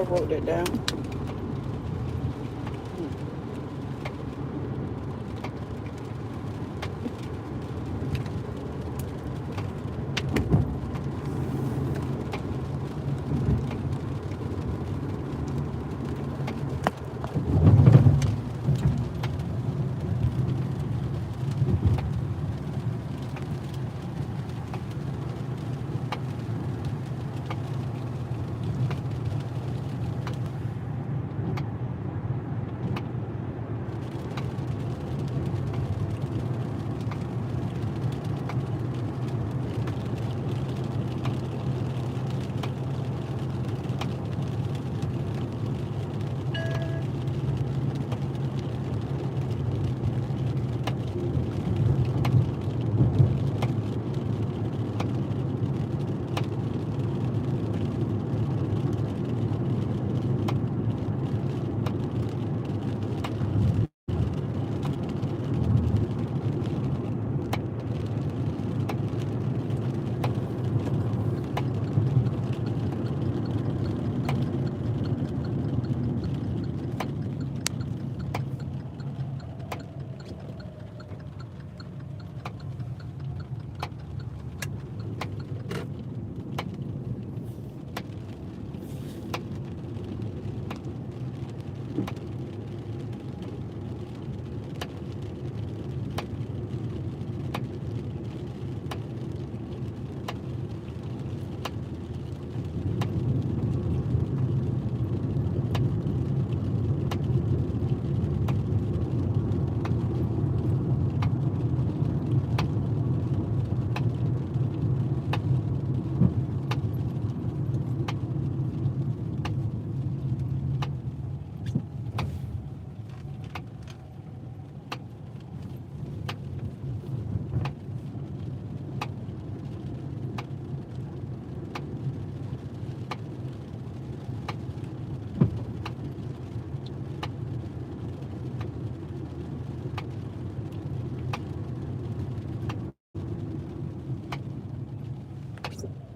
I wrote that down.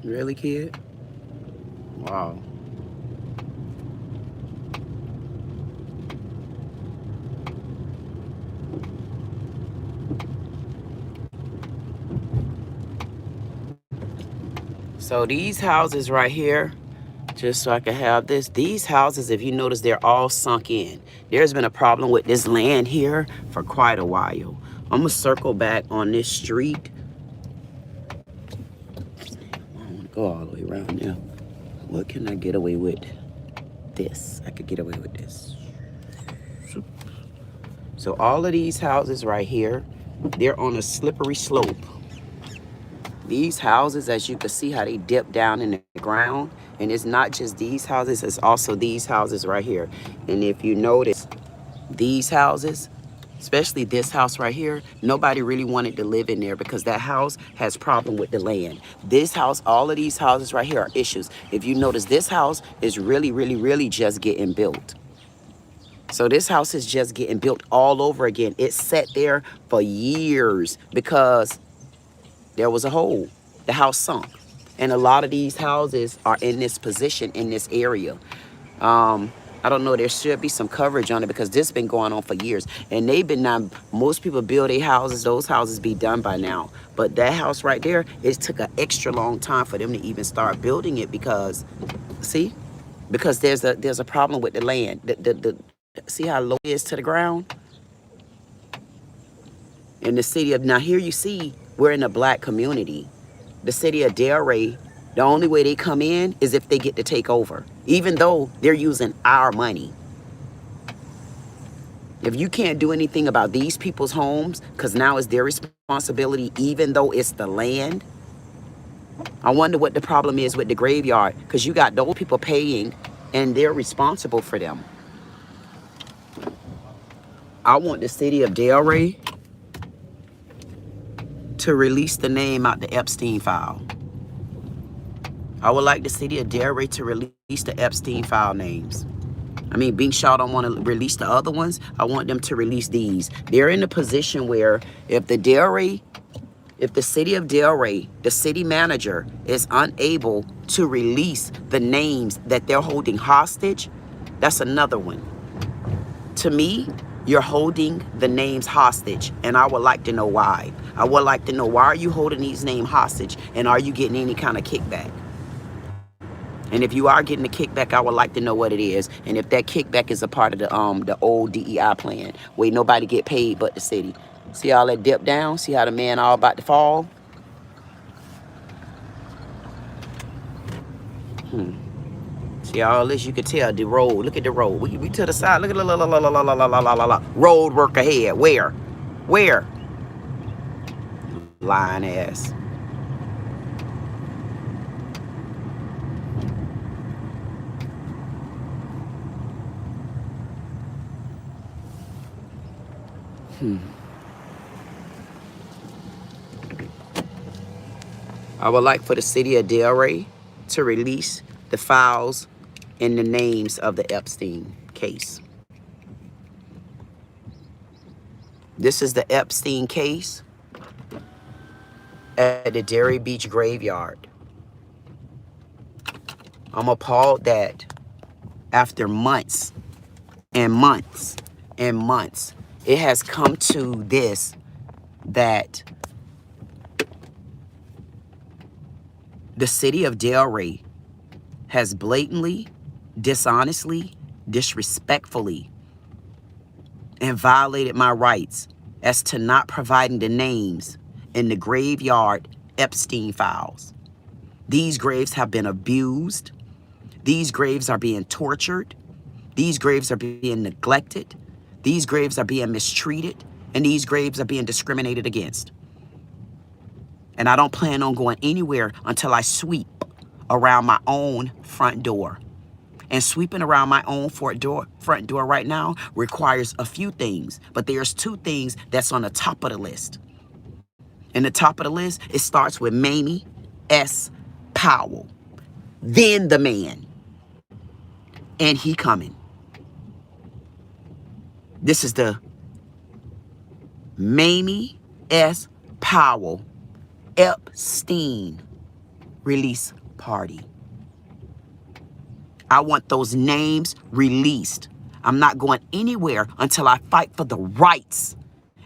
Really, kid? Wow. So these houses right here, just so I can have this, these houses, if you notice, they're all sunk in. There's been a problem with this land here for quite a while. I'm gonna circle back on this street. I don't wanna go all the way around now. What can I get away with? This, I could get away with this. So all of these houses right here, they're on a slippery slope. These houses, as you can see how they dip down in the ground, and it's not just these houses, it's also these houses right here. And if you notice, these houses, especially this house right here, nobody really wanted to live in there because that house has problem with the land. This house, all of these houses right here are issues. If you notice, this house is really just getting built. So this house is just getting built all over again. It sat there for years because there was a hole. The house sunk. And a lot of these houses are in this position in this area. I don't know, there should be some coverage on it because this has been going on for years. And they've been now, most people build their houses, those houses be done by now. But that house right there, it took an extra long time for them to even start building it because, see? Because there's a problem with the land. See how low it is to the ground? In the city of, now here you see, we're in a black community. The city of Delray, the only way they come in is if they get to take over, even though they're using our money. If you can't do anything about these people's homes, because now it's their responsibility, even though it's the land, I wonder what the problem is with the graveyard, because you got those people paying and they're responsible for them. I want the city of Delray to release the name out the Epstein file. I would like the city of Delray to release the Epstein file names. I mean, Bing Shaw don't want to release the other ones. I want them to release these. They're in a position where if the city of Delray, the city manager is unable to release the names that they're holding hostage, that's another one. To me, you're holding the names hostage, and I would like to know why. I would like to know, why are you holding these names hostage, and are you getting any kind of kickback? And if you are getting a kickback, I would like to know what it is, and if that kickback is a part of the old DEI plan, where nobody get paid but the city. See all that dip down? See how the man all about to fall? See all this? You can tell the road. Look at the road. We to the side. Look at the road work ahead. Where? Where? Lying ass. I would like for the city of Delray to release the files and the names of the Epstein case. This is the Epstein case at the Delray Beach GraveYard. I'm appalled that after months and months and months, it has come to this, that the city of Delray has blatantly, dishonestly, disrespectfully, and violated my rights as to not providing the names in the GraveYard Epstein files. These graves have been abused. These graves are being tortured. These graves are being neglected. These graves are being mistreated. And these graves are being discriminated against. And I don't plan on going anywhere until I sweep around my own front door. And sweeping around my own front door right now requires a few things. But there's two things that's on the top of the list. And the top of the list, it starts with Mamie S. Powell. Then the man. And he coming. This is the Mamie S. Powell Epstein release party. I want those names released. I'm not going anywhere until I fight for the rights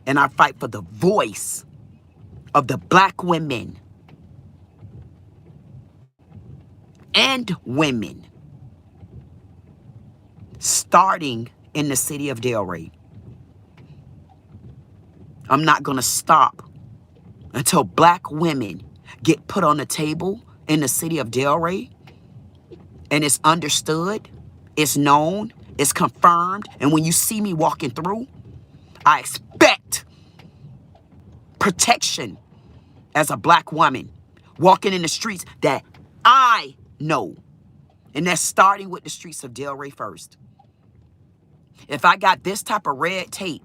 and I fight for the voice of the black women and women, starting in the city of Delray. I'm not going to stop until black women get put on the table in the city of Delray, and it's understood, it's known, it's confirmed, and when you see me walking through, I expect protection as a black woman walking in the streets that I know, and that's starting with the streets of Delray first. If I got this type of red tape,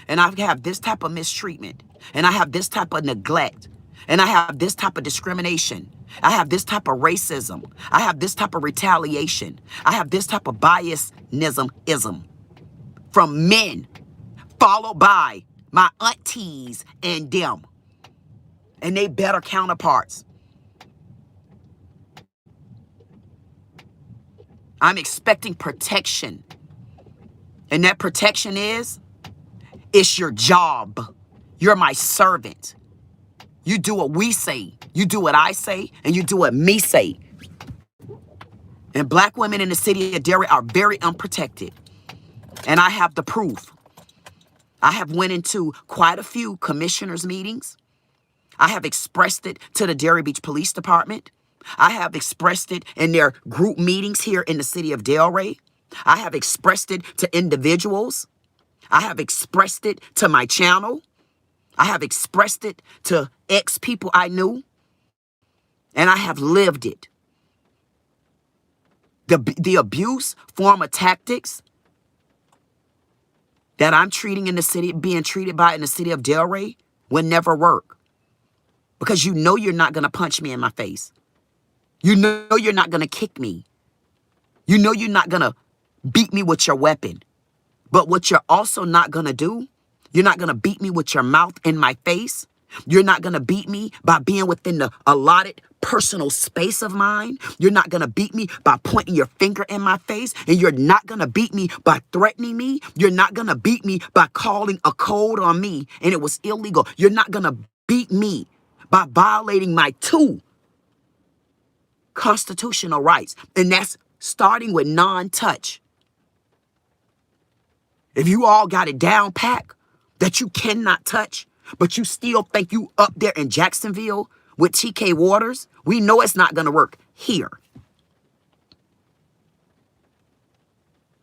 and I have this type of mistreatment, and I have this type of neglect, and I have this type of discrimination, I have this type of racism, I have this type of retaliation, I have this type of biasnism from men, followed by my aunties and them, and they better counterparts. I'm expecting protection. And that protection is, it's your job. You're my servant. You do what we say. You do what I say, and you do what me say. And black women in the city of Delray are very unprotected. And I have the proof. I have went into quite a few commissioners' meetings. I have expressed it to the Delray Beach Police Department. I have expressed it in their group meetings here in the city of Delray. I have expressed it to individuals. I have expressed it to my channel. I have expressed it to ex-people I knew. And I have lived it. The abuse form of tactics that I'm treating in the city, being treated by in the city of Delray, will never work. Because you know you're not going to punch me in my face. You know you're not going to kick me. You know you're not going to beat me with your weapon. But what you're also not going to do, you're not going to beat me with your mouth in my face. You're not going to beat me by being within the allotted personal space of mine. You're not going to beat me by pointing your finger in my face. And you're not going to beat me by threatening me. You're not going to beat me by calling a code on me and it was illegal. You're not going to beat me by violating my 2 constitutional rights. And that's starting with non-touch. If you all got it down pack that you cannot touch, but you still think you up there in Jacksonville with TK Waters, we know it's not going to work here.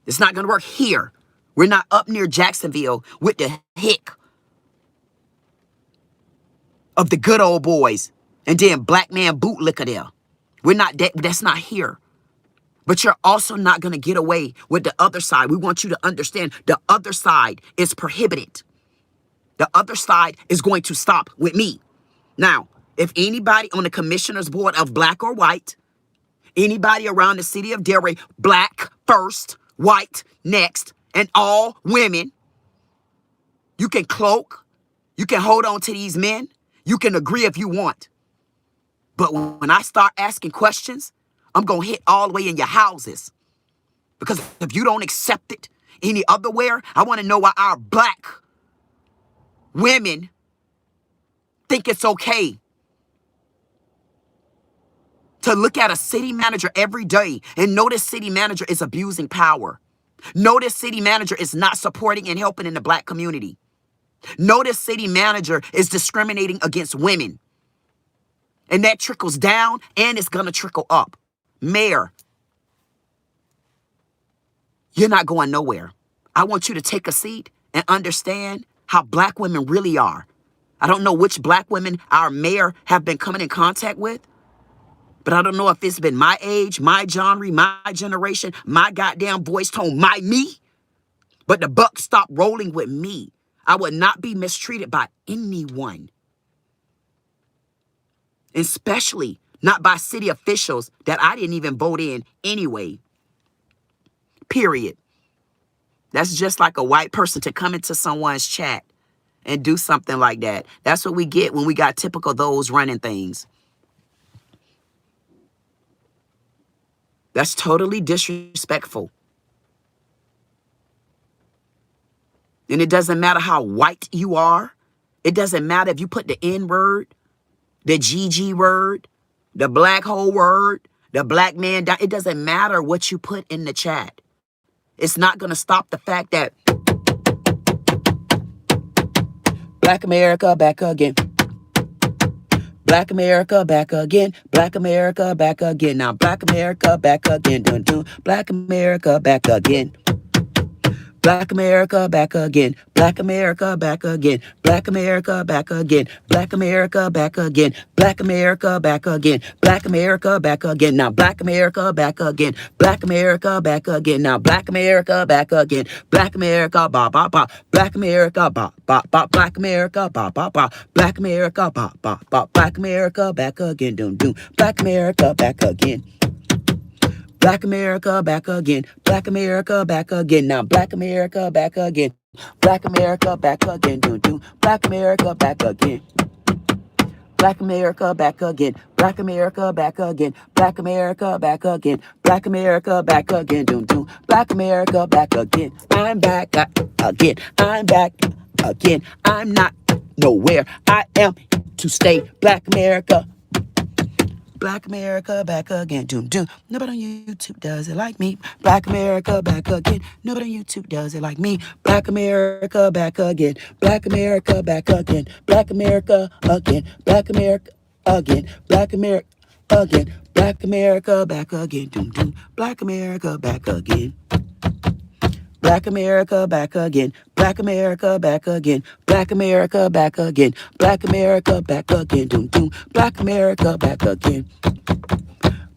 It's not going to work here. We're not up near Jacksonville with the hick of the good old boys and then black man bootlicker there. We're not that. That's not here. But you're also not going to get away with the other side. We want you to understand the other side is prohibited. The other side is going to stop with me. Now, if anybody on the commissioner's board of black or white, anybody around the city of Delray, black first, white next, and all women, you can cloak, you can hold on to these men, you can agree if you want. But when I start asking questions, I'm going to hit all the way in your houses. Because if you don't accept it any other where, I want to know why our black women think it's okay to look at a city manager every day and know this city manager is abusing power. Know this city manager is not supporting and helping in the black community. Know this city manager is discriminating against women. And that trickles down and it's going to trickle up. Mayor, you're not going nowhere. I want you to take a seat and understand how black women really are. I don't know which black women our mayor have been coming in contact with, but I don't know if it's been my age, my genre, my generation, my goddamn voice tone, my me. But the buck stopped rolling with me. I would not be mistreated by anyone, especially not by city officials that I didn't even vote in anyway. Period. That's just like a white person to come into someone's chat and do something like that. That's what we get when we got typical those running things. That's totally disrespectful. And it doesn't matter how white you are. It doesn't matter if you put the N word, the GG word, the black hole word, the black man down. It doesn't matter what you put in the chat. It's not going to stop the fact that Black America back again. Black America back again. Black America back again. Now Black America back again. Dun, dun. Black America back again. Black America back again. Black America back again. Black America back again. Black America back again. Black America back again. Black America back again. Now Black America back again. Black America back again. Now Black America back again. Black America ba ba ba. Black America ba ba ba. Black America ba ba ba. Black America ba ba ba. Black America back again. Doom doom. Black America back again. Black America back again. Black America back again. Now Black America back again. Black America back again. Doo doo. Black America back again. Black America back again. Black America back again. Black America back again. Black America back again. Doo doo. Black America back again. I'm back again. I'm back again. I'm not nowhere. I am to stay. Black America. Black America back again. Doom doom. Nobody on YouTube does it like me. Black America back again. Nobody on YouTube does it like me. Black America back again. Black America back again. Black America again. Black America again. Black America again. Black America back again. Doom doom. Black America back again. Black America back again. Black America back again. Black America back again. Black America back again. Doom doom. Black America back again.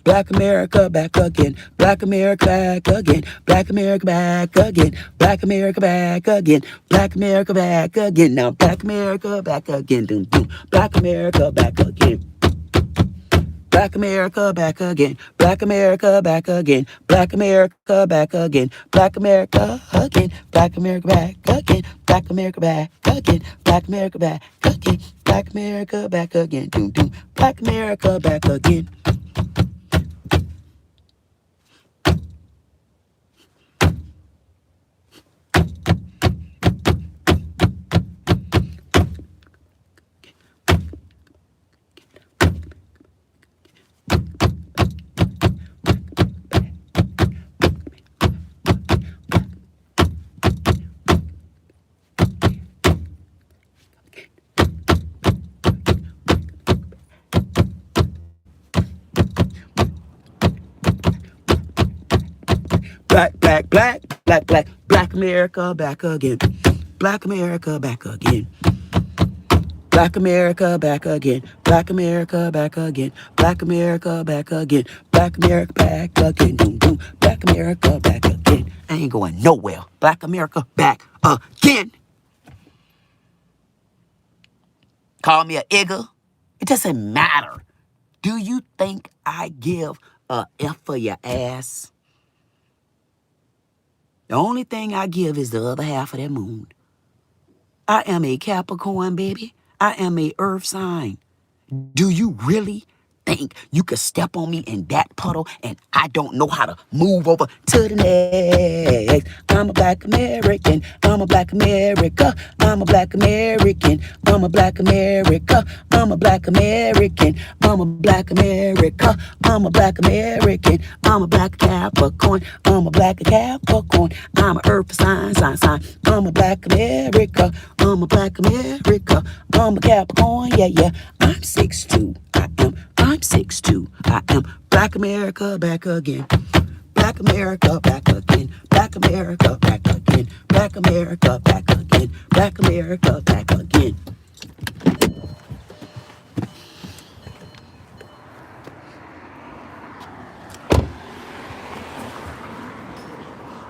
Black America back again. Black America back again. Black America back again. Black America back again. Black America back again. Now Black America back again. Doom doom. Black America back again. Black America back again. Black America back again. Black America back again. Black America again. Black America back again. Black America back again. Black America back again. Black America back again. Doom, doom. Black America back again. Black America back again. Black America back again. Black America back again. Black America back again. Black America back again. Black America back again. Doom, doom. Black America back again. I ain't going nowhere. Black America back again. Call me a igger. It doesn't matter. Do you think I give a F for your ass? The only thing I give is the other half of that moon. I am a Capricorn, baby. I am a earth sign. Do you really think you could step on me in that puddle and I don't know how to move over to the next? I'm a black American. I'm a black America. I'm a black American. I'm a black America. I'm a black American. I'm a black America. I'm a black American. I'm a black Capricorn. I'm a black Capricorn. I'm a earth sign. I'm a black America. I'm a black America. I'm a Capricorn. Yeah. I'm 6'2". I'm 6'2". I am Black America back again. Black America back again. Black America back again. Black America back again. Black America back again.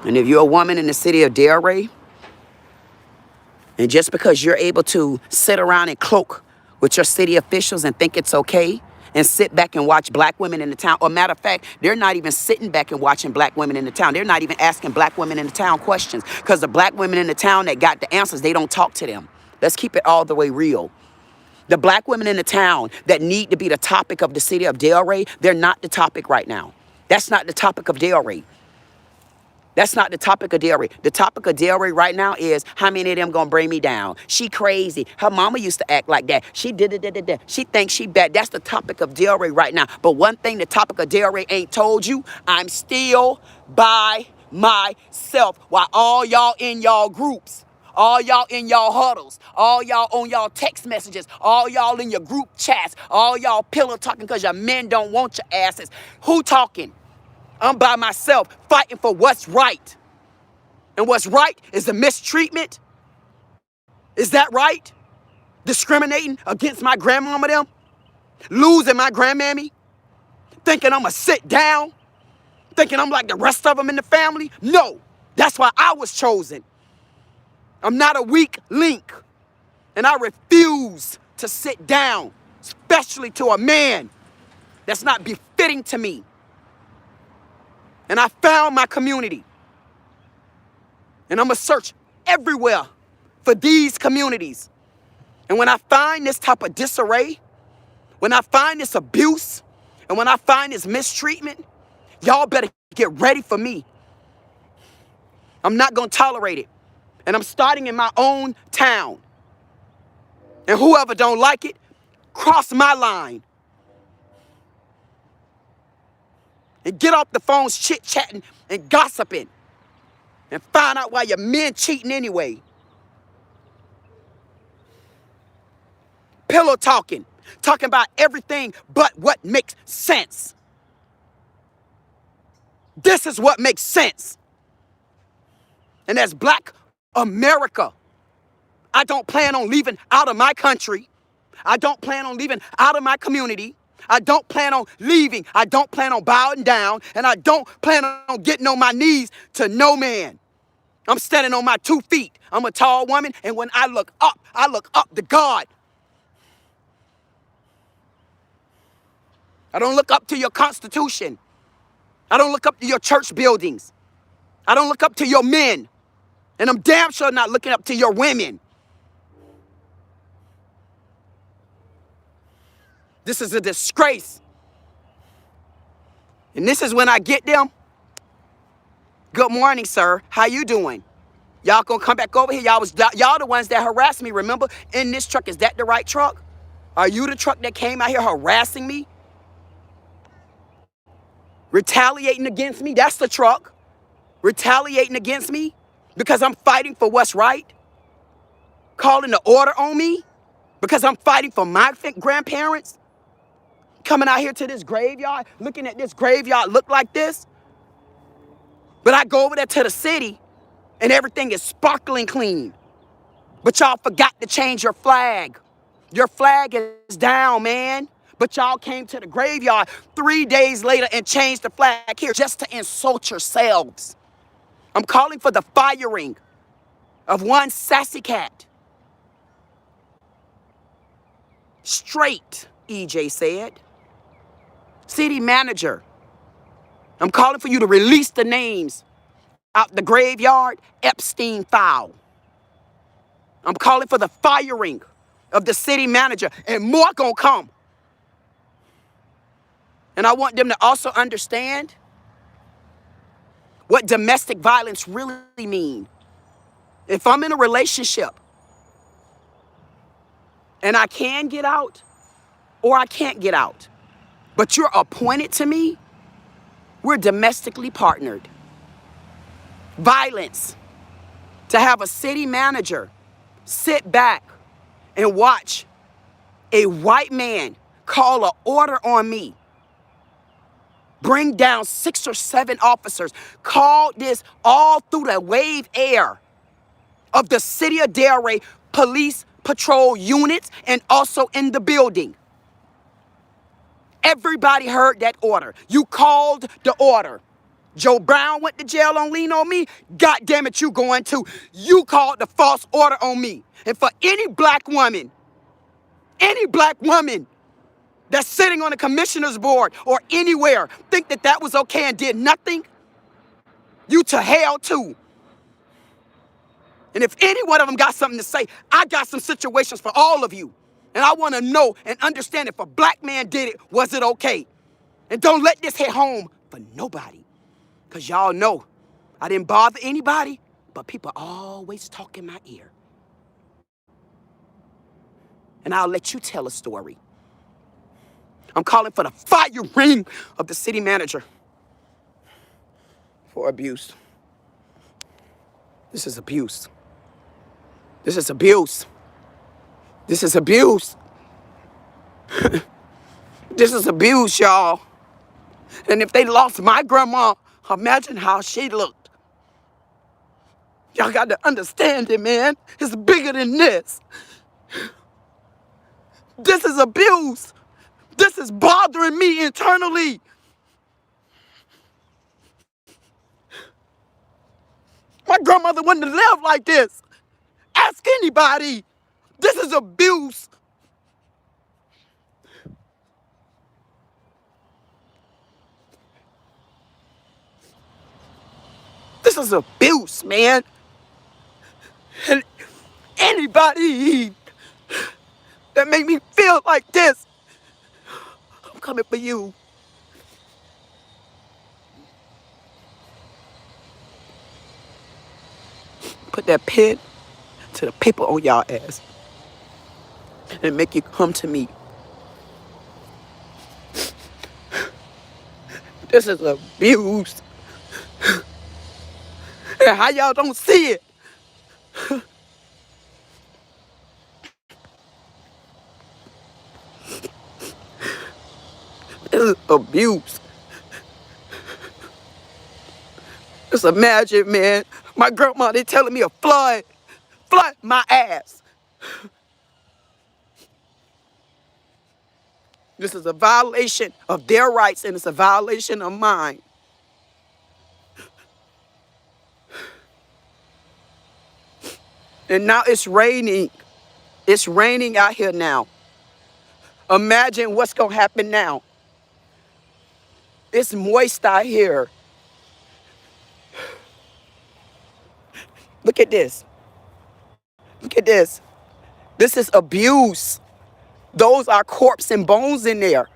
And if you're a woman in the city of Delray, and just because you're able to sit around and cloak with your city officials and think it's okay, and sit back and watch black women in the town, or matter of fact, they're not even sitting back and watching black women in the town. They're not even asking black women in the town questions, because the black women in the town that got the answers, they don't talk to them. Let's keep it all the way real. The black women in the town that need to be the topic of the city of Delray, they're not the topic right now. That's not the topic of Delray. That's not the topic of Delray. The topic of Delray right now is how many of them gonna bring me down? She crazy. Her mama used to act like that. She did. She thinks she bad. That's the topic of Delray right now. But one thing the topic of Delray ain't told you, I'm still by myself. While all y'all in y'all groups, all y'all in y'all huddles, all y'all on y'all text messages, all y'all in your group chats, all y'all pillow talking because your men don't want your asses. Who talking? I'm by myself fighting for what's right. And what's right is the mistreatment. Is that right? Discriminating against my grandmama them? Losing my grandmammy? Thinking I'm going to sit down? Thinking I'm like the rest of them in the family? No. That's why I was chosen. I'm not a weak link. And I refuse to sit down, especially to a man that's not befitting to me. And I found my community. And I'm going to search everywhere for these communities. And when I find this type of disarray, when I find this abuse, and when I find this mistreatment, y'all better get ready for me. I'm not going to tolerate it. And I'm starting in my own town. And whoever don't like it, cross my line. And get off the phones chit-chatting and gossiping. And find out why your men cheating anyway. Pillow talking. Talking about everything but what makes sense. This is what makes sense. And as Black America, I don't plan on leaving out of my country. I don't plan on leaving out of my community. I don't plan on leaving. I don't plan on bowing down. And I don't plan on getting on my knees to no man. I'm standing on my 2 feet. I'm a tall woman. And when I look up to God. I don't look up to your constitution. I don't look up to your church buildings. I don't look up to your men. And I'm damn sure not looking up to your women. This is a disgrace. And this is when I get them. Good morning, sir. How you doing? Y'all gonna come back over here? Y'all the ones that harassed me, remember? In this truck, is that the right truck? Are you the truck that came out here harassing me? Retaliating against me? That's the truck. Retaliating against me because I'm fighting for what's right? Calling the order on me because I'm fighting for my grandparents? Coming out here to this graveyard, looking at this graveyard look like this? But I go over there to the city and everything is sparkling clean. But y'all forgot to change your flag. Your flag is down, man. But y'all came to the graveyard 3 days later and changed the flag here just to insult yourselves. I'm calling for the firing of one sassy cat. Straight, EJ said. City manager, I'm calling for you to release the names out the graveyard Epstein file. I'm calling for the firing of the city manager, and more gonna come. And I want them to also understand what domestic violence really means. If I'm in a relationship and I can get out or I can't get out, but you're appointed to me, we're domestically partnered. Violence. To have a city manager sit back and watch a white man call an order on me, bring down 6 or 7 officers, call this all through the wave air of the city of Delray police patrol units and also in the building. Everybody heard that order. You called the order. Joe Brown went to jail on lean on me. God damn it, you going to. You called the false order on me. And for any black woman that's sitting on the commissioner's board or anywhere, think that that was okay and did nothing, you to hell too. And if any one of them got something to say, I got some situations for all of you. And I want to know and understand if a black man did it, was it okay? And don't let this hit home for nobody. Because y'all know I didn't bother anybody, but people always talk in my ear. And I'll let you tell a story. I'm calling for the firing of the city manager for abuse. This is abuse. This is abuse. This is abuse. This is abuse, y'all. And if they lost my grandma, imagine how she looked. Y'all got to understand it, man. It's bigger than this. This is abuse. This is bothering me internally. My grandmother wouldn't have lived like this. Ask anybody. This is abuse. This is abuse, man. And anybody that make me feel like this, I'm coming for you. Put that pen to the paper on y'all ass and make you come to me. This is abuse. And how y'all don't see it? This is abuse. Just imagine, man, my grandma, they telling me a flood my ass. This is a violation of their rights and it's a violation of mine. And now it's raining. It's raining out here now. Imagine what's gonna happen now. It's moist out here. Look at this. Look at this. This is abuse. Those are corpse and bones in there.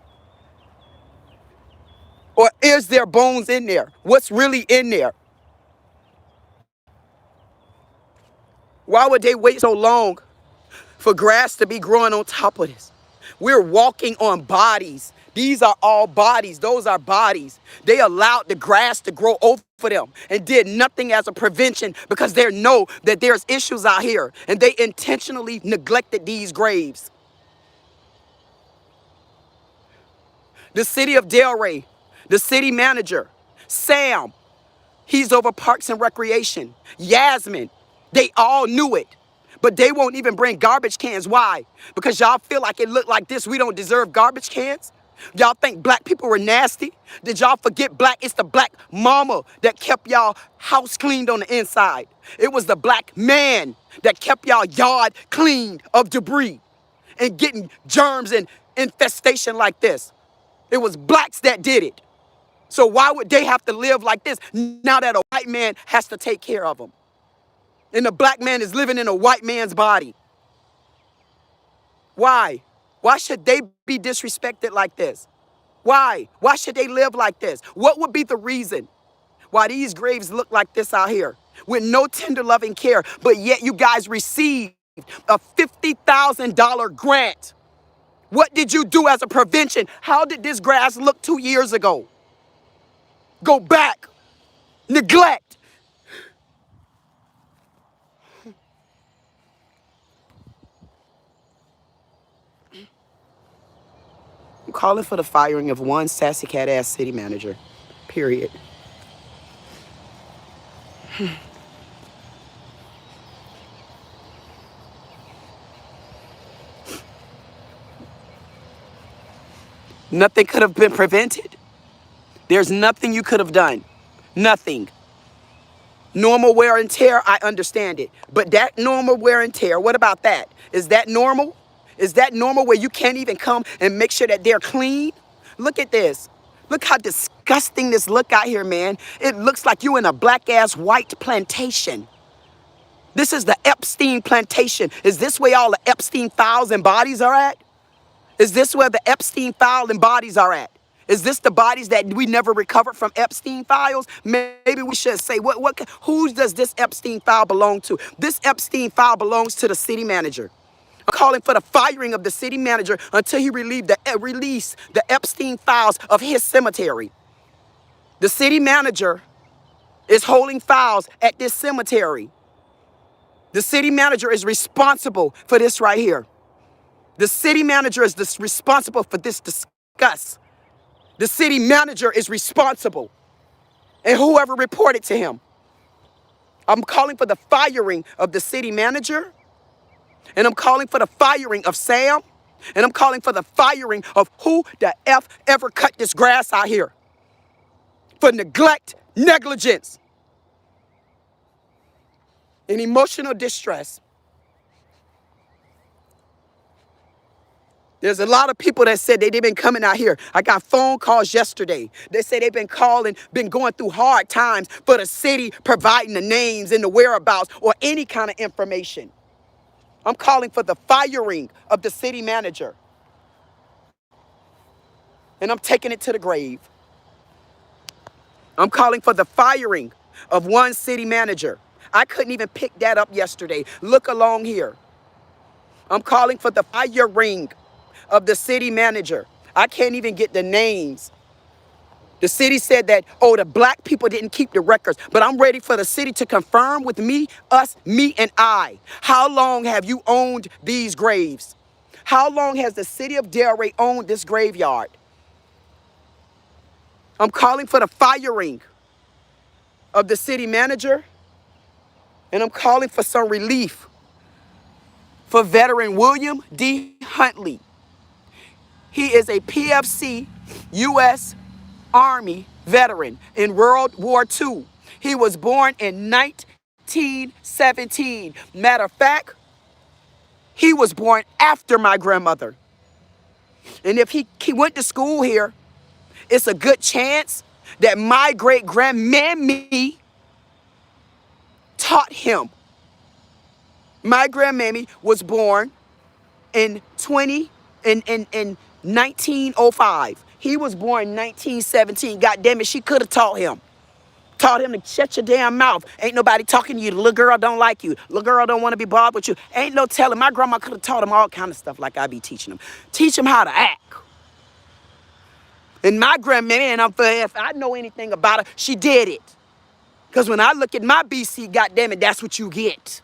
Or is there bones in there? What's really in there? Why would they wait so long for grass to be growing on top of this? We're walking on bodies. These are all bodies. Those are bodies. They allowed the grass to grow over them and did nothing as a prevention because they know that there's issues out here, and they intentionally neglected these graves. The city of Delray, the city manager, Sam, he's over Parks and Recreation. Yasmin, they all knew it. But they won't even bring garbage cans. Why? Because y'all feel like it looked like this. We don't deserve garbage cans. Y'all think black people were nasty? Did y'all forget black? It's the black mama that kept y'all house cleaned on the inside. It was the black man that kept y'all yard cleaned of debris and getting germs and infestation like this. It was blacks that did it. So why would they have to live like this now that a white man has to take care of them? And the black man is living in a white man's body. Why? Why should they be disrespected like this? Why? Why should they live like this? What would be the reason why these graves look like this out here with no tender loving care, but yet you guys received a $50,000 grant? What did you do as a prevention? How did this grass look 2 years ago? Go back. Neglect. I'm calling for the firing of one sassy cat ass city manager. Period. Nothing could have been prevented. There's nothing you could have done. Nothing. Normal wear and tear, I understand it. But that normal wear and tear, what about that? Is that normal? Is that normal where you can't even come and make sure that they're clean? Look at this. Look how disgusting this look out here, man. It looks like you in a black-ass white plantation. This is the Epstein plantation. Is this where all the Epstein files and bodies are at? Is this where the Epstein file and bodies are at? Is this the bodies that we never recovered from Epstein files? Maybe we should say, who does this Epstein file belong to? This Epstein file belongs to the city manager. I'm calling for the firing of the city manager until he release the Epstein files of his cemetery. The city manager is holding files at this cemetery. The city manager is responsible for this right here. The city manager is responsible for this disgust. The city manager is responsible. And whoever reported to him. I'm calling for the firing of the city manager. And I'm calling for the firing of Sam. And I'm calling for the firing of who the F ever cut this grass out here. For neglect, negligence, and emotional distress. There's a lot of people that said they've been coming out here. I got phone calls yesterday. They say they've been calling, been going through hard times for the city providing the names and the whereabouts or any kind of information. I'm calling for the firing of the city manager. And I'm taking it to the grave. I'm calling for the firing of one city manager. I couldn't even pick that up yesterday. Look along here. I'm calling for the firing of the city manager. I can't even get the names. The city said that, oh, the black people didn't keep the records, but I'm ready for the city to confirm with me, us, me, and I. How long have you owned these graves? How long has the city of Delray owned this graveyard? I'm calling for the firing of the city manager, and I'm calling for some relief for veteran William D. Huntley. He is a PFC U.S. Army veteran in World War II. He was born in 1917. Matter of fact, he was born after my grandmother. And if he went to school here, it's a good chance that my great-grandmammy taught him. My grandmammy was born in 20 in 1905. He was born in 1917. God damn it, she could have taught him. Taught him to shut your damn mouth. Ain't nobody talking to you. The little girl don't like you. Little girl don't want to be bothered with you. Ain't no telling. My grandma could have taught him all kind of stuff like I be teaching him. Teach him how to act. And my grandma, and if I know anything about her, she did it. Because when I look at my BC, goddamn it, that's what you get.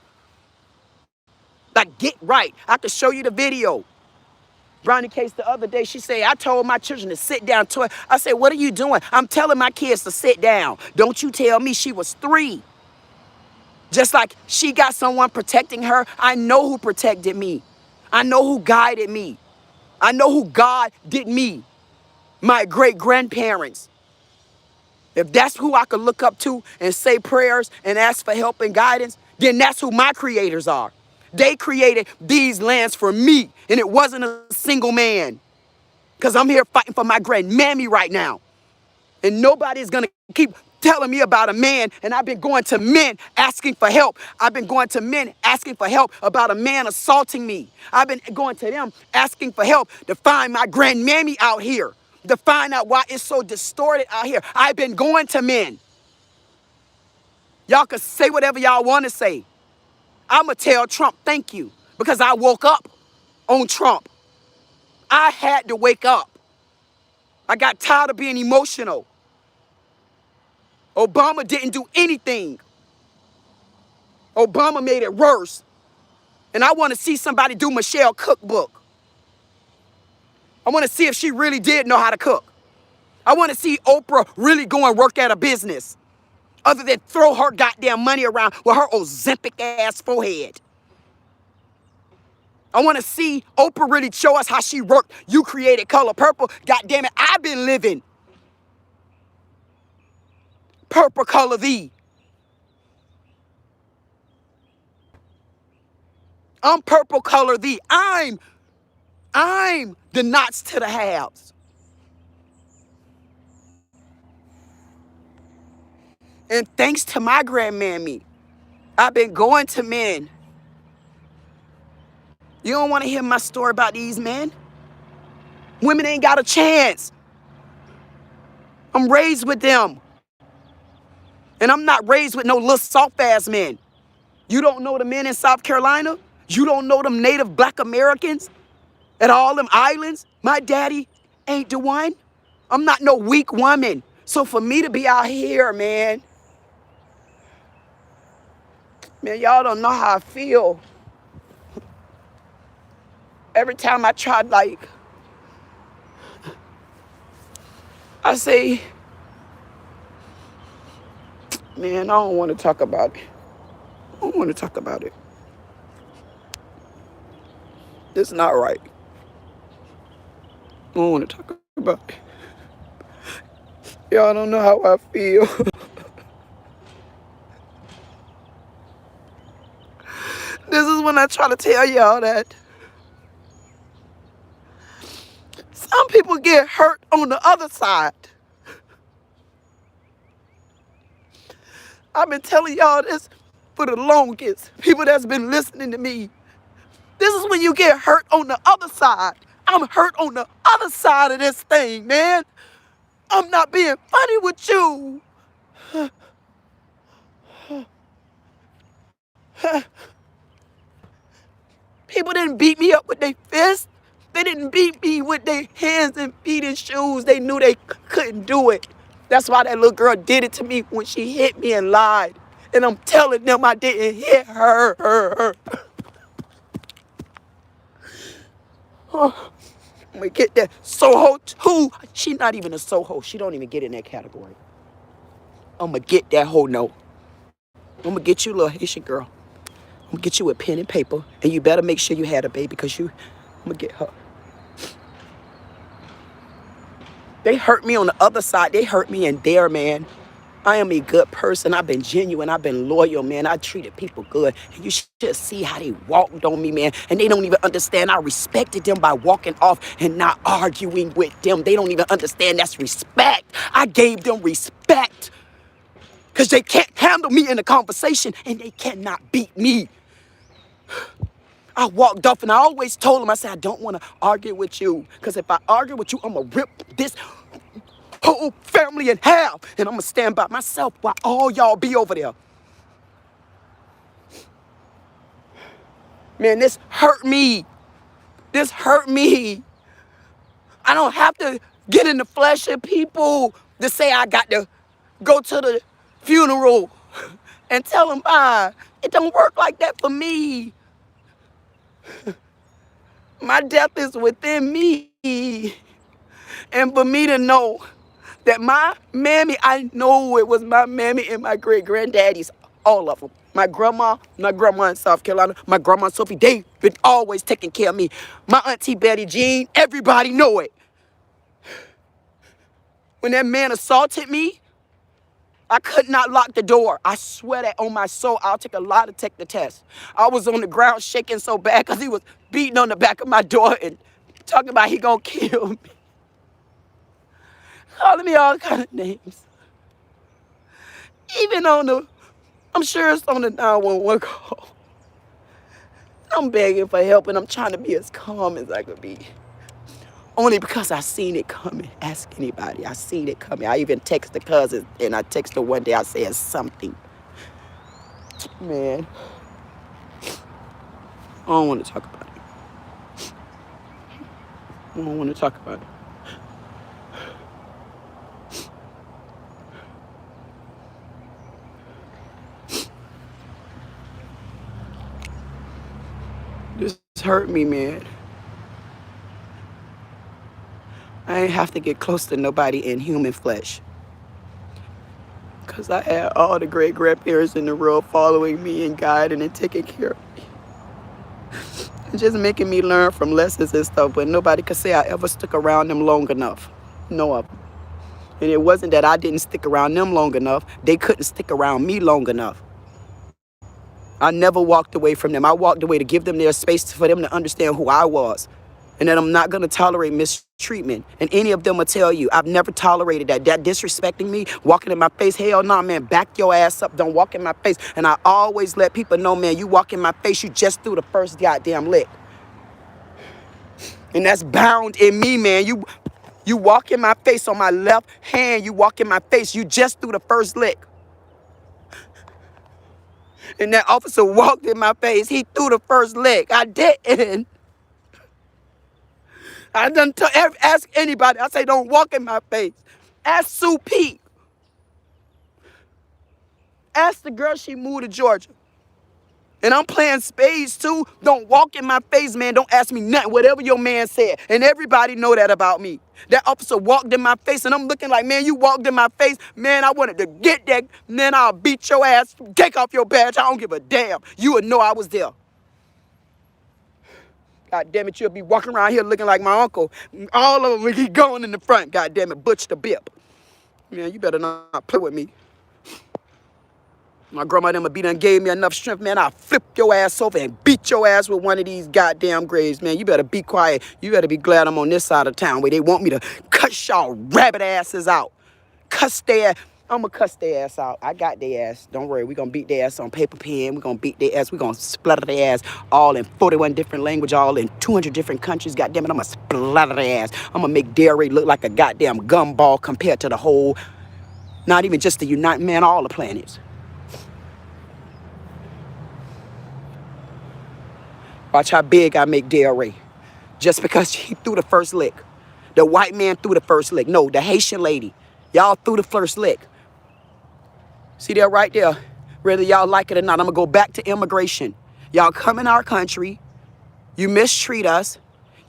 Like, get right. I could show you the video. Brownie Case the other day, she said, I told my children to sit down. I said, what are you doing? I'm telling my kids to sit down. Don't you tell me. She was 3. Just like she got someone protecting her, I know who protected me. I know who guided me. I know who God did me. My great-grandparents. If that's who I could look up to and say prayers and ask for help and guidance, then that's who my creators are. They created these lands for me, and it wasn't a single man. Because I'm here fighting for my grandmammy right now. And nobody's going to keep telling me about a man, and I've been going to men asking for help. I've been going to men asking for help about a man assaulting me. I've been going to them asking for help to find my grandmammy out here, to find out why it's so distorted out here. I've been going to men. Y'all can say whatever y'all want to say. I'm going to tell Trump thank you because I woke up on Trump. I had to wake up. I got tired of being emotional. Obama didn't do anything. Obama made it worse. And I want to see somebody do Michelle cookbook. I want to see if she really did know how to cook. I want to see Oprah really go and work at a business other than throw her goddamn money around with her Ozempic ass forehead. I want to see Oprah really show us how she worked. You created Color Purple. God damn it, I've been living Purple Color thee. I'm Purple Color thee. I'm the knots to the halves. And thanks to my grandmammy, I've been going to men. You don't want to hear my story about these men? Women ain't got a chance. I'm raised with them. And I'm not raised with no little soft-ass men. You don't know the men in South Carolina? You don't know them native black Americans at all them islands? My daddy ain't the one. I'm not no weak woman. So for me to be out here, man, y'all don't know how I feel. Every time I try, like, I say, man, I don't want to talk about it. I don't want to talk about it. It's not right. I don't want to talk about it. Y'all don't know how I feel. This is when I try to tell y'all that some people get hurt on the other side. I've been telling y'all this for the longest. People that's been listening to me. This is when you get hurt on the other side. I'm hurt on the other side of this thing, man. I'm not being funny with you. People didn't beat me up with their fists. They didn't beat me with their hands and feet and shoes. They knew they couldn't do it. That's why that little girl did it to me when she hit me and lied. And I'm telling them I didn't hit her. Oh, I'm gonna get that Soho too. She's not even a Soho. She don't even get in that category. I'm gonna get that whole no. I'm gonna get you, little Haitian girl. I'm gonna get you a pen and paper, and you better make sure you had a baby, because I'm gonna get her. They hurt me on the other side. They hurt me in there, man. I am a good person. I've been genuine. I've been loyal, man. I treated people good. And you should see how they walked on me, man. And they don't even understand. I respected them by walking off and not arguing with them. They don't even understand that's respect. I gave them respect because they can't handle me in a conversation, and they cannot beat me. I walked off and I always told him, I said, I don't want to argue with you. Because if I argue with you, I'm going to rip this whole family in half. And I'm going to stand by myself while all y'all be over there. Man, this hurt me. This hurt me. I don't have to get in the flesh of people to say I got to go to the funeral and tell them, it don't work like that for me. My death is within me. And for me to know that my mammy, I know it was my mammy and my great-granddaddies, all of them. My grandma in South Carolina, my grandma Sophie, they've been always taking care of me. My auntie Betty Jean, everybody know it. When that man assaulted me, I could not lock the door. I swear that on my soul, I'll take a lie to take the test. I was on the ground shaking so bad because he was beating on the back of my door and talking about he gonna kill me. Calling me all kind of names. Even I'm sure it's on the 911 call. I'm begging for help and I'm trying to be as calm as I could be. Only because I seen it coming. Ask anybody. I seen it coming. I even text the cousin and I text her one day. I said something. Man. I don't want to talk about it. I don't want to talk about it. This hurt me, man. I ain't have to get close to nobody in human flesh. Because I had all the great-grandparents in the world following me and guiding and taking care of me. And just making me learn from lessons and stuff, but nobody could say I ever stuck around them long enough. No of them. And it wasn't that I didn't stick around them long enough. They couldn't stick around me long enough. I never walked away from them. I walked away to give them their space for them to understand who I was. And that I'm not going to tolerate mistreatment. And any of them will tell you, I've never tolerated that. That disrespecting me, walking in my face, hell no, man, back your ass up. Don't walk in my face. And I always let people know, man, you walk in my face, you just threw the first goddamn lick. And that's bound in me, man. You walk in my face on my left hand, you walk in my face, you just threw the first lick. And that officer walked in my face, he threw the first lick. I didn't. I done ask anybody. I say, don't walk in my face. Ask Sue P. Ask the girl she moved to Georgia. And I'm playing spades too. Don't walk in my face, man. Don't ask me nothing. Whatever your man said. And everybody know that about me. That officer walked in my face and I'm looking like, man, you walked in my face. Man, I wanted to get that. Man, I'll beat your ass. Take off your badge. I don't give a damn. You would know I was there. God damn it, you'll be walking around here looking like my uncle. All of them, he going in the front. God damn it, Butch the Bip. Man, you better not play with me. My grandma them be done gave me enough strength, man. I'll flip your ass over and beat your ass with one of these goddamn graves, man. You better be quiet. You better be glad I'm on this side of town where they want me to cuss y'all rabbit asses out. Cuss their ass. I'm going to cuss their ass out. I got their ass. Don't worry. We're going to beat their ass on paper pen. We're going to beat their ass. We're going to splatter their ass all in 41 different languages, all in 200 different countries. God damn it, I'm going to splatter their ass. I'm going to make Delray look like a goddamn gumball compared to the whole, not even just the United, man, all the planets. Watch how big I make Delray. Just because she threw the first lick. The white man threw the first lick. No, the Haitian lady. Y'all threw the first lick. See that right there? Whether y'all like it or not, I'm going to go back to immigration. Y'all come in our country. You mistreat us.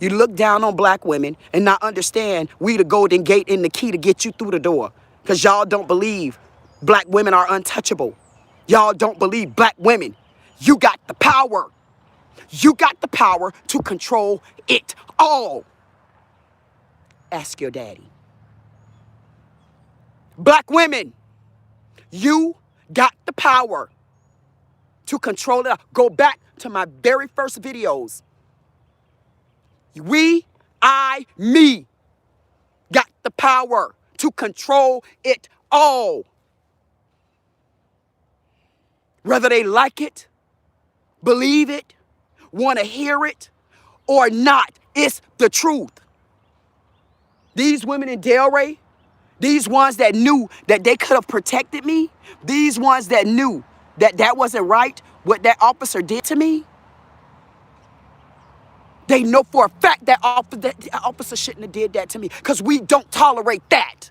You look down on black women and not understand we the golden gate and the key to get you through the door. Because y'all don't believe black women are untouchable. Y'all don't believe black women. You got the power. You got the power to control it all. Ask your daddy. Black women, you got the power to control it. Go back to my very first videos. We, me, got the power to control it all. Whether they like it, believe it, want to hear it or not. It's the truth. These women in Delray, these ones that knew that they could have protected me, these ones that knew that that wasn't right, what that officer did to me, they know for a fact that officer shouldn't have did that to me because we don't tolerate that.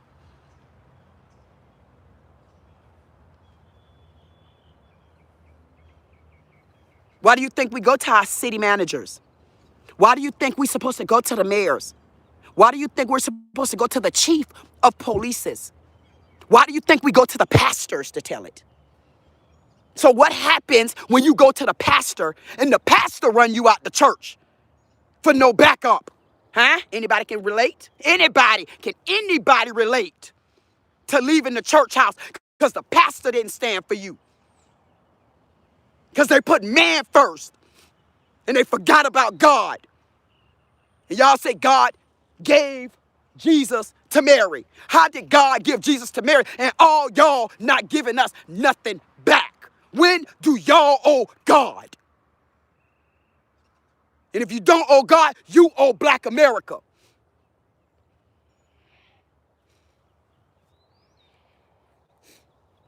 Why do you think we go to our city managers? Why do you think we're supposed to go to the mayors? Why do you think we're supposed to go to the chief of polices? Why do you think we go to the pastors to tell it? So what happens when you go to the pastor and the pastor run you out the church for no backup? Huh? Anybody can relate? Anybody? Can anybody relate to leaving the church house because the pastor didn't stand for you? Because they put man first and they forgot about God. And y'all say God gave Jesus to Mary. How did God give Jesus to Mary and all y'all not giving us nothing back? When do y'all owe God? And if you don't owe God, you owe Black America.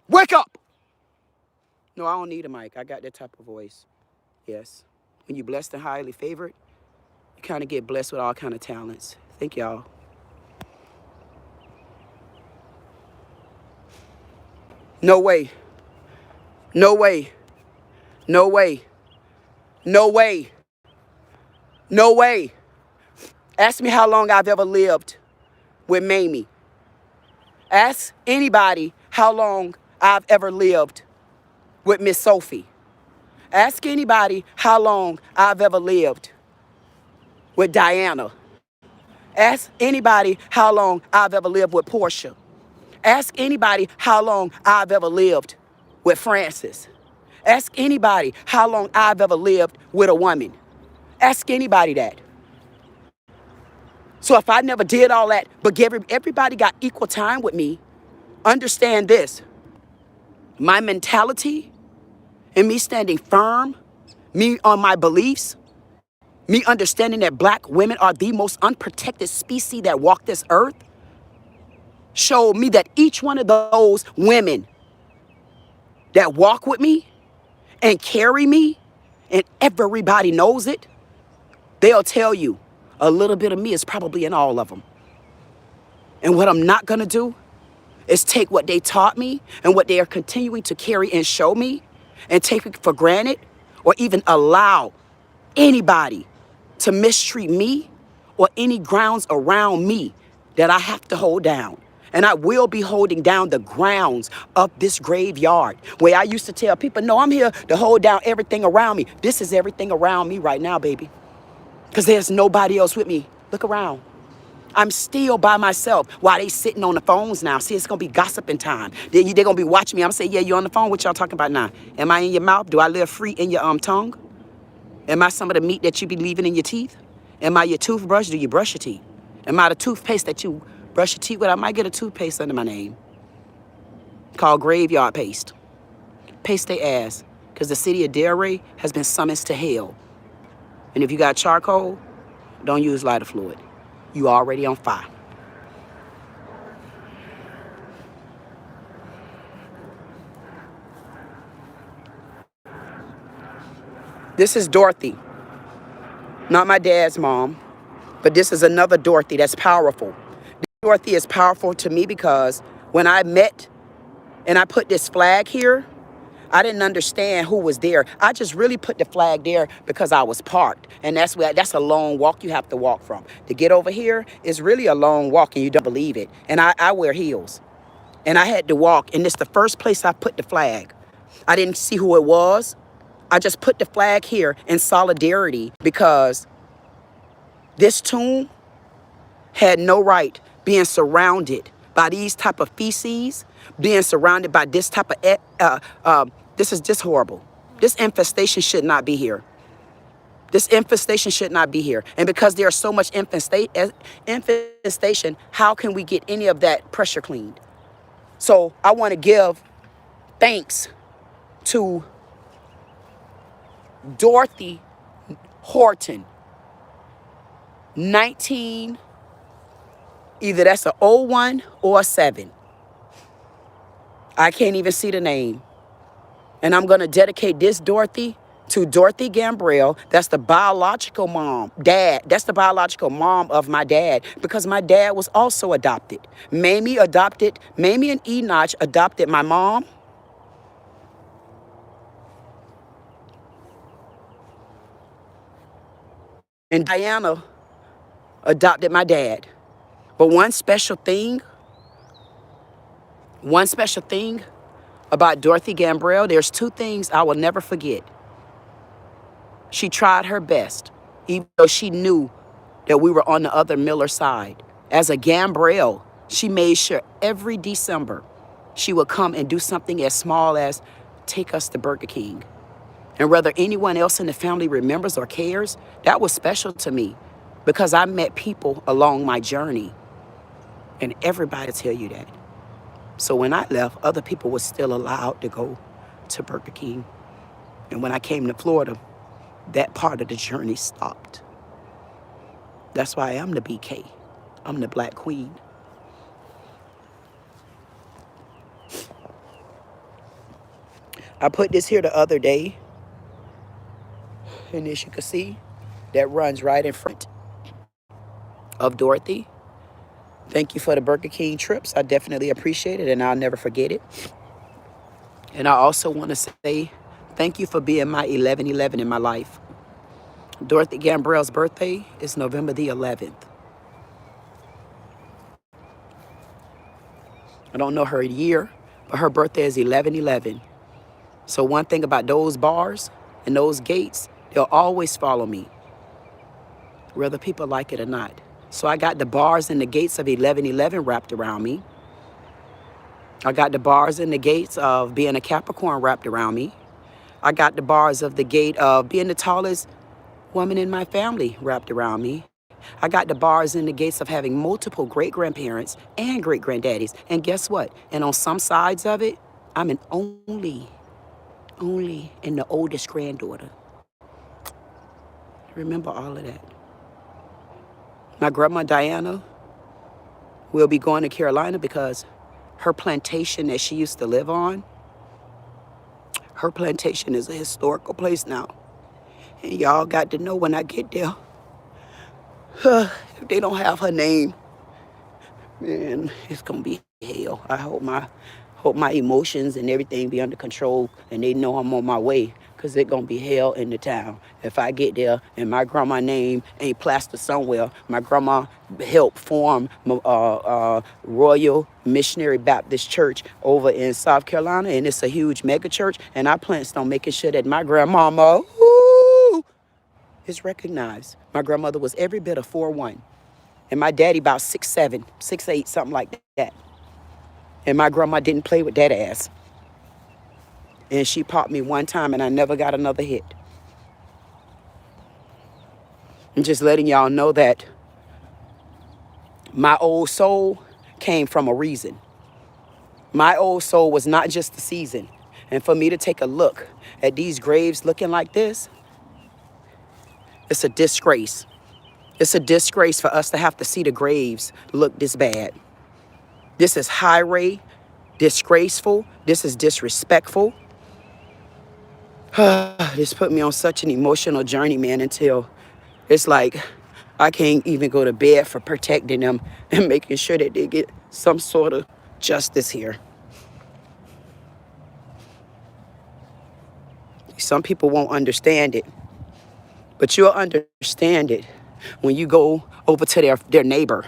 Wake up. No, I don't need a mic. I got that type of voice. Yes. When you're blessed and highly favored, you kind of get blessed with all kind of talents. Thank y'all. No way. No way. No way. No way. No way. Ask me how long I've ever lived with Mamie. Ask anybody how long I've ever lived with Miss Sophie. Ask anybody how long I've ever lived with Diana. Ask anybody how long I've ever lived with Portia. Ask anybody how long I've ever lived with Francis. Ask anybody how long I've ever lived with a woman. Ask anybody that. So if I never did all that, but everybody got equal time with me, understand this. My mentality and me standing firm, me on my beliefs, me understanding that Black women are the most unprotected species that walk this earth, showed me that each one of those women that walk with me and carry me, and everybody knows it, they'll tell you a little bit of me is probably in all of them. And what I'm not gonna do is take what they taught me and what they are continuing to carry and show me and take it for granted or even allow anybody to mistreat me or any grounds around me that I have to hold down. And I will be holding down the grounds of this graveyard where I used to tell people, no, I'm here to hold down everything around me. This is everything around me right now, baby. Because there's nobody else with me. Look around. I'm still by myself while they sitting on the phones now. See, it's going to be gossiping time. They're going to be watching me. I'm saying, yeah, you on the phone? What y'all talking about now? Am I in your mouth? Do I live free in your tongue? Am I some of the meat that you be leaving in your teeth? Am I your toothbrush? Do you brush your teeth? Am I the toothpaste that you brush your teeth with? I might get a toothpaste under my name called GraveYard paste. Paste their ass because the city of Delray has been summoned to hell. And if you got charcoal, don't use lighter fluid. You already on fire. This is Dorothy. Not my dad's mom, but this is another Dorothy that's powerful. Dorothy is powerful to me because when I met and I put this flag here, I didn't understand who was there. I just really put the flag there because I was parked. And that's a long walk you have to walk from. To get over here is really a long walk and you don't believe it. And I wear heels. And I had to walk. And it's the first place I put the flag. I didn't see who it was. I just put the flag here in solidarity because this tomb had no right being surrounded by these type of feces, being surrounded by this type of, this is just horrible. This infestation should not be here. This infestation should not be here. And because there's so much infestation, how can we get any of that pressure cleaned? So I want to give thanks to Dorothy Horton. 19, either that's a 01 or a 7. I can't even see the name. And I'm going to dedicate this Dorothy to Dorothy Gambrell. That's the biological mom, dad. That's the biological mom of my dad, because my dad was also adopted. Mamie and Enoch adopted my mom. And Diana adopted my dad. But one special thing about Dorothy Gambrell, there's 2 things I will never forget. She tried her best, even though she knew that we were on the other Miller side. As a Gambrell, she made sure every December she would come and do something as small as take us to Burger King. And whether anyone else in the family remembers or cares, that was special to me, because I met people along my journey, and everybody tell you that. So when I left, other people were still allowed to go to Burger King. And when I came to Florida, that part of the journey stopped. That's why I'm the BK. I'm the Black Queen. I put this here the other day, and as you can see, that runs right in front of Dorothy. Thank you for the Burger King trips. I definitely appreciate it, and I'll never forget it. And I also want to say thank you for being my 11/11 in my life. Dorothy Gambrell's birthday is November the 11th. I don't know her year, but her birthday is 11/11. So one thing about those bars and those gates, they'll always follow me, whether people like it or not. So I got the bars and the gates of 11/11 wrapped around me. I got the bars and the gates of being a Capricorn wrapped around me. I got the bars of the gate of being the tallest woman in my family wrapped around me. I got the bars and the gates of having multiple great-grandparents and great-granddaddies. And guess what? And on some sides of it, I'm an only and the oldest granddaughter. Remember all of that. My grandma Diana will be going to Carolina because her plantation that she used to live on, her plantation is a historical place now. And y'all got to know when I get there, if they don't have her name, man, it's gonna be hell. I hope my emotions and everything be under control, and they know I'm on my way, because it's gonna be hell in the town. If I get there and my grandma's name ain't plastered somewhere, my grandma helped form Royal Missionary Baptist Church over in South Carolina, and it's a huge mega church, and I plan on making sure that my grandmama is recognized. My grandmother was every bit of 4'1", and my daddy about 6'7", 6'8", something like that. And my grandma didn't play with that ass. And she popped me one time, and I never got another hit. I'm just letting y'all know that my old soul came from a reason. My old soul was not just a season. And for me to take a look at these graves looking like this, it's a disgrace. It's a disgrace for us to have to see the graves look this bad. This is high-ray, disgraceful. This is disrespectful. This put me on such an emotional journey, man, until it's like I can't even go to bed for protecting them and making sure that they get some sort of justice here. Some people won't understand it, but you'll understand it when you go over to their neighbor.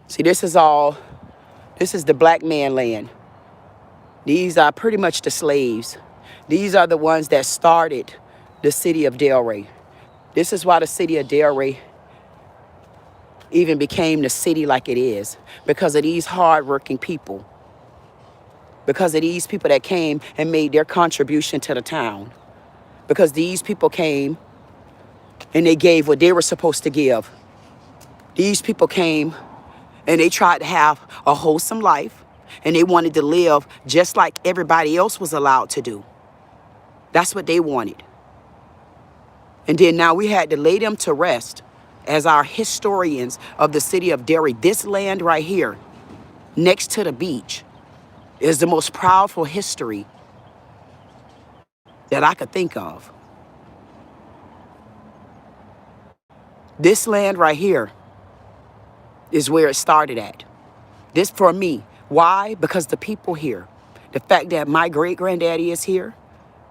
See, this is the black man land. These are pretty much the slaves. These are the ones that started the city of Delray. This is why the city of Delray even became the city like it is, because of these hardworking people. Because of these people that came and made their contribution to the town. Because these people came and they gave what they were supposed to give. These people came and they tried to have a wholesome life, and they wanted to live just like everybody else was allowed to do. That's what they wanted. And then now we had to lay them to rest as our historians of the city of Delray. This land right here, next to the beach, is the most powerful history that I could think of. This land right here is where it started at. This for me. Why? Because the people here. The fact that my great-granddaddy is here.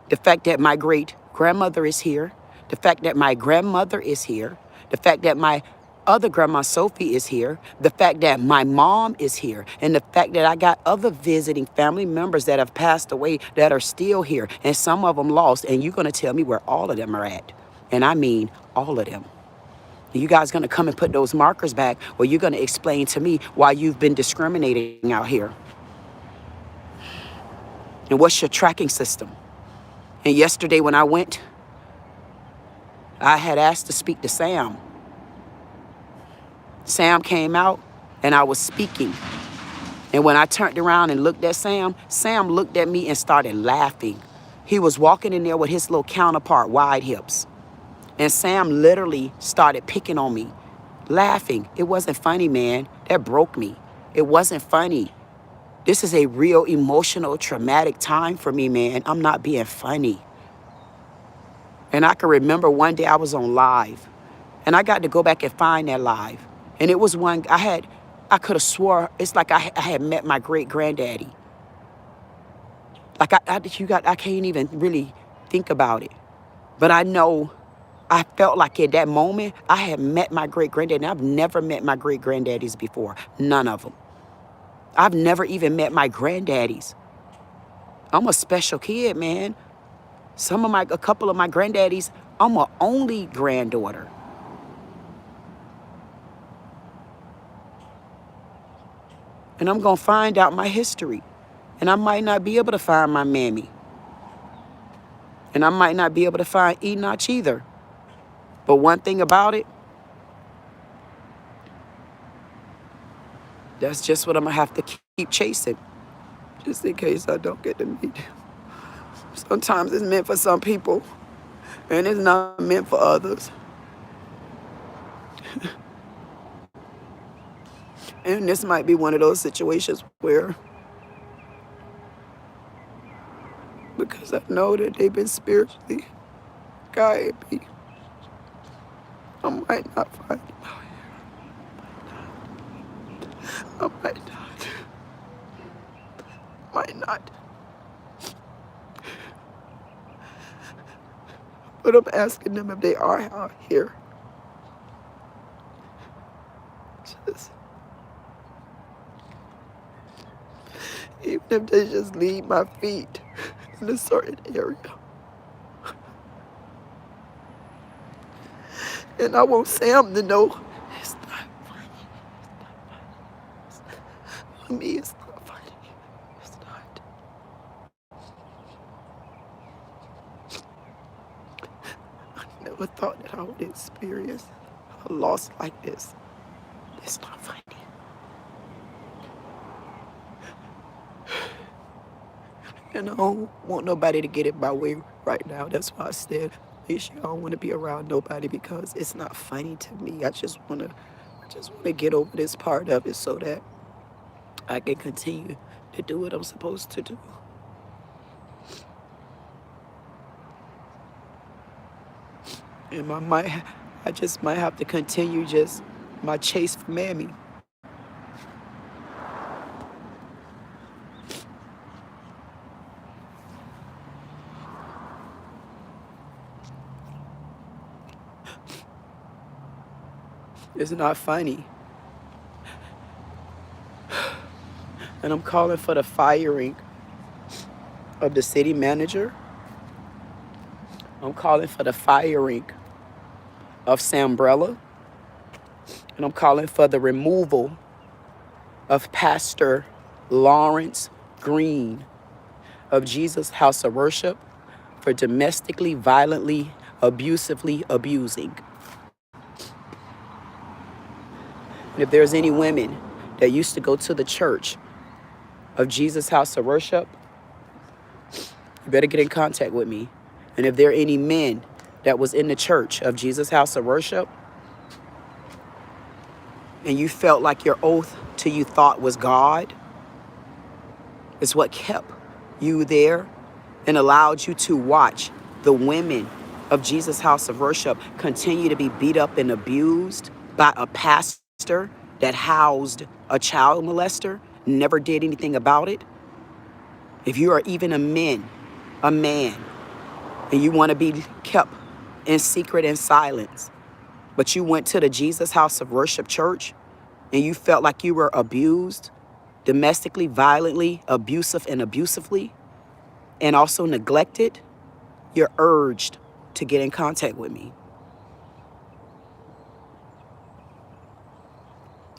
The fact that my great-grandmother is here. The fact that my grandmother is here. The fact that my other grandma Sophie is here. The fact that my mom is here. And the fact that I got other visiting family members that have passed away that are still here. And some of them lost. And you're going to tell me where all of them are at. And I mean all of them. You guys going to come and put those markers back, or you're going to explain to me why you've been discriminating out here. And what's your tracking system? And yesterday when I went, I had asked to speak to Sam. Sam came out and I was speaking. And when I turned around and looked at Sam, Sam looked at me and started laughing. He was walking in there with his little counterpart, wide hips. And Sam literally started picking on me, laughing. It wasn't funny, man. That broke me. It wasn't funny. This is a real emotional, traumatic time for me, man. I'm not being funny. And I can remember one day I was on live, and I got to go back and find that live. And it was one I could have swore, it's like I had met my great-granddaddy. Like I can't even really think about it. But I know, I felt like at that moment, I had met my great-granddaddy. I've never met my great-granddaddies before. None of them. I've never even met my granddaddies. I'm a special kid, man. A couple of my granddaddies, I'm an only granddaughter. And I'm going to find out my history. And I might not be able to find my mammy. And I might not be able to find Enoch either. But one thing about it, that's just what I'm going to have to keep chasing. Just in case I don't get to meet him. Sometimes it's meant for some people, and it's not meant for others. And this might be one of those situations where, because I know that they've been spiritually guiding me, I might not find him out here. I might not. Might not. But I'm asking them if they are out here. Just, even if they just leave my feet in a certain area. And I want Sam to know it's not funny. It's not funny. For me, it's not funny. It's not. I never thought that I would experience a loss like this. It's not funny. And I don't want nobody to get it my way right now. That's why I said, I don't want to be around nobody because it's not funny to me. I just want to get over this part of it so that I can continue to do what I'm supposed to do. And I just might have to continue just my chase for Mammy. It's not funny. And I'm calling for the firing of the city manager. I'm calling for the firing of Sambrella. And I'm calling for the removal of Pastor Lawrence Green of Jesus House of Worship for domestically, violently, abusively abusing. And if there's any women that used to go to the church of Jesus House of Worship, you better get in contact with me. And if there are any men that was in the church of Jesus House of Worship, and you felt like your oath to you thought was God, is what kept you there and allowed you to watch the women of Jesus House of Worship continue to be beat up and abused by a pastor that housed a child molester, never did anything about it. If you are even a man, and you want to be kept in secret and silence, but you went to the Jesus House of Worship church and you felt like you were abused, domestically, violently, abusive and abusively, and also neglected, you're urged to get in contact with me.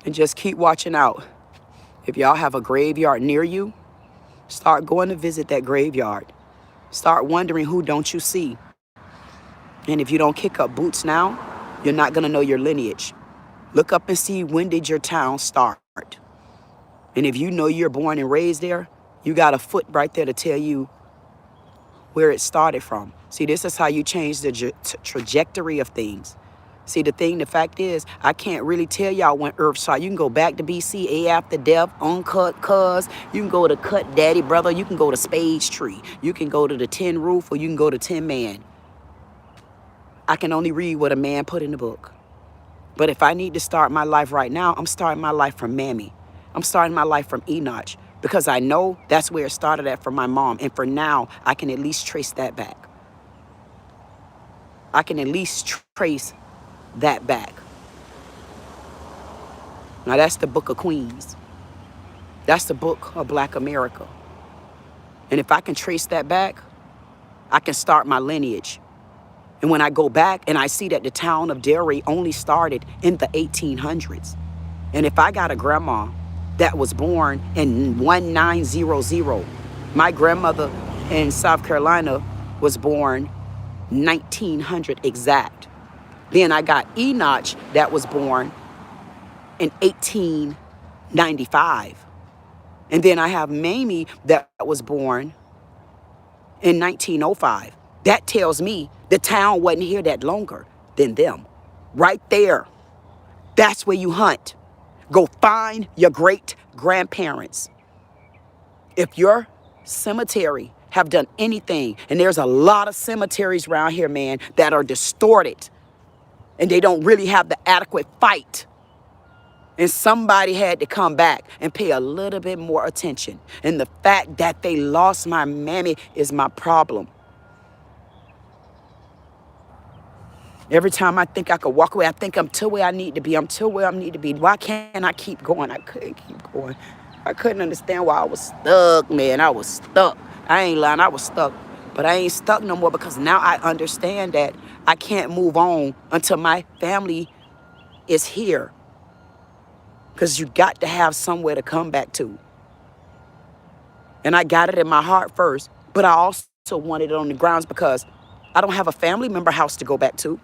And just keep watching out. If y'all have a graveyard near you, start going to visit that graveyard. Start wondering who don't you see. And if you don't kick up boots now, you're not going to know your lineage. Look up and see, when did your town start? And if you know you're born and raised there, you got a foot right there to tell you where it started from. See, this is how you change the trajectory of things. See, the fact is, I can't really tell y'all when Earth started. You can go back to BC, A after death, uncut cuz. You can go to cut daddy brother. You can go to Spades tree. You can go to the tin roof, or you can go to tin man. I can only read what a man put in the book. But if I need to start my life right now, I'm starting my life from Mammy. I'm starting my life from Enoch, because I know that's where it started at for my mom. And for now, I can at least trace that back. I can at least trace that back. Now that's the book of Queens. That's the book of Black America. And if I can trace that back, I can start my lineage. And when I go back and I see that the town of Delray only started in the 1800s. And if I got a grandma that was born in 1900, my grandmother in South Carolina was born 1900 exact. Then I got Enoch that was born in 1895. And then I have Mamie that was born in 1905. That tells me the town wasn't here that longer than them. Right there. That's where you hunt. Go find your great grandparents. If your cemetery have done anything, and there's a lot of cemeteries around here, man, that are distorted, and they don't really have the adequate fight. And somebody had to come back and pay a little bit more attention. And the fact that they lost my mammy is my problem. Every time I think I could walk away, I think I'm to where I need to be. I'm to where I need to be. Why can't I keep going? I couldn't keep going. I couldn't understand why I was stuck, man. I was stuck. I ain't lying, I was stuck. But I ain't stuck no more, because now I understand that I can't move on until my family is here. Because you got to have somewhere to come back to. And I got it in my heart first, but I also wanted it on the grounds because I don't have a family member house to go back to.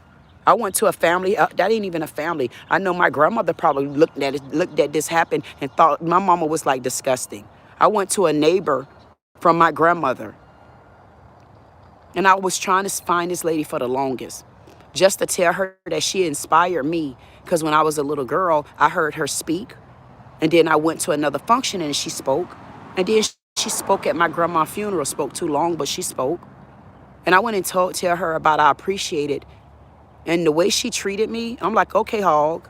I went to a family, that ain't even a family. I know my grandmother probably looked at this happen and thought my mama was like disgusting. I went to a neighbor from my grandmother, and I was trying to find this lady for the longest, just to tell her that she inspired me. Because when I was a little girl, I heard her speak. And then I went to another function and she spoke. And then she spoke at my grandma's funeral, spoke too long, but she spoke. And I went and tell her about I appreciate it. And the way she treated me, I'm like, okay, hog.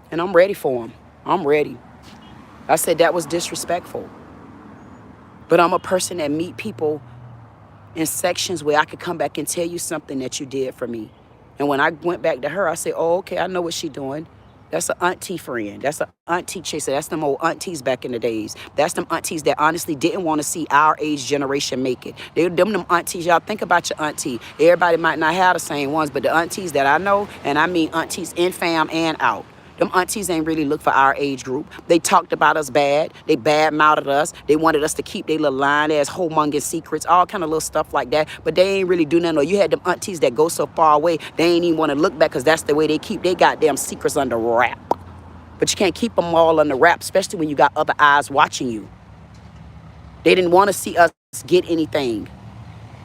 And I'm ready for him. I'm ready. I said that was disrespectful. But I'm a person that meet people in sections where I could come back and tell you something that you did for me. And when I went back to her, I said, oh, okay, I know what she's doing. That's an auntie friend. That's an auntie chaser. That's them old aunties back in the days. That's them aunties that honestly didn't want to see our age generation make it. Them aunties, y'all think about your auntie. Everybody might not have the same ones, but the aunties that I know, and I mean aunties in fam and out, them aunties ain't really look for our age group. They talked about us bad. They bad-mouthed us. They wanted us to keep their little line-ass humongous secrets, all kind of little stuff like that. But they ain't really do nothing. Or you had them aunties that go so far away, they ain't even want to look back because that's the way they keep their goddamn secrets under wrap. But you can't keep them all under wrap, especially when you got other eyes watching you. They didn't want to see us get anything.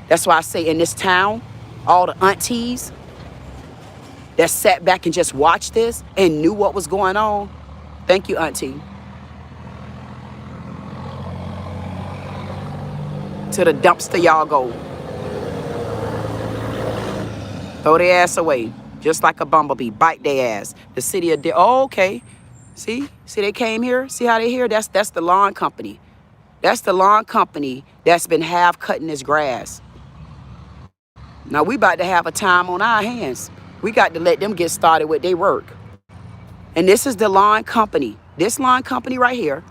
That's why I say in this town, All the aunties that sat back and just watched this and knew what was going on. Thank you, auntie. To the dumpster y'all go. Throw their ass away. Just like a bumblebee. Bite their ass. The city of... Oh, okay. See they came here? See how they here? That's the lawn company. That's the lawn company that's been half cutting this grass. Now we about to have a time on our hands. We got to let them get started with their work. And this is the lawn company. This lawn company right here.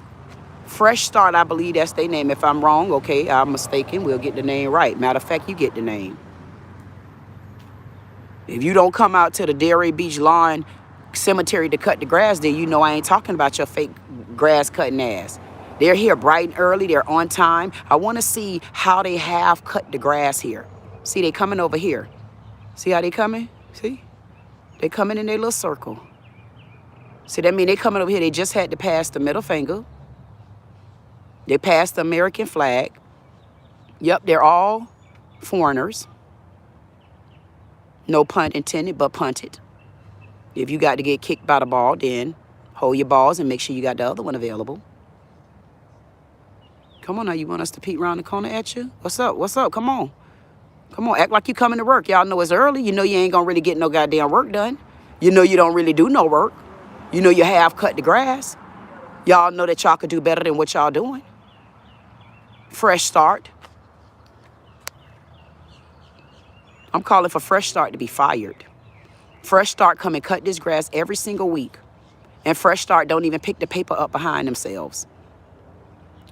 Fresh Start, I believe that's their name. If I'm wrong, okay, I'm mistaken. We'll get the name right. Matter of fact, you get the name. If you don't come out to the Delray Beach Lawn Cemetery to cut the grass, then you know I ain't talking about your fake grass cutting ass. They're here bright and early. They're on time. I want to see how they have cut the grass here. See, they coming over here. See how they coming? See? They coming in their little circle. See, that mean they coming over here. They just had to pass the middle finger. They passed the American flag. Yep, they're all foreigners. No pun intended, but punted. If you got to get kicked by the ball, then hold your balls and make sure you got the other one available. Come on now, you want us to peek around the corner at you? What's up? What's up? Come on. Come on, act like you coming to work. Y'all know it's early. You know you ain't gonna really get no goddamn work done. You know you don't really do no work. You know you have cut the grass. Y'all know that y'all could do better than what y'all doing. Fresh Start. I'm calling for Fresh Start to be fired. Fresh Start come and cut this grass every single week. And Fresh Start don't even pick the paper up behind themselves.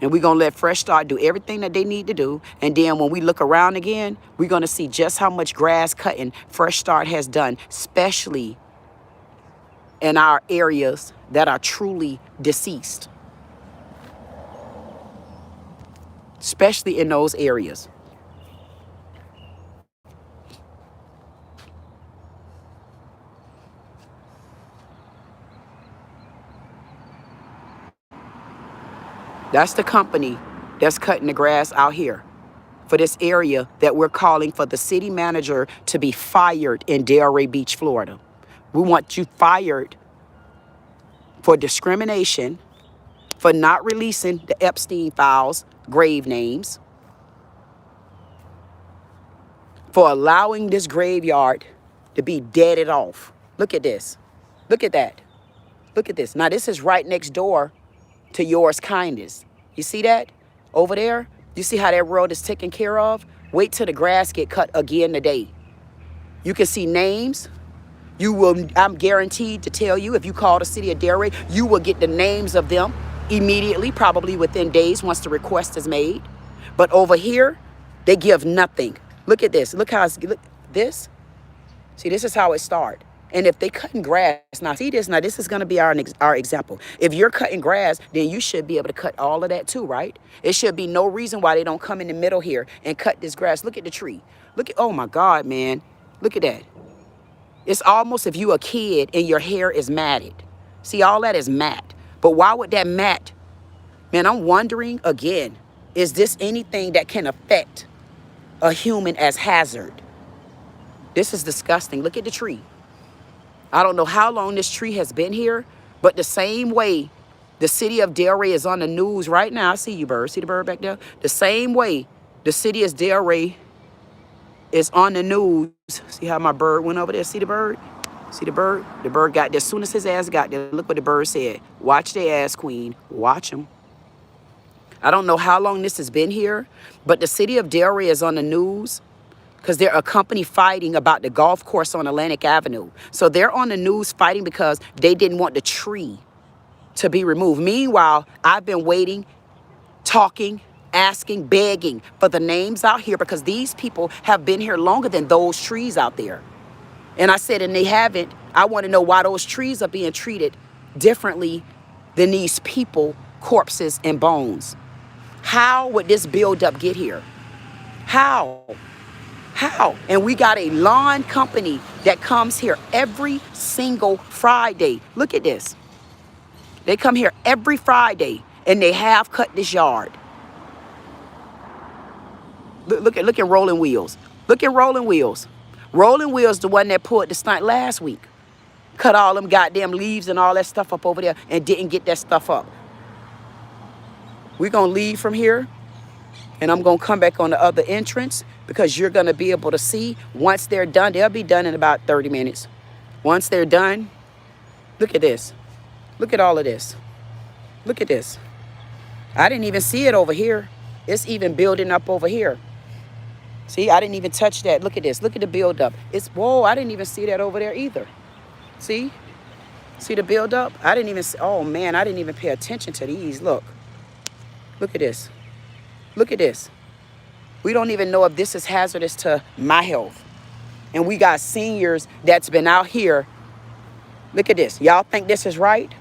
And we're going to let Fresh Start do everything that they need to do. And then when we look around again, we're going to see just how much grass cutting Fresh Start has done, especially in our areas that are truly deceased. Especially in those areas. That's the company that's cutting the grass out here for this area that we're calling for the city manager to be fired in Delray Beach, Florida. We want you fired for discrimination, for not releasing the Epstein files, grave names, for allowing this graveyard to be deaded off. Look at this. Look at that. Look at this. Now, this is right next door to Yours Kindness. You see that over there? You see how that road is taken care of? Wait till the grass get cut again today. You can see names. You will, I'm guaranteed to tell you, if you call the city of Delray, you will get the names of them immediately, probably within days once the request is made. But over here, they give nothing. Look at this. Look how it's, look, this. See, this is how it started. And if they cutting grass, now see this, now this is going to be our example. If you're cutting grass, then you should be able to cut all of that too, right? It should be no reason why they don't come in the middle here and cut this grass. Look at the tree. Look at, oh my God, man. Look at that. It's almost if you a kid and your hair is matted. See, all that is matte. But why would that matte? Man, I'm wondering again, is this anything that can affect a human as hazard? This is disgusting. Look at the tree. I don't know how long this tree has been here, but the same way the city of Delray is on the news right now. I see you, bird. See the bird back there? The same way the city of Delray is on the news. See how my bird went over there? See the bird? See the bird? The bird got there as soon as his ass got there. Look what the bird said. Watch their ass, Queen. Watch them. I don't know how long this has been here, but the city of Delray is on the news because they're a company fighting about the golf course on Atlantic Avenue. So they're on the news fighting because they didn't want the tree to be removed. Meanwhile, I've been waiting, talking, asking, begging for the names out here because these people have been here longer than those trees out there. And I said, and they haven't. I want to know why those trees are being treated differently than these people, corpses and bones. How would this buildup get here? How? How? And we got a lawn company that comes here every single Friday. Look at this. They come here every Friday and they have cut this yard. Look at rolling wheels. Look at rolling wheels. Rolling Wheels, the one that pulled the stunt last week. Cut all them goddamn leaves and all that stuff up over there and didn't get that stuff up. We're going to leave from here, and I'm going to come back on the other entrance because you're going to be able to see once they're done. They'll be done in about 30 minutes. Once they're done, look at this. Look at all of this. Look at this. I didn't even see it over here. It's even building up over here. See, I didn't even touch that. Look at this. Look at the build up. It's, whoa, I didn't even see that over there either. See? See the build up? I didn't even see, oh man, I didn't even pay attention to these. Look. Look at this. Look at this. We don't even know if this is hazardous to my health. And we got seniors that's been out here. Look at this. Y'all think this is right?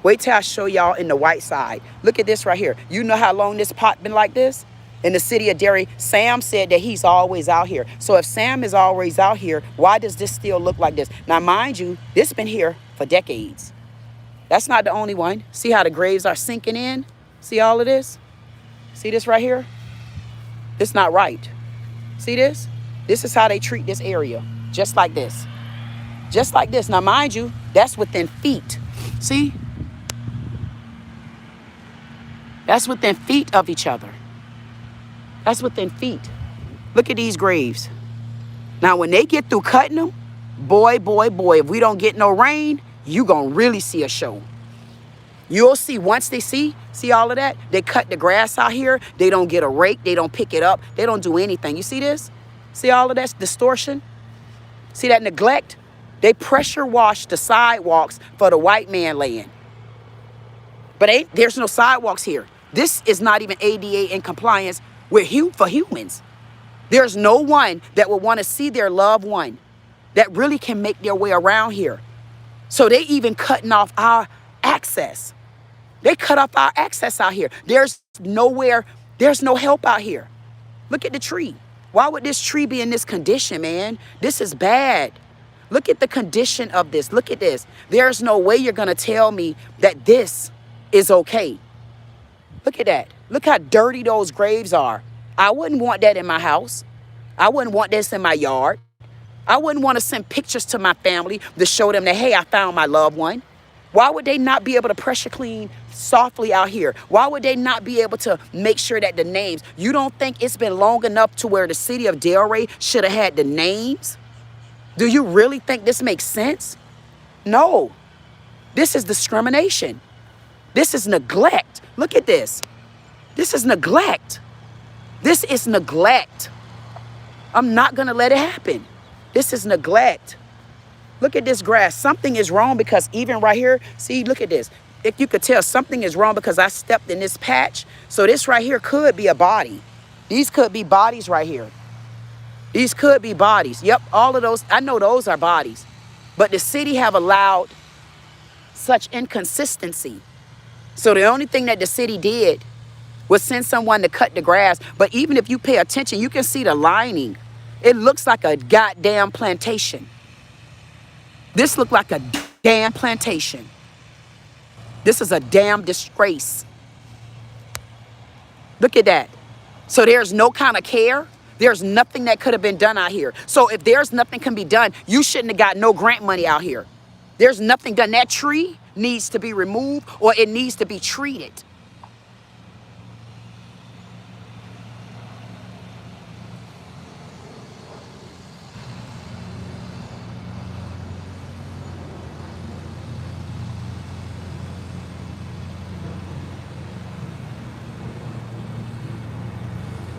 Wait till I show y'all in the white side. Look at this right here. You know how long this pot been like this? In the city of Delray, Sam said that he's always out here. So if Sam is always out here, why does this still look like this? Now, mind you, this been here for decades. That's not the only one. See how the graves are sinking in? See all of this? See this right here? It's not right. See this? This is how they treat this area. Just like this. Just like this. Now, mind you, that's within feet. See? That's within feet of each other. That's within feet. Look at these graves. Now, when they get through cutting them, boy, boy, boy, if we don't get no rain, you gonna really see a show. You'll see once they see all of that, they cut the grass out here. They don't get a rake. They don't pick it up. They don't do anything. You see this? See all of that distortion? See that neglect? They pressure wash the sidewalks for the white man land. But there's no sidewalks here. This is not even ADA in compliance with for humans. There's no one that would want to see their loved one that really can make their way around here. So they even cutting off our access. They cut off our access out here. There's nowhere, there's no help out here. Look at the tree. Why would this tree be in this condition, man? This is bad. Look at the condition of this. Look at this. There's no way you're going to tell me that this is okay. Look at that. Look how dirty those graves are. I wouldn't want that in my house. I wouldn't want this in my yard. I wouldn't want to send pictures to my family to show them that, hey, I found my loved one. Why would they not be able to pressure clean softly out here? Why would they not be able to make sure that the names, you don't think it's been long enough to where the city of Delray should have had the names? Do you really think this makes sense? No. This is discrimination. This is neglect. Look at this. This is neglect. This is neglect. I'm not going to let it happen. This is neglect. Look at this grass. Something is wrong because even right here, see, look at this. If you could tell something is wrong because I stepped in this patch. So this right here could be a body. These could be bodies right here. These could be bodies. Yep, all of those. I know those are bodies. But the city have allowed such inconsistency. So the only thing that the city did was send someone to cut the grass. But even if you pay attention, you can see the lining. It looks like a goddamn plantation. This looked like a damn plantation. This is a damn disgrace. Look at that. So there's no kind of care. There's nothing that could have been done out here. So if there's nothing can be done, you shouldn't have got no grant money out here. There's nothing done. That tree needs to be removed or it needs to be treated.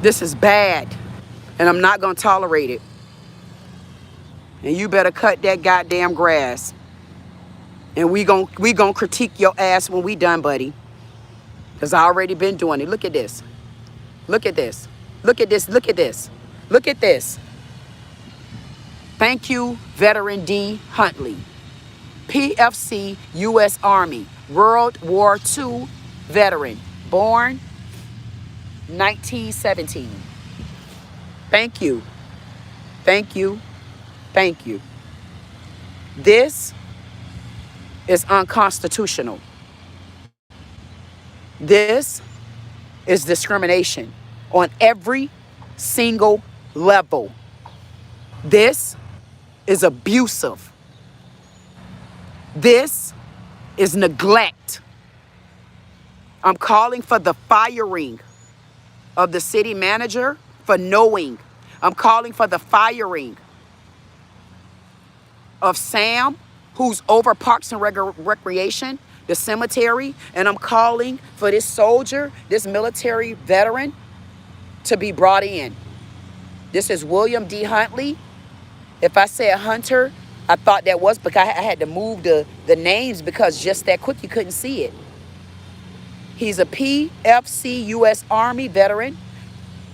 This is bad, and I'm not going to tolerate it. And you better cut that goddamn grass. And we gon' critique your ass when we done, buddy. Because I already been doing it. Look at this. Look at this. Look at this. Look at this. Look at this. Thank you, Veteran D. Huntley. PFC, U.S. Army. World War II veteran. Born 1917. Thank you. Thank you. Thank you. This is unconstitutional. This is discrimination on every single level. This is abusive. This is neglect. I'm calling for the firing of the city manager for knowing. I'm calling for the firing of Sam, who's over Parks and Recreation, the cemetery, and I'm calling for this soldier, this military veteran, to be brought in. This is William D. Huntley. If I said Hunter, I thought that was because I had to move the names because just that quick you couldn't see it. He's a PFC U.S. Army veteran,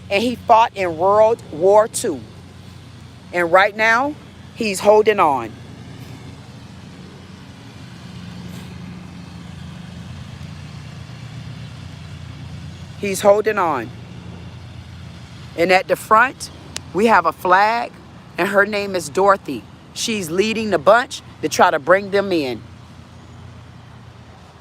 and he fought in World War II. And right now, he's holding on. He's holding on. And at the front, we have a flag, and her name is Dorothy. She's leading the bunch to try to bring them in.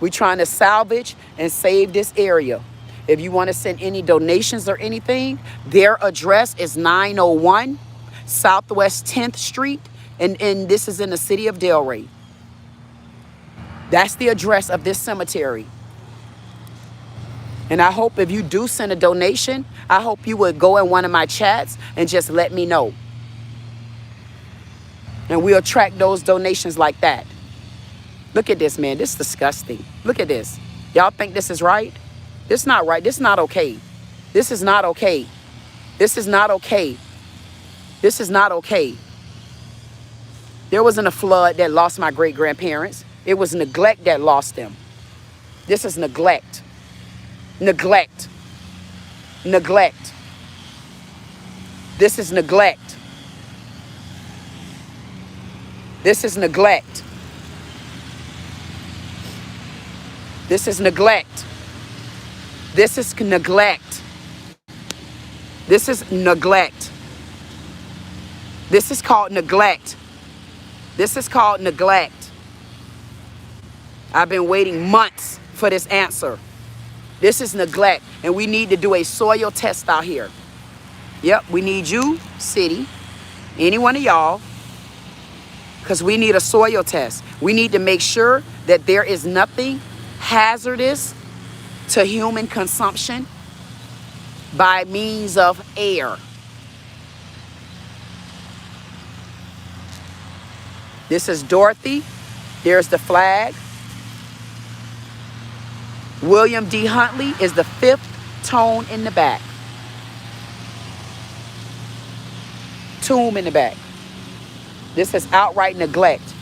We're trying to salvage and save this area. If you want to send any donations or anything, their address is 901 Southwest 10th Street, and this is in the city of Delray. That's the address of this cemetery. And I hope if you do send a donation, I hope you would go in one of my chats and just let me know. And we'll track those donations like that. Look at this, man. This is disgusting. Look at this. Y'all think this is right? This is not right. This is not okay. This is not okay. This is not okay. This is not okay. There wasn't a flood that lost my great-grandparents. It was neglect that lost them. This is neglect. Neglect. Neglect. This is neglect. This is neglect. This is neglect. This is neglect. This is neglect. This is called neglect. This is called neglect. I've been waiting months for this answer. This is neglect, and we need to do a soil test out here. Yep, we need you, city, any one of y'all, because we need a soil test. We need to make sure that there is nothing hazardous to human consumption by means of air. This is Dorothy. There's the flag. William D. Huntley is the 5th tone in the back. Tomb in the back. This is outright neglect.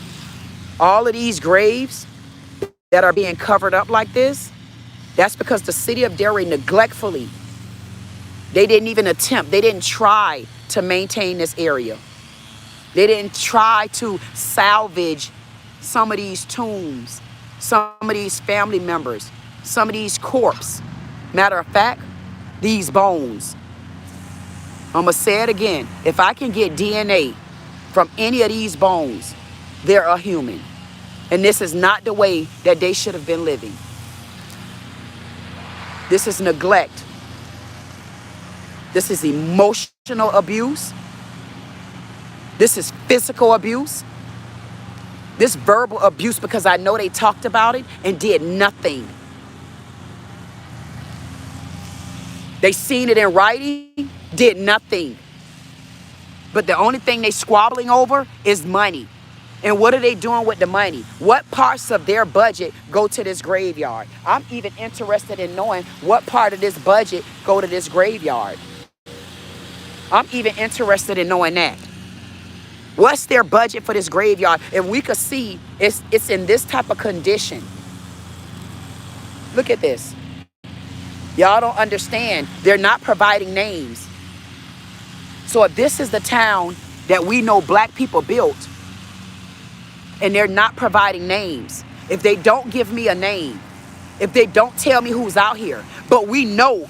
All of these graves that are being covered up like this, that's because the city of Delray neglectfully, they didn't even attempt, they didn't try to maintain this area. They didn't try to salvage some of these tombs, some of these family members, some of these corpses. Matter of fact, these bones. I'm going to say it again. If I can get DNA from any of these bones, they're a human. And this is not the way that they should have been living. This is neglect. This is emotional abuse. This is physical abuse. This verbal abuse, because I know they talked about it and did nothing. They seen it in writing, did nothing. But the only thing they squabbling over is money. And what are they doing with the money? What parts of their budget go to this graveyard? I'm even interested in knowing what part of this budget go to this graveyard. I'm even interested in knowing that. What's their budget for this graveyard? If we could see, it's in this type of condition. Look at this. Y'all don't understand. They're not providing names. So if this is the town that we know black people built, and they're not providing names, if they don't give me a name, if they don't tell me who's out here, but we know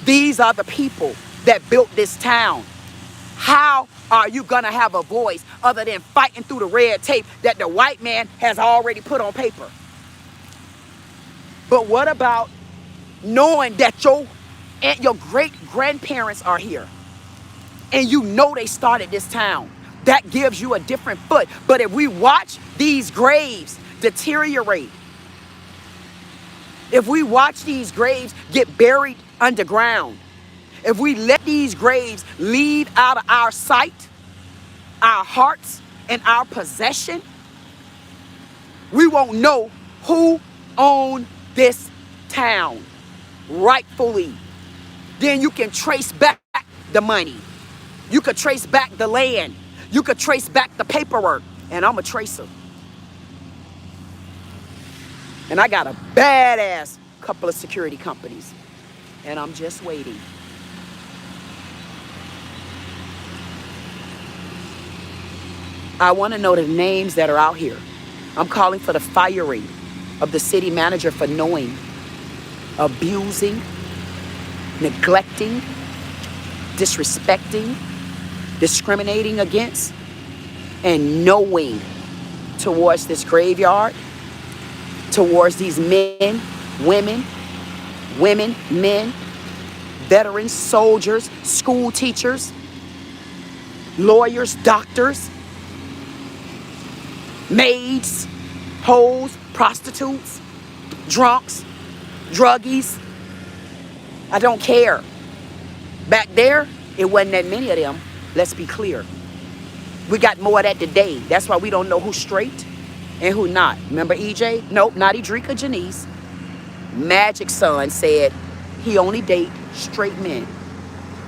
these are the people that built this town, how are you going to have a voice other than fighting through the red tape that the white man has already put on paper? But what about knowing that your great-grandparents are here, and you know they started this town? that gives you a different foot. But if we watch these graves deteriorate, if we watch these graves get buried underground, if we let these graves leave out of our sight, our hearts, and our possession, we won't know who owned this town rightfully. Then you can trace back the money. You could trace back the land. You could trace back the paperwork. And I'm a tracer. And I got a badass couple of security companies. And I'm just waiting. I want to know the names that are out here. I'm calling for the firing of the city manager for knowing, abusing, neglecting, disrespecting, discriminating against, and knowing towards this graveyard, towards these men, women, men, veterans, soldiers, school teachers, lawyers, doctors, maids, hoes, prostitutes, drunks, druggies. I don't care. Back there, it wasn't that many of them. Let's be clear. We got more of that today. That's why we don't know who's straight and who not. Remember EJ? Nope, not Edrika Janice. Magic Son said he only date straight men.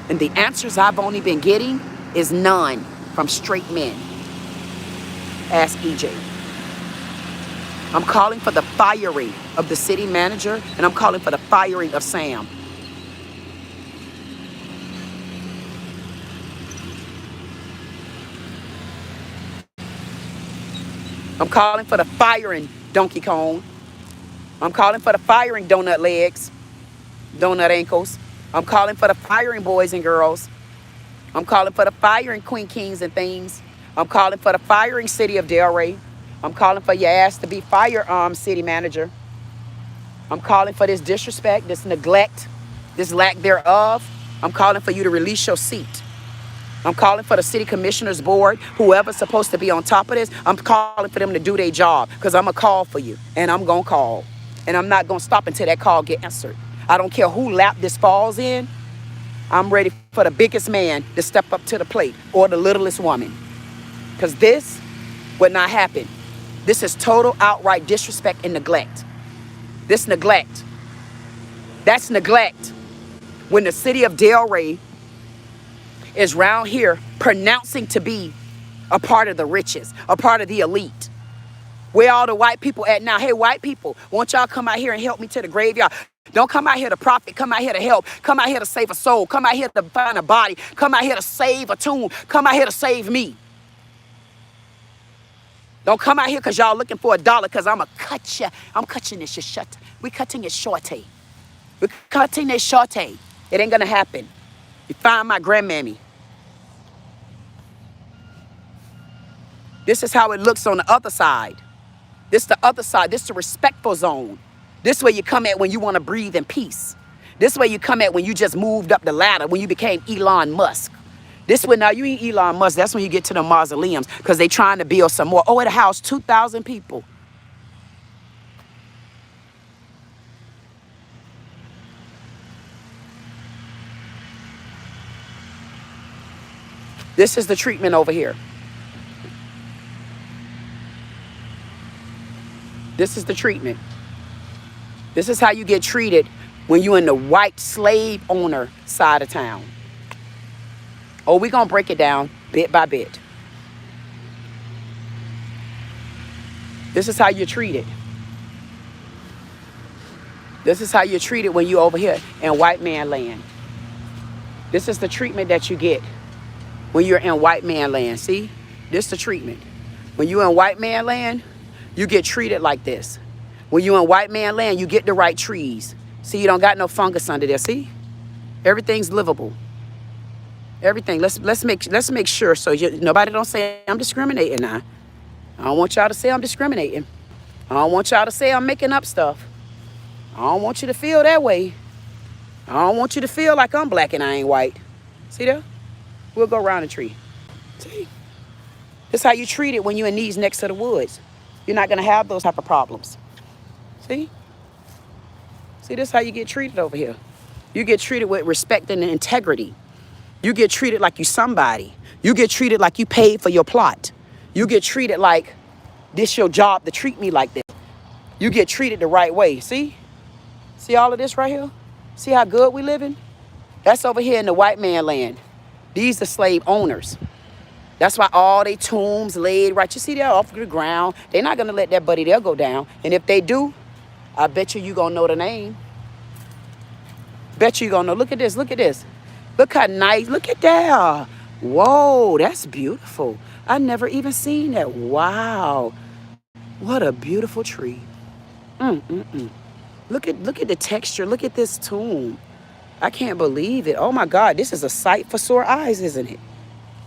And the answers I've only been getting is none from straight men. Ask EJ. I'm calling for the firing of the city manager, and I'm calling for the firing of Sam. I'm calling for the firing Donkey Kong. I'm calling for the firing Donut Legs, Donut Ankles. I'm calling for the firing boys and girls. I'm calling for the firing Queen Kings and things. I'm calling for the firing city of Delray. I'm calling for your ass to be fired, city manager. I'm calling for this disrespect, this neglect, this lack thereof. I'm calling for you to release your seat. I'm calling for the city commissioners board, whoever's supposed to be on top of this. I'm calling for them to do their job, because I'm going to call for you, and I'm going to call. And I'm not going to stop until that call get answered. I don't care who lap this falls in. I'm ready for the biggest man to step up to the plate, or the littlest woman. Because this would not happen. This is total outright disrespect and neglect. This neglect. That's neglect. When the city of Delray is round here pronouncing to be a part of the riches, a part of the elite. Where all the white people at now? Hey, white people, won't y'all come out here and help me to the graveyard? Don't come out here to profit. Come out here to help. Come out here to save a soul. Come out here to find a body. Come out here to save a tomb. Come out here to save me. Don't come out here because y'all looking for $1, because I'm going to cut you. I'm cutting this short. We cutting it shorty. We're cutting it shorty. It ain't going to happen. You find my grandmammy. This is how it looks on the other side. This the other side. This the respectful zone. This where you come at when you want to breathe in peace. This where you come at when you just moved up the ladder, when you became Elon Musk. This when now you ain't Elon Musk. That's when you get to the mausoleums, because they trying to build some more. Oh, it housed 2,000 people. This is the treatment over here. This is the treatment. This is how you get treated when you're in the white slave owner side of town. Oh, we're going to break it down bit by bit. This is how you're treated. This is how you're treated when you're over here in white man land. This is the treatment that you get when you're in white man land. See? This is the treatment. When you're in white man land, you get treated like this. When you're in white man land, you get the right trees. See, you don't got no fungus under there. See? Everything's livable. Everything. Let's make sure so nobody don't say I'm discriminating now. I don't want y'all to say I'm discriminating. I don't want y'all to say I'm making up stuff. I don't want you to feel that way. I don't want you to feel like I'm black and I ain't white. See there? We'll go around the tree. See? This is how you treat it when you're in these next to the woods. You're not going to have those type of problems. See? See, this is how you get treated over here. You get treated with respect and integrity. You get treated like you somebody. You get treated like you paid for your plot. You get treated like this your job to treat me like this. You get treated the right way. See? See all of this right here? See how good we living? That's over here in the white man land. These are slave owners. That's why all they tombs laid right. You see that off the ground. They're not going to let that buddy there go down. And if they do, I bet you going to know the name. Bet you going to know. Look at this. Look at this. Look how nice. Look at that. Whoa, that's beautiful. I never even seen that. Wow. What a beautiful tree. Look at the texture. Look at this tomb. I can't believe it. Oh my God, this is a sight for sore eyes, isn't it?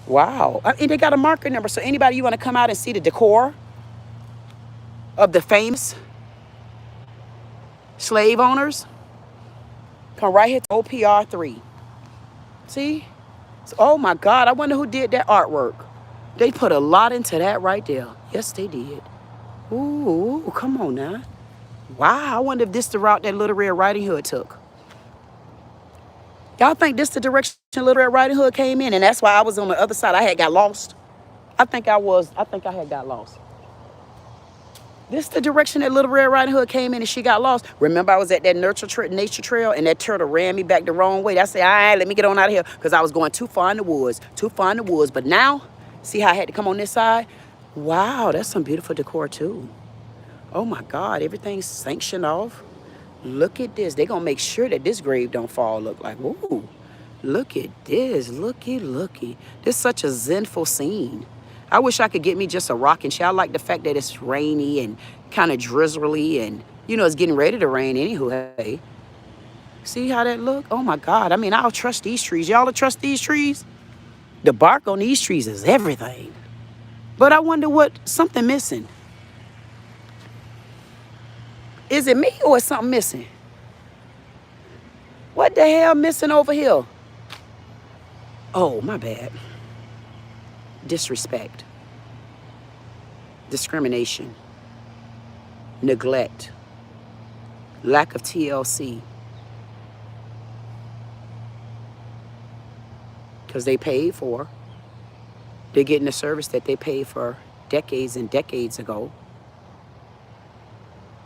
Wow. And they got a marker number. So anybody you want to come out and see the decor of the famous slave owners, come right here to OPR 3. See? So, oh my God, I wonder who did that artwork. They put a lot into that right there. Yes, they did. Ooh, come on now. Wow, I wonder if this the route that Little Red Riding Hood took. Y'all think this the direction Little Red Riding Hood came in, and that's why I was on the other side. I had got lost. I think I had got lost. This the direction that Little Red Riding Hood came in and she got lost. Remember, I was at that nature trail and that turtle ran me back the wrong way. I said, all right, let me get on out of here because I was going too far in the woods. But now, see how I had to come on this side? Wow, that's some beautiful decor too. Oh my God, everything's sanctioned off. Look at this. They're going to make sure that this grave don't fall. Look like, ooh, look at this. Looky. This is such a zenful scene. I wish I could get me just a rocking chair. I like the fact that it's rainy and kind of drizzly and, you know, it's getting ready to rain anywho. Hey, see how that look? Oh my God. I mean, I'll trust these trees. Y'all trust these trees? The bark on these trees is everything. But I wonder what something missing. Is it me or is something missing? What the hell missing over here? Oh, my bad. Disrespect. Discrimination. Neglect. Lack of TLC. Because they paid for. They're getting a service that they paid for decades and decades ago.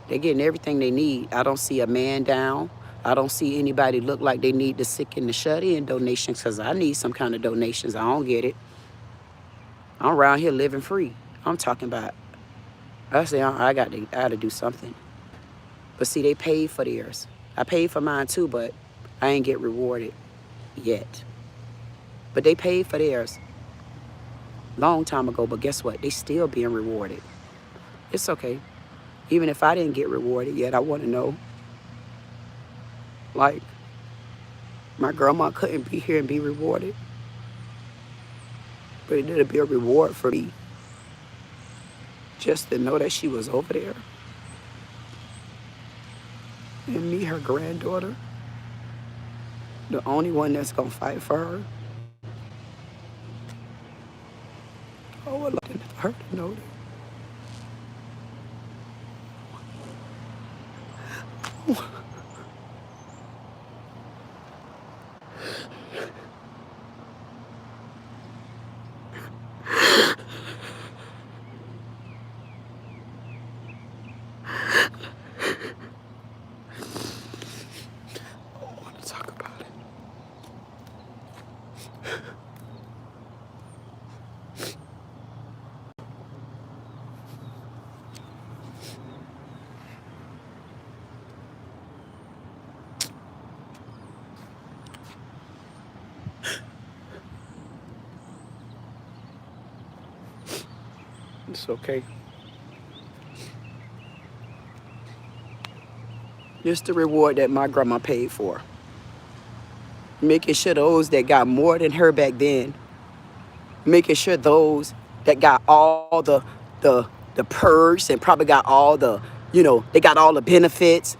They're getting everything they need. I don't see a man down. I don't see anybody look like they need the sick and the shut-in donations because I need some kind of donations. I don't get it. I'm around here living free. I'm talking about, I say I got to do something. But see, they paid for theirs. I paid for mine too, but I ain't get rewarded yet. But they paid for theirs long time ago, but guess what? They still being rewarded. It's okay. Even if I didn't get rewarded yet, I want to know. Like, my grandma couldn't be here and be rewarded. But it did be a reward for me. Just to know that she was over there. And me, her granddaughter. The only one that's going to fight for her. Oh, I'd like her to know that. I want to talk about it. It's okay. Just the reward that my grandma paid for. Making sure those that got more than her back then, making sure those that got all the perks and probably got all the, you know, they got all the benefits,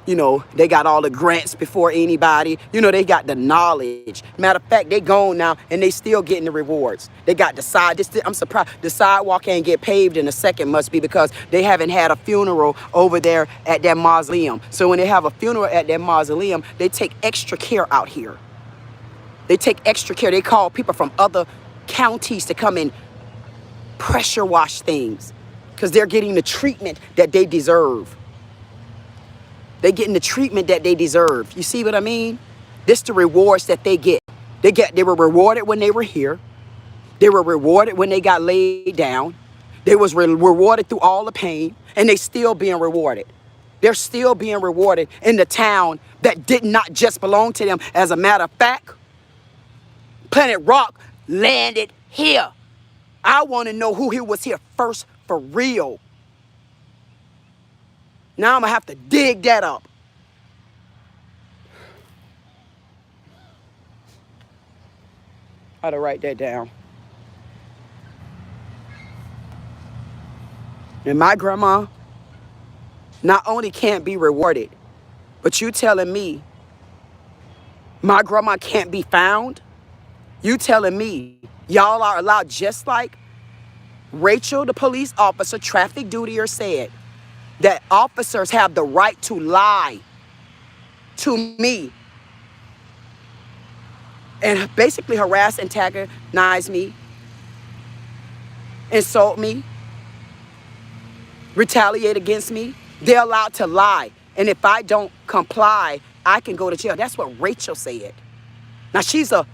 You know, they got all the grants before anybody. You know, they got the knowledge. Matter of fact, they gone now and they still getting the rewards. They got the side. I'm surprised the sidewalk ain't get paved in a second. Must be because they haven't had a funeral over there at that mausoleum. So when they have a funeral at that mausoleum, they take extra care out here. They take extra care. They call people from other counties to come and pressure wash things because they're getting the treatment that they deserve. They're getting the treatment that they deserve. You see what I mean? This the rewards that they get. They were rewarded when they were here. They were rewarded when they got laid down. They was rewarded through all the pain, and they still being rewarded. They're still being rewarded in the town that did not just belong to them. As a matter of fact, Planet Rock landed here. I want to know who here was here first for real. Now I'm going to have to dig that up. I had to write that down. And my grandma not only can't be rewarded, but you telling me my grandma can't be found? You telling me y'all are allowed, just like Rachel, the police officer, traffic dutier, said, that officers have the right to lie to me and basically harass, antagonize me, insult me, retaliate against me. They're allowed to lie. And if I don't comply, I can go to jail. That's what Rachel said. Now, she's a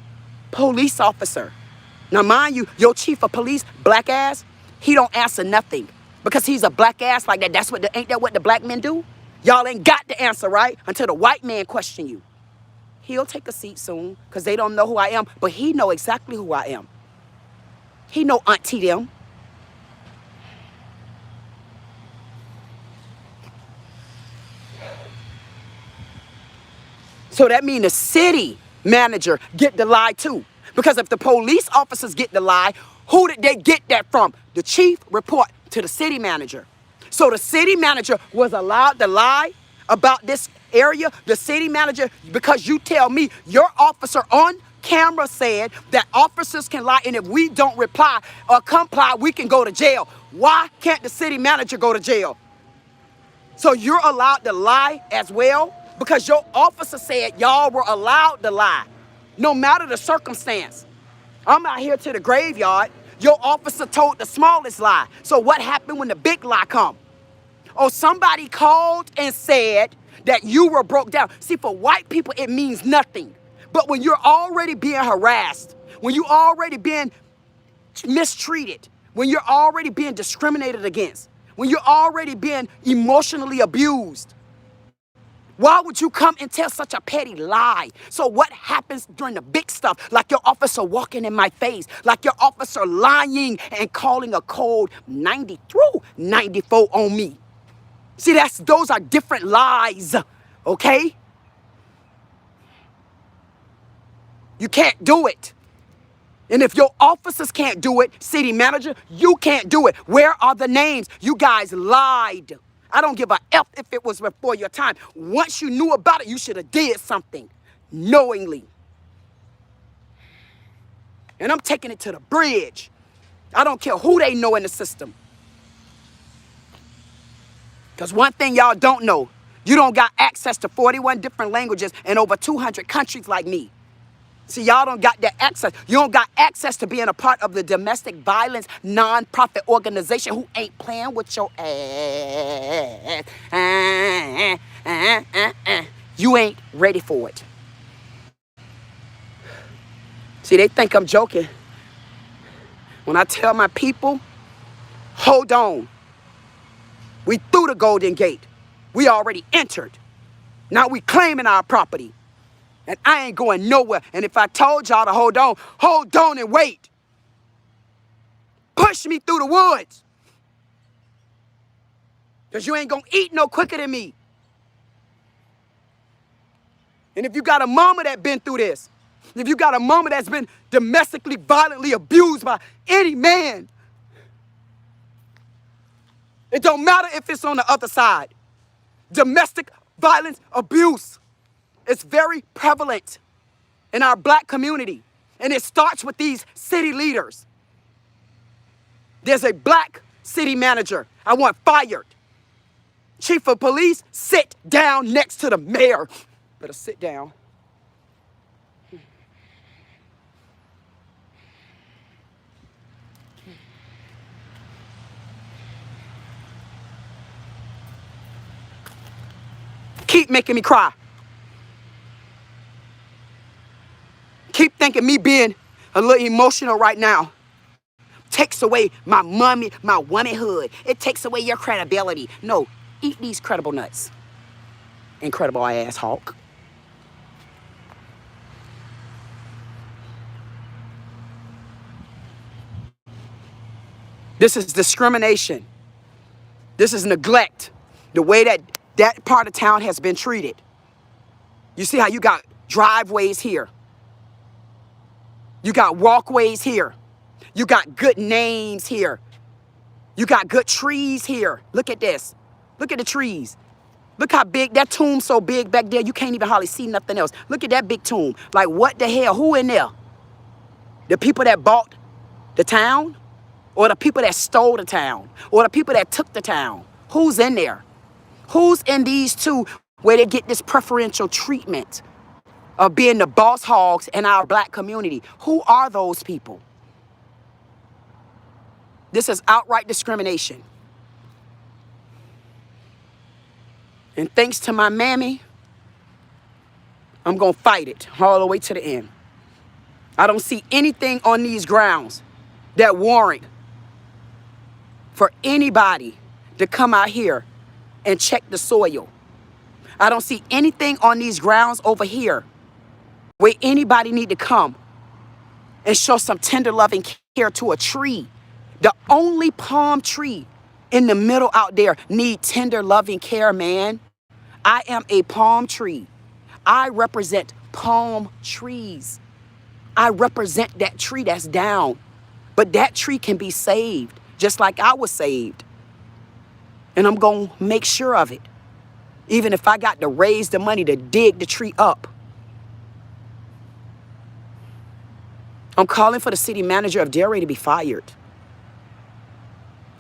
police officer. Now, mind you, your chief of police, black ass, he don't answer nothing because he's a black ass like that. Ain't that what the black men do? Y'all ain't got the answer, right? Until the white man question you. He'll take a seat soon because they don't know who I am, but he know exactly who I am. He know auntie them. So that means the city manager get the lie too. Because if the police officers get the lie, who did they get that from? The chief report to the city manager. So the city manager was allowed to lie about this area. The city manager, because you tell me your officer on camera said that officers can lie, and if we don't reply or comply, we can go to jail. Why can't the city manager go to jail? So you're allowed to lie as well? Because your officer said y'all were allowed to lie, no matter the circumstance. I'm out here to the graveyard. Your officer told the smallest lie. So what happened when the big lie come? Oh, somebody called and said that you were broke down. See, for white people, it means nothing. But when you're already being harassed, when you're already being mistreated, when you're already being discriminated against, when you're already being emotionally abused, why would you come and tell such a petty lie? So what happens during the big stuff, like your officer walking in my face, like your officer lying and calling a code 90 through 94 on me? See, those are different lies, okay? You can't do it. And if your officers can't do it, city manager, you can't do it. Where are the names? You guys lied. I don't give a F if it was before your time. Once you knew about it, you should have did something knowingly. And I'm taking it to the bridge. I don't care who they know in the system. Because one thing y'all don't know, you don't got access to 41 different languages and over 200 countries like me. See, y'all don't got that access. You don't got access to being a part of the domestic violence non-profit organization who ain't playing with your ass. You ain't ready for it. See, they think I'm joking. When I tell my people, hold on. We through the Golden Gate. We already entered. Now we claiming our property. And I ain't going nowhere. And if I told y'all to hold on and wait. Push me through the woods. Because you ain't going to eat no quicker than me. And if you got a mama that been through this, if you got a mama that's been domestically violently abused by any man, it don't matter if it's on the other side. Domestic violence, abuse. It's very prevalent in our black community. And it starts with these city leaders. There's a black city manager I want fired. Chief of police, sit down next to the mayor. Better sit down. Keep making me cry. Keep thinking me being a little emotional right now takes away my mommy, my womanhood. It takes away your credibility. No, eat these credible nuts. Incredible ass hawk. This is discrimination. This is neglect. The way that part of town has been treated. You see how you got driveways here. You got walkways here. You got good names here. You got good trees here. Look at this. Look at the trees. Look how big, that tomb's so big back there, you can't even hardly see nothing else. Look at that big tomb. Like, what the hell? Who in there? The people that bought the town? Or the people that stole the town? Or the people that took the town? Who's in there? Who's in these two where they get this preferential treatment of being the boss hogs in our black community? Who are those people? This is outright discrimination. And thanks to my mammy, I'm going to fight it all the way to the end. I don't see anything on these grounds that warrant for anybody to come out here and check the soil. I don't see anything on these grounds over here where anybody need to come and show some tender loving care to a tree. The only palm tree in the middle out there need tender loving care, man. I am a palm tree. I represent palm trees. I represent that tree that's down. But that tree can be saved, just like I was saved. And I'm going to make sure of it. Even if I got to raise the money to dig the tree up. I'm calling for the city manager of Delray to be fired.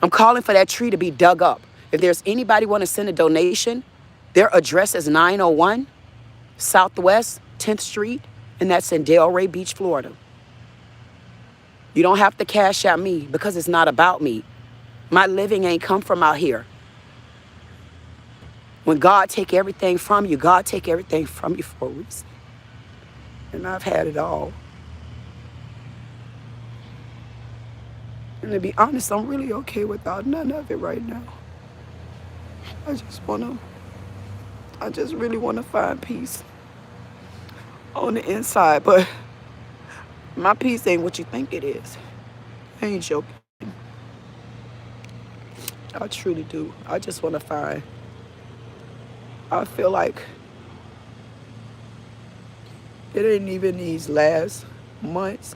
I'm calling for that tree to be dug up. If there's anybody want to send a donation, their address is 901 Southwest 10th Street, and that's in Delray Beach, Florida. You don't have to cash out me because it's not about me. My living ain't come from out here. When God take everything from you, God take everything from you for a reason. And I've had it all. And to be honest, I'm really okay without none of it right now. I just really want to find peace on the inside, but my peace ain't what you think it is. I ain't joking. I truly do. I just want to find, I feel like it ain't even these last months.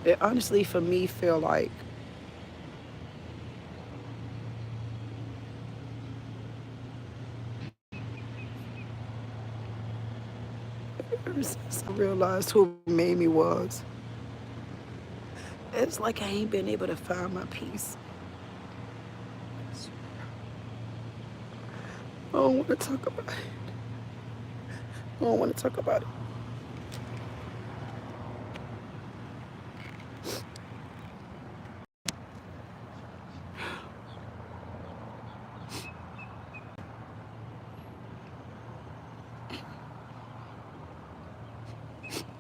It honestly, for me, feel like ever since I realized who Mamie was, it's like I ain't been able to find my peace. I don't want to talk about it. I don't want to talk about it.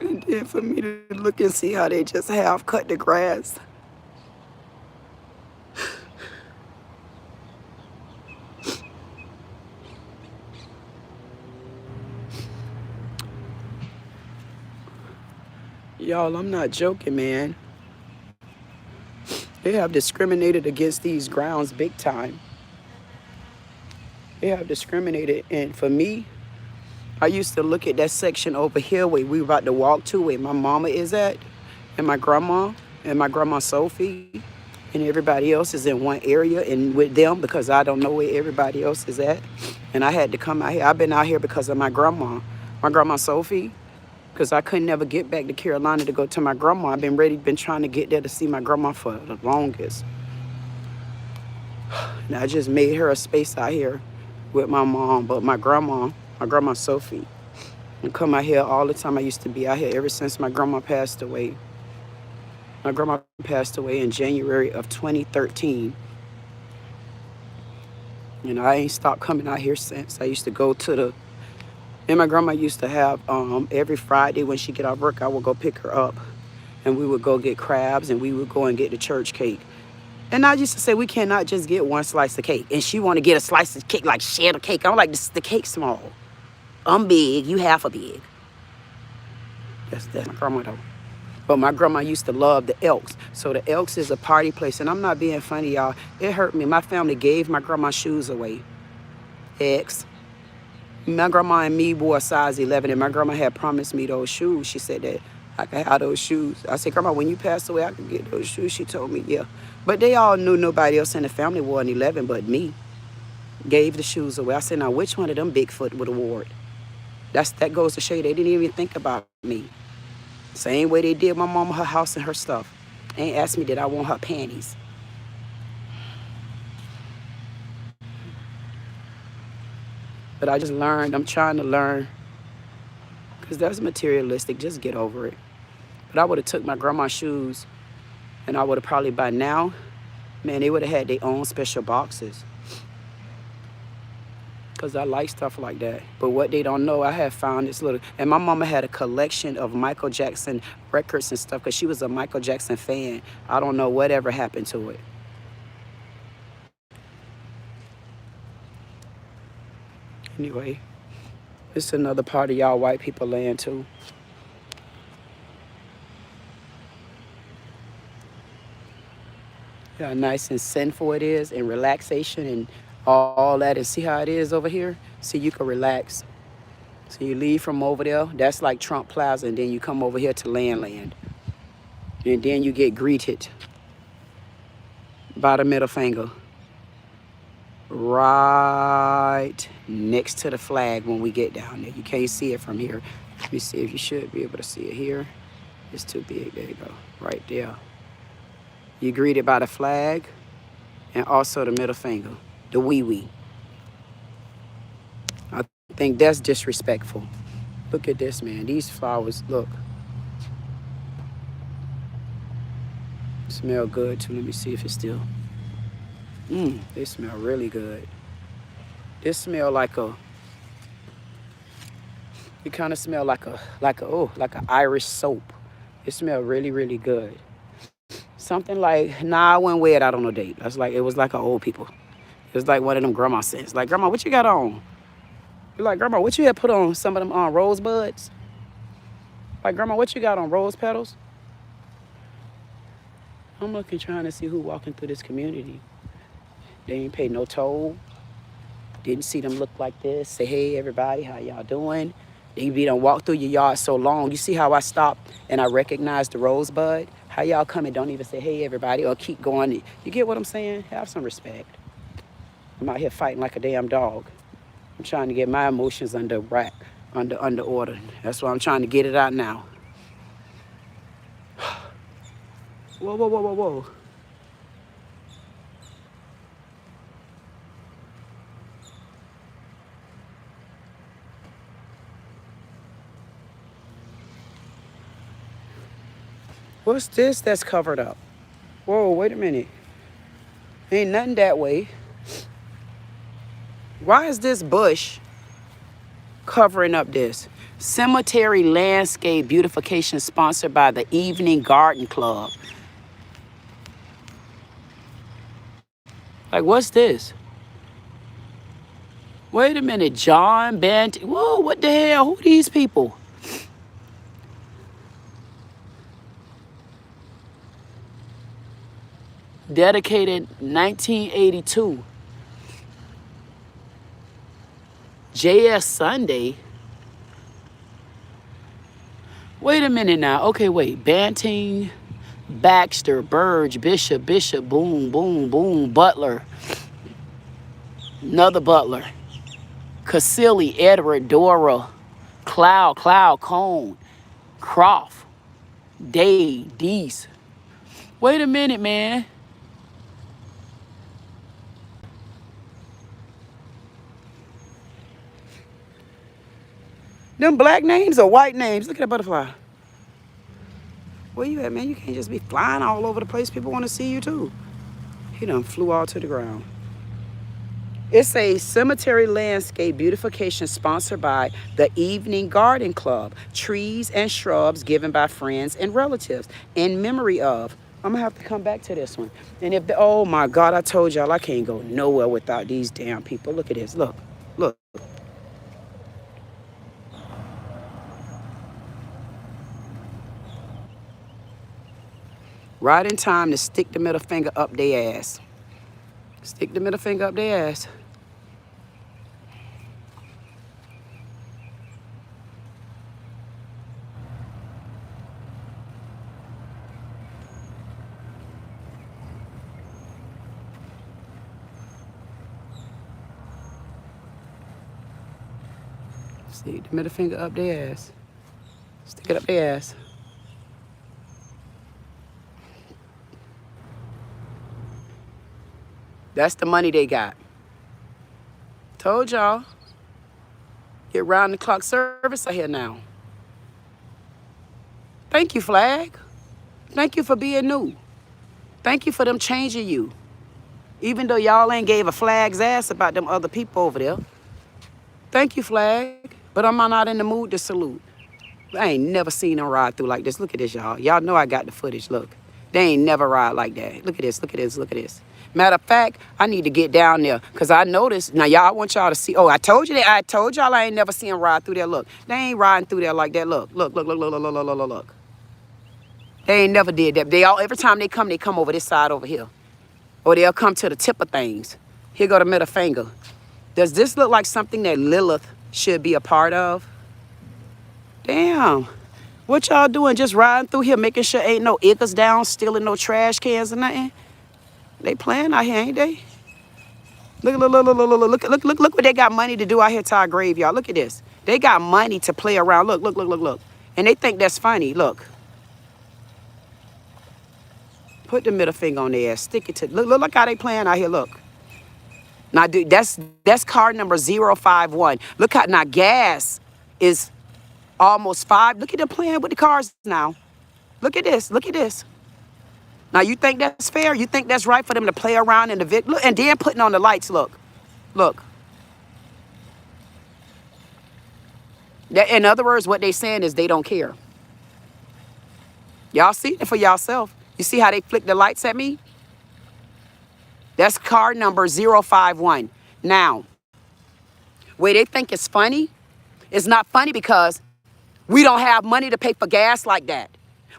And then for me to look and see how they just half cut the grass. Y'all, I'm not joking, man. They have discriminated against these grounds big time. They have discriminated, and for me, I used to look at that section over here where we were about to walk to, where my mama is at, and my grandma Sophie. and everybody else is in one area and with them because I don't know where everybody else is at. And I had to come out here. I've been out here because of my grandma Sophie, because I couldn't never get back to Carolina to go to my grandma. I've been trying to get there to see my grandma for the longest. And I just made her a space out here with my mom, but my grandma Sophie, and come out here all the time. I used to be out here ever since my grandma passed away. My grandma passed away in January of 2013. You know, I ain't stopped coming out here since. I used to go to the, and my grandma used to have, every Friday when she get off work, I would go pick her up. And we would go get crabs and we would go and get the church cake. And I used to say, we cannot just get one slice of cake. And she want to get a slice of cake, like share the cake. I'm like, the cake's small. I'm big, you half a big. That's my grandma though. But my grandma used to love the Elks. So the Elks is a party place. And I'm not being funny, y'all. It hurt me. My family gave my grandma's shoes away. X. My grandma and me wore a size 11. And my grandma had promised me those shoes. She said that I could have those shoes. I said, Grandma, when you pass away, I could get those shoes. She told me, yeah. But they all knew nobody else in the family wore an 11 but me. Gave the shoes away. I said, now, which one of them Bigfoot would award? That goes to show you they didn't even think about me. Same way they did my mama, her house, and her stuff. Ain't asked me did I want her panties. But I just learned, I'm trying to learn, because that's materialistic, just get over it. But I would have took my grandma's shoes, and I would have probably by now, man, they would have had their own special boxes. Because I like stuff like that. But what they don't know, I have found this little, and my mama had a collection of Michael Jackson records and stuff because she was a Michael Jackson fan. I don't know whatever happened to it. Anyway, it's another part of y'all white people land too. Yeah, how nice and sinful it is, and relaxation and all that. And see how it is over here? See, you can relax. So you leave from over there, that's like Trump Plaza, and then you come over here to Land. And then you get greeted by the middle finger. Right next to the flag when we get down there. You can't see it from here. Let me see if you should be able to see it here. It's too big. There you go. Right there. You greeted by the flag and also the middle finger, the wee. I think that's disrespectful. Look at this, man. These flowers, look. Smell good too. Let me see if it's still. They smell really good. This smell like a, it kind of smell like an Irish soap. It smell really, really good. Something like, nah, I wouldn't wear it out on a date. That's like, it was like a old people. It was like one of them grandma scents. Like, Grandma, what you got on? You're like, Grandma, what you had put on? Some of them rosebuds? Like, Grandma, what you got on? Rose petals? I'm looking, trying to see who walking through this community. They ain't paid no toll. Didn't see them look like this. Say, hey, everybody, how y'all doing? They be done walk through your yard so long. You see how I stopped and I recognized the rosebud? How y'all come and don't even say, hey, everybody, or keep going? You get what I'm saying? Have some respect. I'm out here fighting like a damn dog. I'm trying to get my emotions under order. That's why I'm trying to get it out now. Whoa. What's this that's covered up? Whoa, wait a minute. Ain't nothing that way. Why is this bush covering up this? Cemetery landscape beautification sponsored by the Evening Garden Club. Like, what's this? Wait a minute, John Bant. Whoa, what the hell? Who are these people? Dedicated 1982. JS Sunday. Wait a minute now. Okay, wait. Banting, Baxter, Burge, Bishop, boom, boom, boom, Butler, another Butler, Casilli, Edward, Dora, Cloud, Cone, Croft, Day, Deese. Wait a minute, man. Them black names or white names? Look at that butterfly. Where you at, man? You can't just be flying all over the place. People want to see you, too. He done flew all to the ground. It's a cemetery landscape beautification sponsored by the Evening Garden Club. Trees and shrubs given by friends and relatives in memory of. I'm going to have to come back to this one. And if, oh my God, I told y'all I can't go nowhere without these damn people. Look at this. Look. Right in time to stick the middle finger up their ass. Stick the middle finger up their ass. Stick the middle finger up their ass. Stick it up their ass. That's the money they got. Told y'all. Get round the clock service out here now. Thank you, Flag. Thank you for being new. Thank you for them changing you. Even though y'all ain't gave a flag's ass about them other people over there. Thank you, Flag. But I'm not in the mood to salute. I ain't never seen them ride through like this. Look at this, y'all. Y'all know I got the footage. Look. They ain't never ride like that. Look at this, look at this, look at this. Matter of fact, I need to get down there because I noticed. Now, y'all, I want y'all to see. Oh, I told you that. I told y'all I ain't never seen them ride through there. Look. They ain't riding through there like that. Look. They ain't never did that. They all, every time they come over this side over here. Or they'll come to the tip of things. Here go the middle finger. Does this look like something that Lilith should be a part of? Damn. What y'all doing? Just riding through here, making sure ain't no ickers down, stealing no trash cans or nothing? They playing out here, ain't they? Look what they got money to do out here to our graveyard. Look at this. They got money to play around. Look. And they think that's funny. Look. Put the middle finger on their ass. Stick it to. Look how they playing out here. Look. Now, dude, that's card number 051. Look how now gas is almost 5. Look at them playing with the cars now. Look at this. Look at this. Now, you think that's fair? You think that's right for them to play around in the Vic? Look, and then putting on the lights. Look. In other words, what they saying is they don't care. Y'all see it for yourself. You see how they flick the lights at me? That's card number 051. Now, where they think it's funny, it's not funny because we don't have money to pay for gas like that.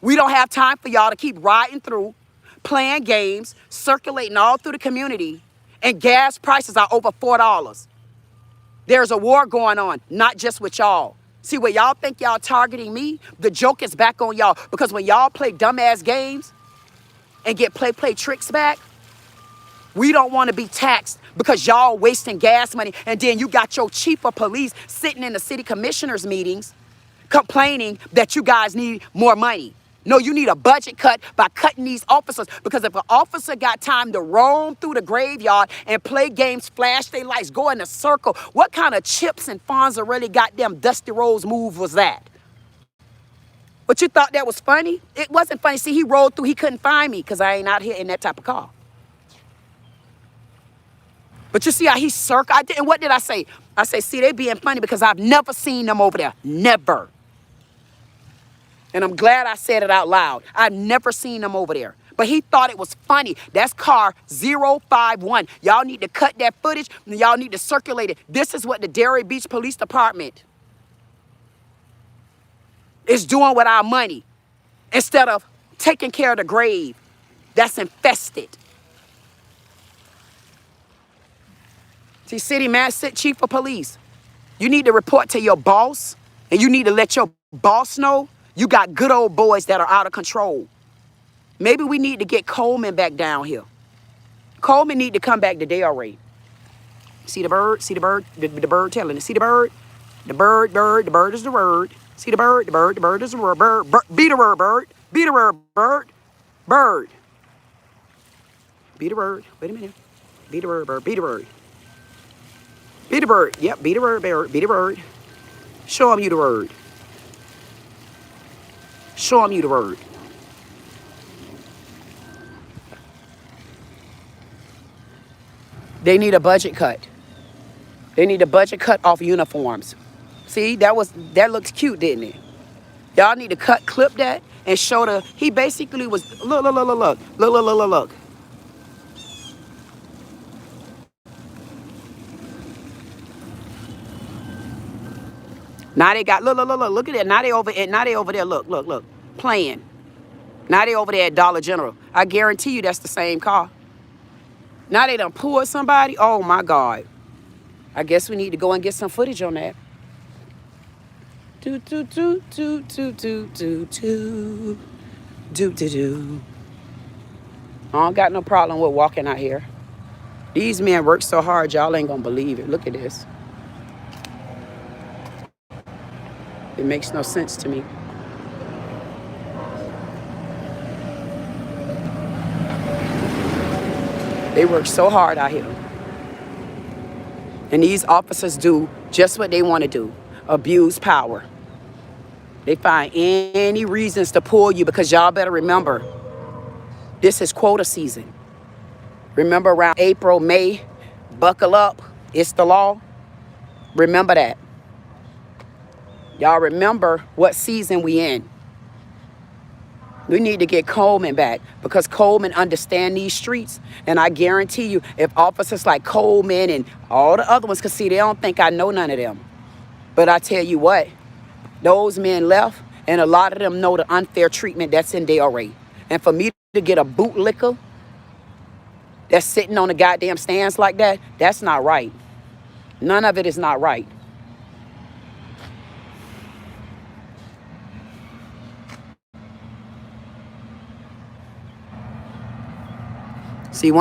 We don't have time for y'all to keep riding through, playing games, circulating all through the community, and gas prices are over $4. There's a war going on, not just with y'all. See, where y'all think y'all targeting me, the joke is back on y'all. Because when y'all play dumbass games and get play tricks back, we don't want to be taxed because y'all wasting gas money. And then you got your chief of police sitting in the city commissioners meetings complaining that you guys need more money. No, you need a budget cut by cutting these officers, because if an officer got time to roam through the graveyard and play games, flash their lights, go in a circle, what kind of Chips and Fonzie really goddamn Dusty Rose move was that? But you thought that was funny? It wasn't funny. See, he rolled through, he couldn't find me because I ain't out here in that type of car. But you see how he circled? And what did I say? I say, see, they being funny because I've never seen them over there. Never. And I'm glad I said it out loud. I've never seen them over there. But he thought it was funny. That's car 051. Y'all need to cut that footage and y'all need to circulate it. This is what the Delray Beach Police Department is doing with our money instead of taking care of the grave that's infested. See, chief of police, you need to report to your boss, and you need to let your boss know you got good old boys that are out of control. Maybe we need to get Coleman back down here. Coleman need to come back to Delray. See the bird? See the bird? The bird telling it. See the bird? The bird is the word. See the bird? The bird is the word. Be the word, bird. Be the word, bird. Bird. Be the word. Wait a minute. Be the word, bird. Be the word. Be the bird. Yep, be the word, bird. Be the word. Show them you the word. Show them you the word. They need a budget cut. They need a budget cut off uniforms. See, that looks cute, didn't it? Y'all need to clip that and show the, he basically was, look. Now they got, look at that. Now they over there, look, playing. Now they over there at Dollar General. I guarantee you that's the same car. Now they done pulled somebody. Oh my God. I guess we need to go and get some footage on that. Do. I don't got no problem with walking out here. These men work so hard, y'all ain't gonna believe it. Look at this. It makes no sense to me. They work so hard out here. And these officers do just what they want to do. Abuse power. They find any reasons to pull you because y'all better remember, this is quota season. Remember around April, May, buckle up. It's the law. Remember that. Y'all remember what season we in. We need to get Coleman back because Coleman understand these streets. And I guarantee you, if officers like Coleman and all the other ones, because see, they don't think I know none of them. But I tell you what, those men left, and a lot of them know the unfair treatment that's in Delray. And for me to get a bootlicker that's sitting on the goddamn stands like that, that's not right. None of it is not right. See,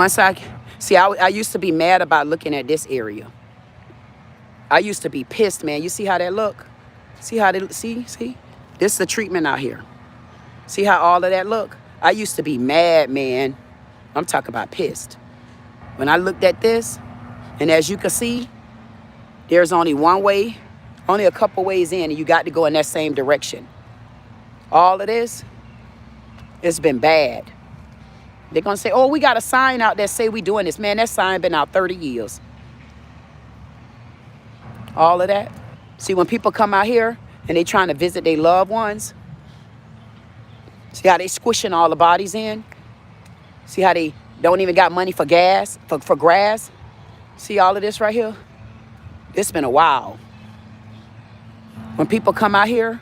I used to be mad about looking at this area. I used to be pissed, man. You see how that look? See how they, see? This is the treatment out here. See how all of that look? I used to be mad, man. I'm talking about pissed. When I looked at this, and as you can see, there's only one way, only a couple ways in, and you got to go in that same direction. All of this, it's been bad. They're going to say, oh, we got a sign out that say we doing this. Man, that sign been out 30 years. All of that. See, when people come out here and they trying to visit their loved ones, see how they squishing all the bodies in? See how they don't even got money for gas, for grass? See all of this right here? It's been a while. When people come out here,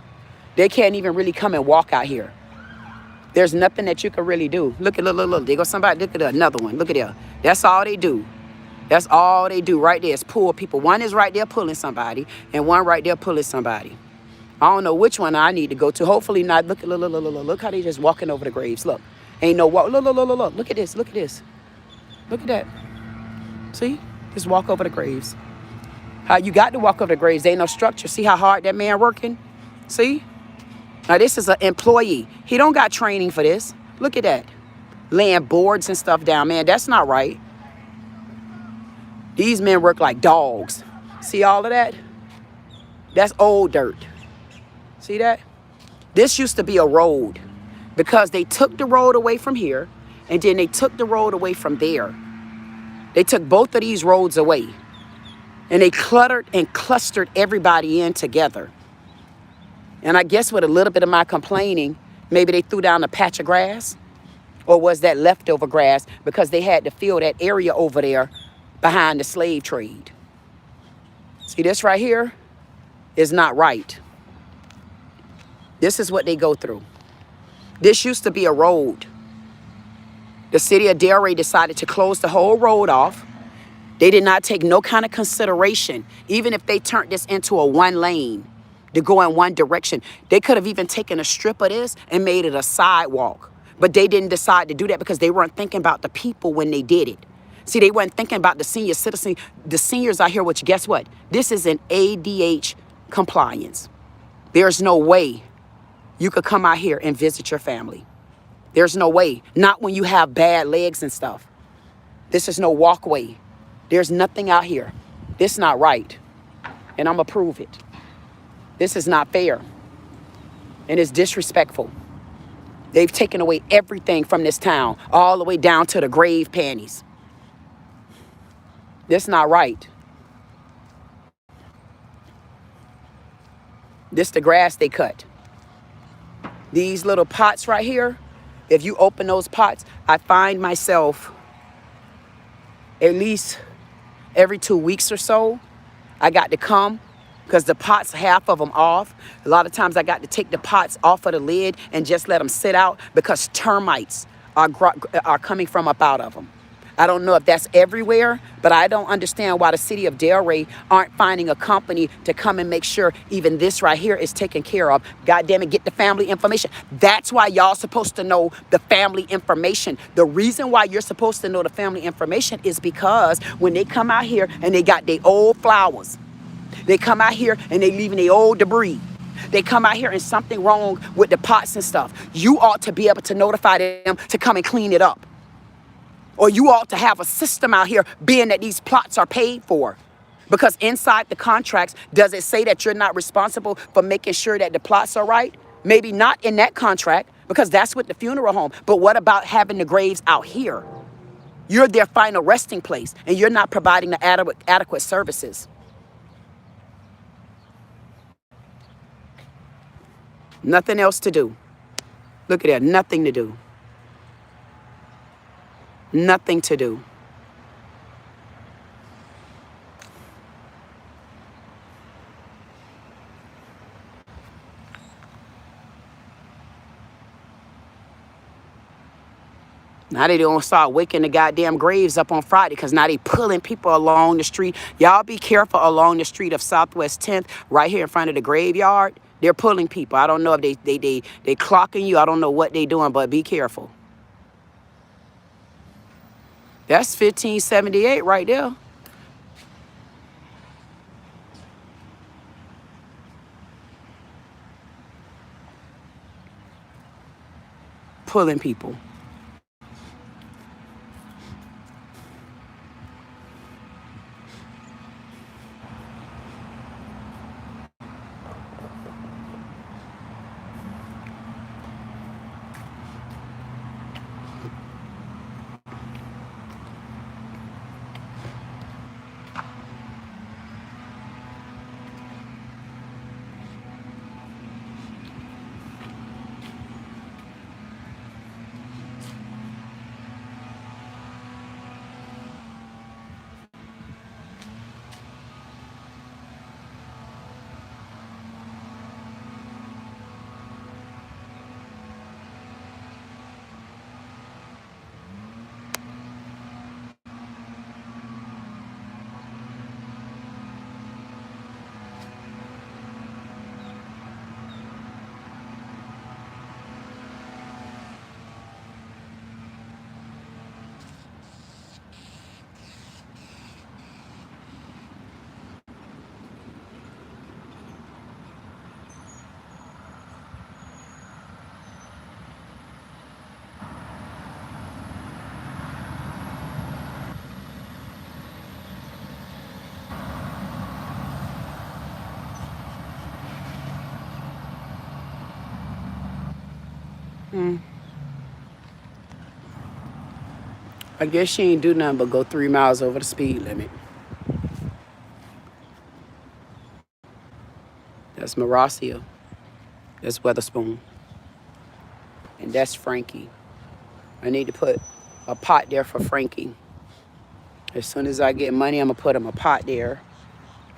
they can't even really come and walk out here. There's nothing that you can really do. Look. There goes somebody. Look at another one. Look at there. That's all they do. That's all they do right there is pull people. One is right there pulling somebody, and one right there pulling somebody. I don't know which one I need to go to. Hopefully not. Look how they just walking over the graves. Look. Ain't no walk. Look. Look at this. Look at this. Look at that. See? Just walk over the graves. How you got to walk over the graves. There ain't no structure. See how hard that man working? See? Now, this is an employee. He don't got training for this. Look at that. Laying boards and stuff down, man. That's not right. These men work like dogs. See all of that? That's old dirt. See that? This used to be a road because they took the road away from here and then they took the road away from there. They took both of these roads away and they cluttered and clustered everybody in together. And I guess with a little bit of my complaining, maybe they threw down a patch of grass, or was that leftover grass because they had to fill that area over there behind the slave trade. See, this right here is not right. This is what they go through. This used to be a road. The city of Delray decided to close the whole road off. They did not take no kind of consideration, even if they turned this into a one lane. To go in one direction. They could have even taken a strip of this and made it a sidewalk But they didn't decide to do that because they weren't thinking about the people when they did it. See, they weren't thinking about the senior citizen, the seniors out here, which guess what? This is an ADH compliance. There's no way you could come out here and visit your family. There's no way. Not when you have bad legs and stuff. This is no walkway. There's nothing out here. This is not right. And I'm going to prove it. This is not fair. And it's disrespectful. They've taken away everything from this town, all the way down to the grave panties. This is not right. This the grass they cut. These little pots right here, if you open those pots, I find myself at least every 2 weeks or so, I got to come because the pots, half of them off. A lot of times I got to take the pots off of the lid and just let them sit out because termites are coming from up out of them. I don't know if that's everywhere, but I don't understand why the city of Delray aren't finding a company to come and make sure even this right here is taken care of. God damn it, get the family information. That's why y'all supposed to know the family information. The reason why you're supposed to know the family information is because when they come out here and they got their old flowers, they come out here and they leaving their old debris. They come out here and something wrong with the pots and stuff. You ought to be able to notify them to come and clean it up. Or you ought to have a system out here being that these plots are paid for. Because inside the contracts, does it say that you're not responsible for making sure that the plots are right? Maybe not in that contract because that's with the funeral home. But what about having the graves out here? You're their final resting place and you're not providing the adequate services. Nothing else to do. Look at that, nothing to do. Nothing to do. Now they don't start waking the goddamn graves up on Friday because now they pulling people along the street. Y'all be careful along the street of Southwest 10th, right here in front of the GraveYard. They're pulling people. I don't know if they clocking you. I don't know what they doing, but be careful. That's 1578 right there. Pulling people. I guess she ain't do nothing but go 3 miles over the speed limit. That's Marassia. That's Weatherspoon. And that's Frankie. I need to put a pot there for Frankie. As soon as I get money, I'm going to put him a pot there.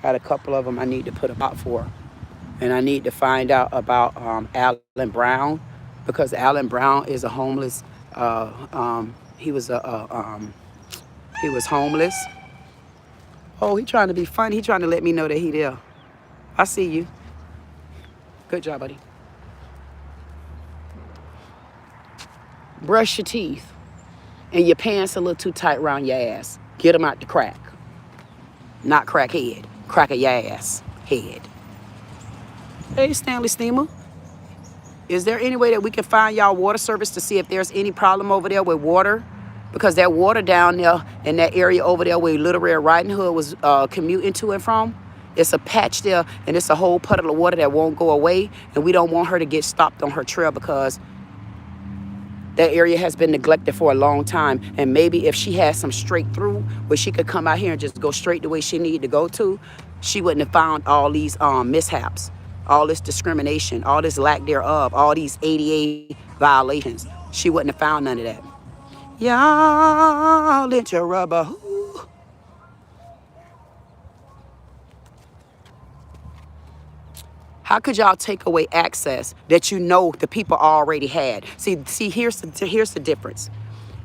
Got a couple of them I need to put a pot for. And I need to find out about Alan Brown, because Alan Brown is a homeless. He was homeless. Oh, he trying to be funny. He trying to let me know that he there. I see you. Good job, buddy. Brush your teeth. And your pants a little too tight around your ass. Get them out the crack. Not crackhead. Crack of your ass. Head. Hey, Stanley Steamer. Is there any way that we can find y'all water service to see if there's any problem over there with water? Because that water down there in that area over there where Little Red Riding Hood was commuting to and from, it's a patch there and it's a whole puddle of water that won't go away. And we don't want her to get stopped on her trail because that area has been neglected for a long time. And maybe if she had some straight through where she could come out here and just go straight the way she needed to go to, she wouldn't have found all these mishaps, all this discrimination, all this lack thereof, all these ADA violations. She wouldn't have found none of that. Y'all into rubber. How could y'all take away access that you know the people already had? See, here's the difference.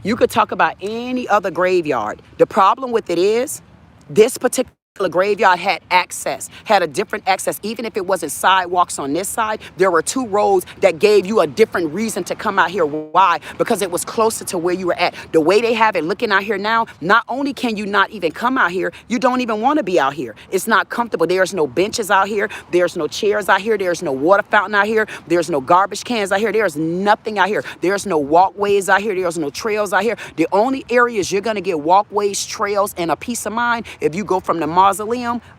You could talk about any other graveyard. The problem with it is this particular graveyard had access, had a different access. Even if it wasn't sidewalks on this side, there were two roads that gave you a different reason to come out here. Why? Because it was closer to where you were at. The way they have it looking out here now, not only can you not even come out here, you don't even want to be out here. It's not comfortable. There's no benches out here. There's no chairs out here. There's no water fountain out here. There's no garbage cans out here. There's nothing out here. There's no walkways out here. There's no trails out here. The only areas you're going to get walkways, trails, and a peace of mind if you go from the mausoleum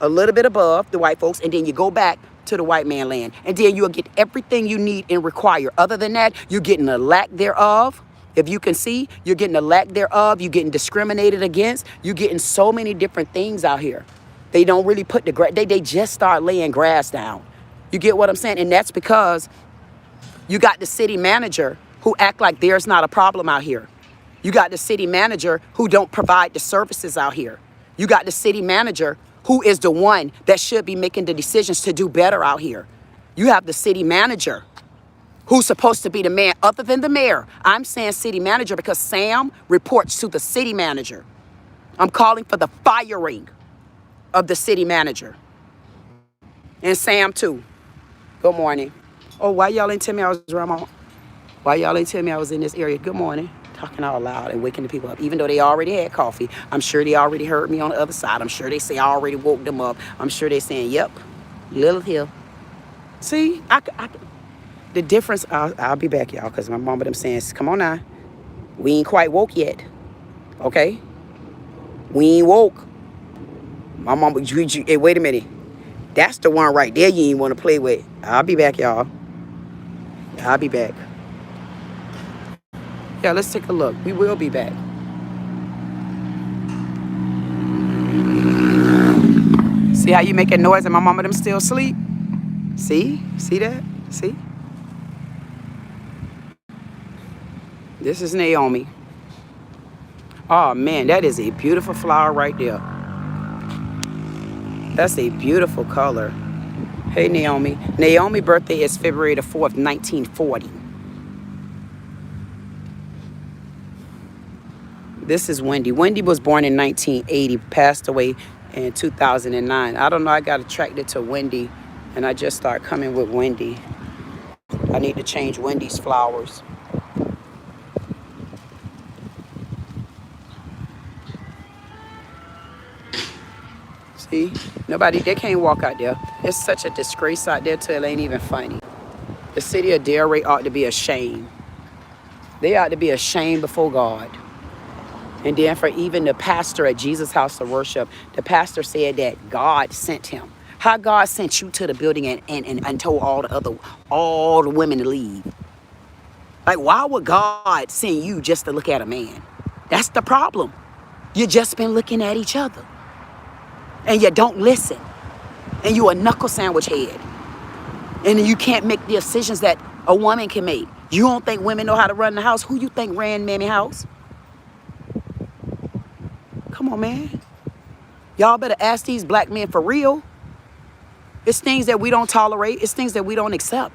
a little bit above the white folks, and then you go back to the white man land, and then you'll get everything you need and require. Other than that, you're getting a lack thereof. If you can see, you're getting a lack thereof. You're getting discriminated against. You're getting so many different things out here. They don't really put the grass. They just start laying grass down. You get what I'm saying? And that's because you got the city manager who act like there's not a problem out here. You got the city manager who don't provide the services out here. You got the city manager who is the one that should be making the decisions to do better out here. You have the city manager who's supposed to be the man other than the mayor. I'm saying city manager because Sam reports to the city manager. I'm calling for the firing of the city manager. And Sam too. Good morning. Oh, why y'all ain't tell me I was around my... Why y'all ain't tell me I was in this area? Good morning. Talking out loud and waking the people up, even though they already had coffee. I'm sure they already heard me on the other side. I'm sure they say I already woke them up. I'm sure they saying, yep, Lilith here. See, the difference, I'll be back, y'all, because my mama them saying, come on now. We ain't quite woke yet, okay? We ain't woke. My mama, hey, wait a minute. That's the one right there you ain't want to play with. I'll be back, y'all. I'll be back. Yeah, let's take a look. We will be back. See how you making noise and my mama them still asleep? See? See that? See? This is Naomi. Oh, man, that is a beautiful flower right there. That's a beautiful color. Hey, Naomi. Naomi's birthday is February the 4th, 1940. This is Wendy. Wendy was born in 1980, passed away in 2009. I don't know, I got attracted to Wendy, and I just started coming with Wendy. I need to change Wendy's flowers. See? Nobody, they can't walk out there. It's such a disgrace out there till it ain't even funny. The city of Delray ought to be ashamed. They ought to be ashamed before God. And then for even the pastor at Jesus House of Worship, the pastor said that God sent him. How God sent you to the building and told all the women to leave. Like, why would God send you just to look at a man? That's the problem. You just been looking at each other. And you don't listen. And you a knuckle sandwich head. And you can't make the decisions that a woman can make. You don't think women know how to run the house? Who you think ran Mammy house? Come on, man. Y'all better ask these black men for real. It's things that we don't tolerate. It's things that we don't accept.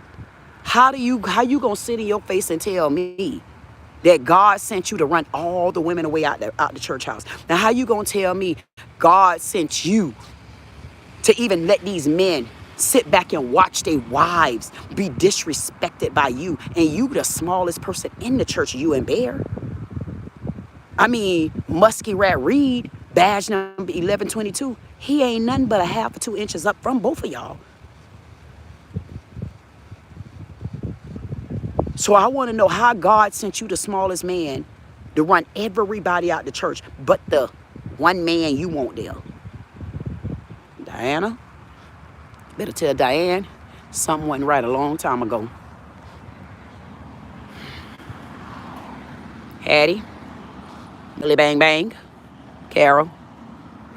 How you gonna sit in your face and tell me that God sent you to run all the women away out the church house? Now, how you gonna tell me God sent you to even let these men sit back and watch their wives be disrespected by you, and you the smallest person in the church, you and Bear. I mean, Muskie Rat Reed, badge number 1122, he ain't nothing but a half or 2 inches up from both of y'all. So I want to know how God sent you the smallest man to run everybody out the church, but the one man you want there. Diana, better tell Diane something wasn't right a long time ago. Hattie, Billy Bang Bang, Carol.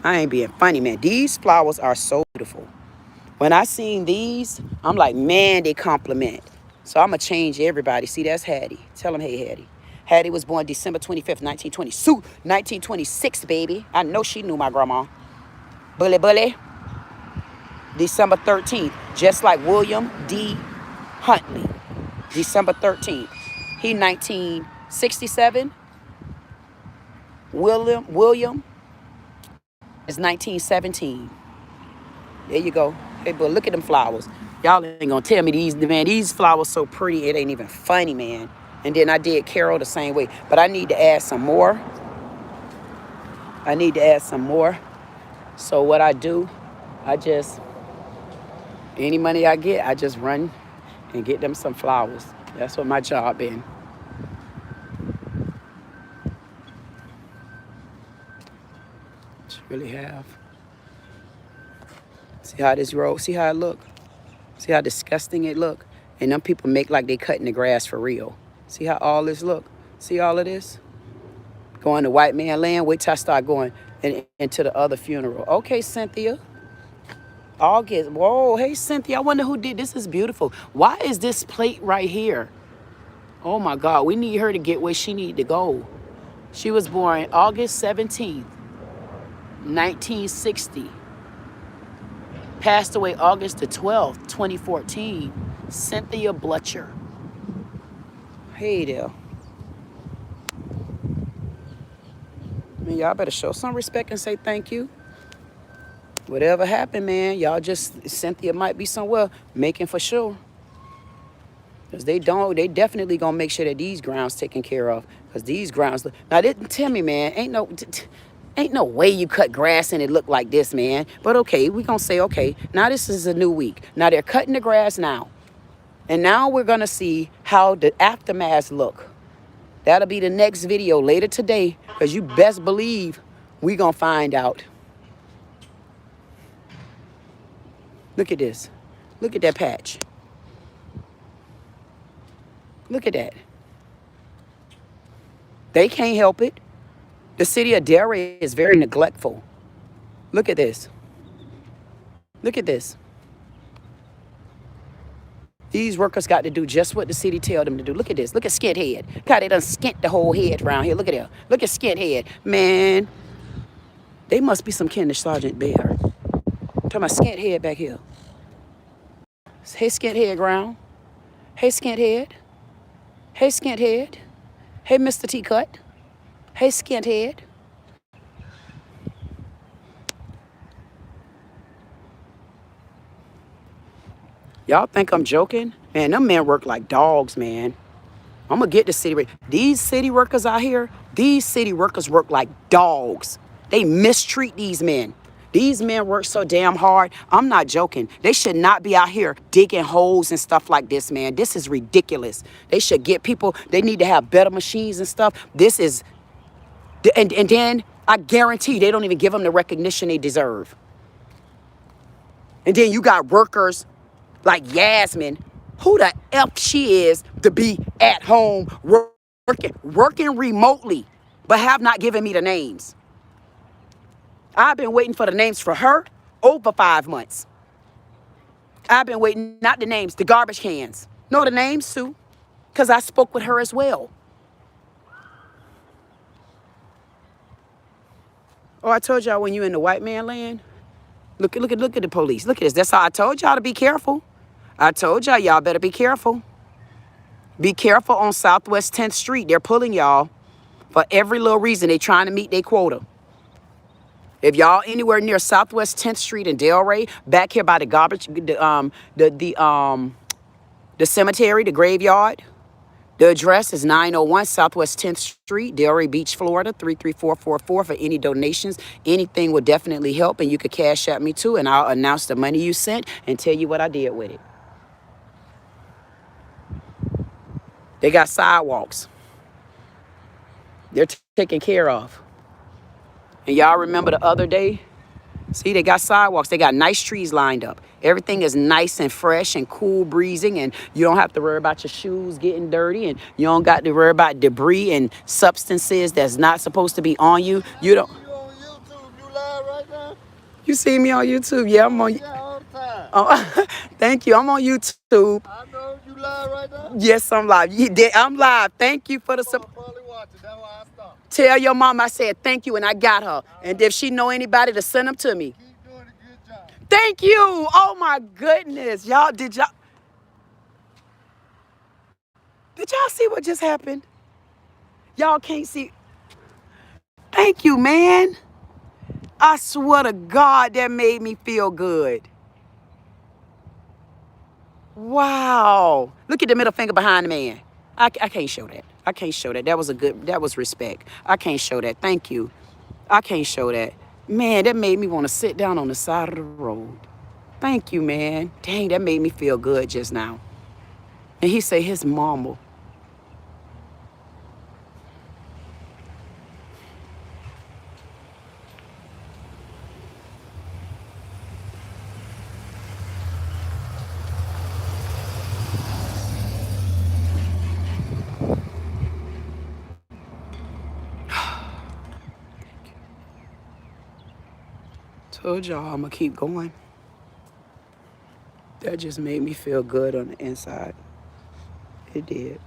I ain't being funny, man. These flowers are so beautiful. When I seen these, I'm like, man, they compliment. So I'm going to change everybody. See, that's Hattie. Tell them, hey, Hattie. Hattie was born December 25th, 1920. 1926, baby. I know she knew my grandma. Bully, bully. December 13th, just like William D. Huntley. December 13th. He 1967. William is 1917. There you go. Hey, but look at them flowers. Y'all ain't gonna tell me these flowers so pretty, it ain't even funny, man. And then I did Carol the same way. But I need to add some more. So what I do, any money I get, I just run and get them some flowers. That's what my job been. Just really have. See how this road, see how it look? See how disgusting it look? And them people make like they cutting the grass for real. See how all this look? See all of this? Going to white man land, wait till I start going into the other funeral. Okay, Cynthia. August, whoa, hey, Cynthia, I wonder who did this. Is beautiful. Why is this plate right here? Oh my God, we need her to get where she need to go. She was born August 17th, 1960. Passed away August the 12th, 2014. Cynthia Blutcher. Hey there. Man, y'all better show some respect and say thank you. Whatever happened, man, y'all just, Cynthia might be somewhere making for sure. Because they definitely gonna make sure that these grounds taken care of. Because these grounds, now tell me, man, ain't no way you cut grass and it look like this, man. But okay, we gonna say, okay, now this is a new week. Now they're cutting the grass now. And now we're gonna see how the aftermath look. That'll be the next video later today. Because you best believe we gonna find out. Look at this. Look at that patch. Look at that. They can't help it. The city of Delray is very neglectful. Look at this. Look at this. These workers got to do just what the city tell them to do. Look at this. Look at skint head. God, they done skint the whole head around here. Look at that. Look at skint head. Man, they must be some kin to Sergeant Bear. Talking about skint head back here. Hey, skint head ground. Hey, skint head. Hey, skint head. Hey, Mr. T-Cut. Hey, skint head. Y'all think I'm joking? Man, them men work like dogs, man. I'm going to get the city. These city workers out here, these city workers work like dogs. They mistreat these men. These men work so damn hard. I'm not joking. They should not be out here digging holes and stuff like this, man. This is ridiculous. They should get people. They need to have better machines and stuff. This is, and then I guarantee they don't even give them the recognition they deserve. And then you got workers like Yasmin, who the F she is to be at home working remotely, but have not given me the names. I've been waiting for the names for her over 5 months. I've been waiting, not the names, the garbage cans. No, the names too, because I spoke with her as well. Oh, I told y'all when you in the white man land, look at the police. Look at this. That's how I told y'all to be careful. I told y'all better be careful. Be careful on Southwest 10th Street. They're pulling y'all for every little reason. They trying to meet their quota. If y'all anywhere near Southwest 10th Street in Delray, back here by the garbage, the cemetery, the graveyard. The address is 901 Southwest 10th Street, Delray Beach, Florida, 33444. For any donations, anything will definitely help, and you could cash at me too, and I'll announce the money you sent and tell you what I did with it. They got sidewalks. They're taken care of. And y'all remember the other day? See, they got sidewalks. They got nice trees lined up. Everything is nice and fresh and cool breezing, and you don't have to worry about your shoes getting dirty, and you don't got to worry about debris and substances that's not supposed to be on you. You don't. You on YouTube? You live right now? You see me on YouTube? Yeah, I'm on. Yeah, all the time. Oh, thank you. I'm on YouTube. I know you live right now. Yes, I'm live. I'm live. Thank you for the support. Probably watching. That's why I stopped. Tell your mom I said thank you and I got her. And if she know anybody to send them to me. Keep doing a good job. Thank you. Oh my goodness. Y'all, did y'all see what just happened? Y'all can't see. Thank you, man. I swear to God, that made me feel good. Wow. Look at the middle finger behind the man. I can't show that. I can't show that. That was respect. I can't show that. Thank you. I can't show that. Man, that made me want to sit down on the side of the road. Thank you, man. Dang, that made me feel good just now. And he said his mama. Told y'all I'm gonna keep going. That just made me feel good on the inside. It did.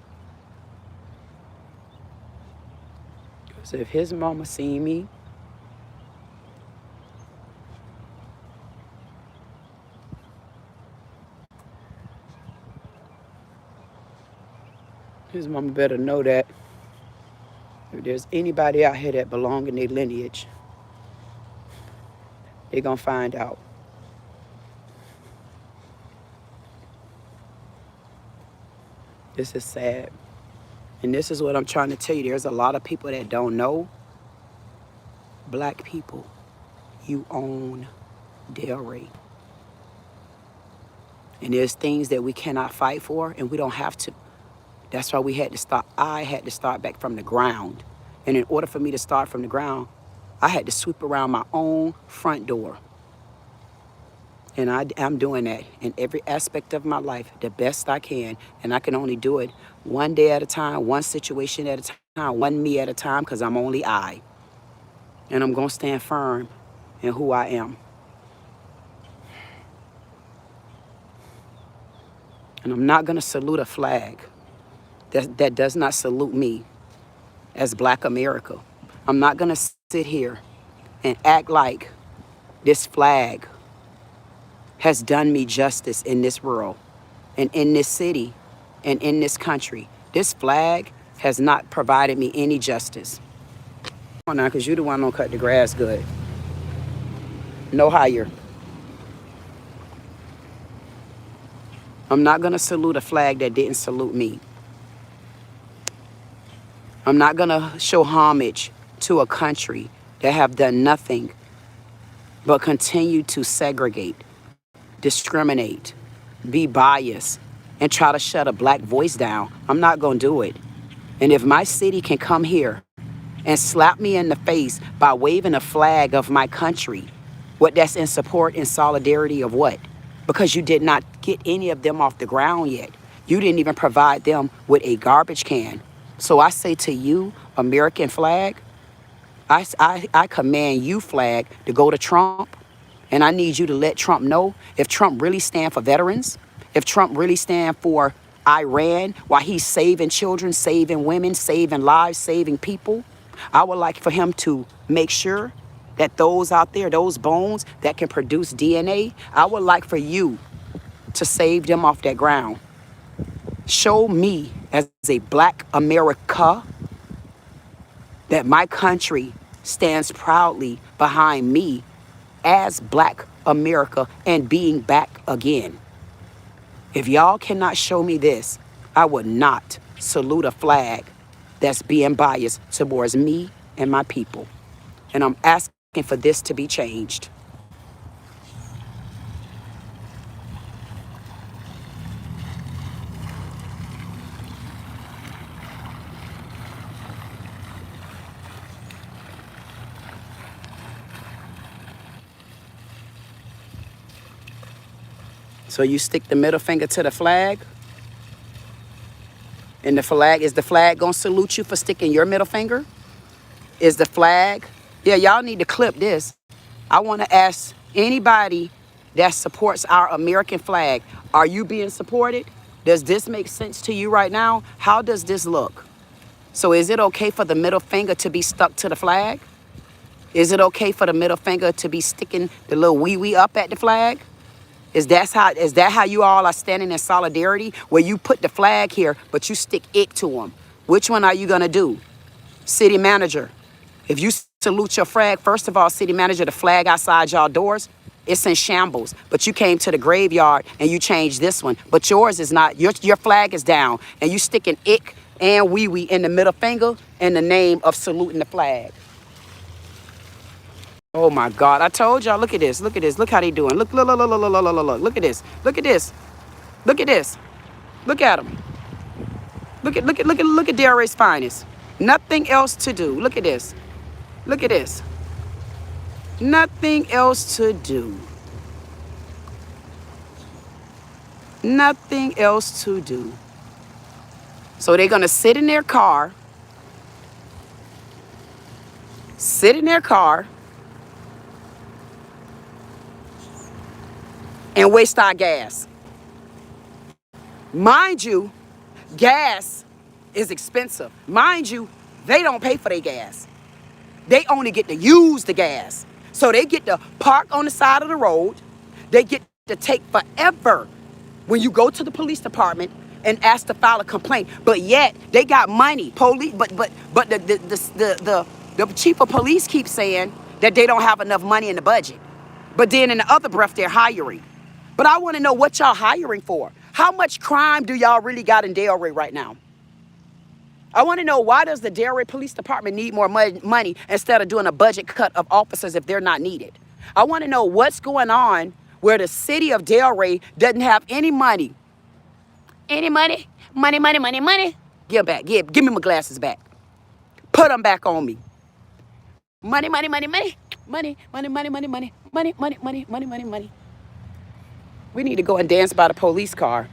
Because if his mama seen me, his mama better know that if there's anybody out here that belong in their lineage, they're gonna find out. This is sad. And this is what I'm trying to tell you. There's a lot of people that don't know. Black people, you own Delray. And there's things that we cannot fight for, and we don't have to. That's why we had to start. I had to start back from the ground. And in order for me to start from the ground, I had to sweep around my own front door. And I'm doing that in every aspect of my life the best I can. And I can only do it one day at a time, one situation at a time, one me at a time, because I'm only I. And I'm going to stand firm in who I am. And I'm not going to salute a flag that does not salute me as Black America. I'm not going to sit here and act like this flag has done me justice in this world and in this city and in this country. This flag has not provided me any justice. Come on now, because you're the one who cut the grass good. No higher. I'm not going to salute a flag that didn't salute me. I'm not going to show homage to a country that have done nothing but continue to segregate, discriminate, be biased, and try to shut a Black voice down. I'm not going to do it. And if my city can come here and slap me in the face by waving a flag of my country, what, that's in support and solidarity of what? Because you did not get any of them off the ground yet. You didn't even provide them with a garbage can. So I say to you, American flag, I command you, flag, to go to Trump. And I need you to let Trump know, if Trump really stand for veterans, if Trump really stand for Iran, while he's saving children, saving women, saving lives, saving people, I would like for him to make sure that those out there, those bones that can produce DNA, I would like for you to save them off that ground. Show me as a Black America that my country stands proudly behind me as Black America and being back again. If y'all cannot show me this, I would not salute a flag that's being biased towards me and my people. And I'm asking for this to be changed. So you stick the middle finger to the flag, and the flag gonna salute you for sticking your middle finger? Is the flag, yeah, y'all need to clip this. I wanna ask anybody that supports our American flag, are you being supported? Does this make sense to you right now? How does this look? So is it okay for the middle finger to be stuck to the flag? Is it okay for the middle finger to be sticking the little wee-wee up at the flag? Is that how you all are standing in solidarity, where you put the flag here, but you stick it to them? Which one are you gonna do? City manager, if you salute your flag, first of all, city manager, the flag outside y'all doors, it's in shambles. But you came to the graveyard and you changed this one, but yours is not. Your flag is down, and you sticking ick and wee-wee in the middle finger in the name of saluting the flag. Oh my God, I told y'all, look at this, look at this, look how they doing. Look at this, look at this, look at this, look at them. Look at Delray's finest. Nothing else to do. Look at this, look at this. Nothing else to do. Nothing else to do. So they're gonna sit in their car, and waste our gas. Mind you, gas is expensive. Mind you, they don't pay for their gas. They only get to use the gas. So they get to park on the side of the road. They get to take forever when you go to the police department and ask to file a complaint. But yet they got money. Police, but the chief of police keeps saying that they don't have enough money in the budget. But then in the other breath, they're hiring. But I want to know what y'all hiring for. How much crime do y'all really got in Delray right now? I want to know, why does the Delray Police Department need more money instead of doing a budget cut of officers if they're not needed? I want to know what's going on where the city of Delray doesn't have any money. Any money? Money. Give them back. Give me my glasses back. Put them back on me. Money. We need to go and dance by the police car.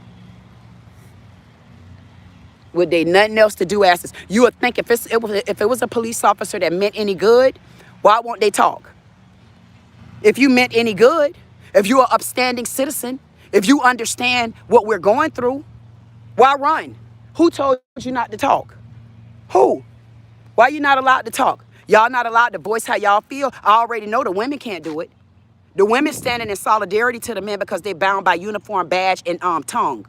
Would they nothing else to do asses? You would think if it was a police officer that meant any good, why won't they talk? If you meant any good, if you're an upstanding citizen, if you understand what we're going through, why run? Who told you not to talk? Who? Why are you not allowed to talk? Y'all not allowed to voice how y'all feel? I already know the women can't do it. The women standing in solidarity to the men because they're bound by uniform, badge, and tongue.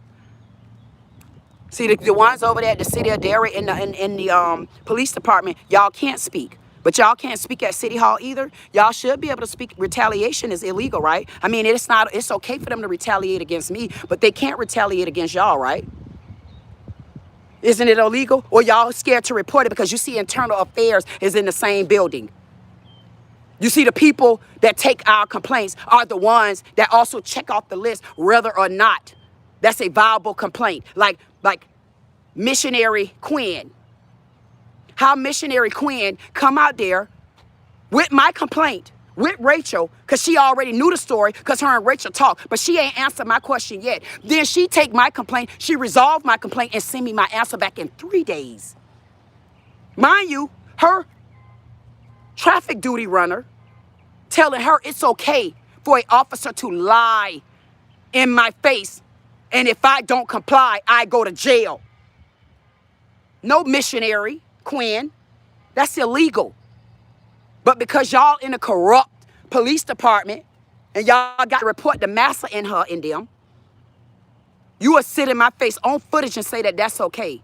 See, the ones over there at the city of Delray in the police department, y'all can't speak. But y'all can't speak at City Hall either. Y'all should be able to speak. Retaliation is illegal, right? I mean, it's okay for them to retaliate against me, but they can't retaliate against y'all, right? Isn't it illegal? Or y'all scared to report it because you see internal affairs is in the same building. You see, the people that take our complaints are the ones that also check off the list whether or not that's a viable complaint. Like Missionary Quinn. How Missionary Quinn come out there with my complaint, with Rachel, because she already knew the story, because her and Rachel talked, but she ain't answered my question yet. Then she take my complaint, she resolved my complaint, and send me my answer back in 3 days. Mind you, her traffic duty runner telling her it's okay for an officer to lie in my face, and if I don't comply, I go to jail. No, Missionary Quinn, that's illegal. But because y'all in a corrupt police department and y'all got to report the massa in them, you will sit in my face on footage and say that that's okay.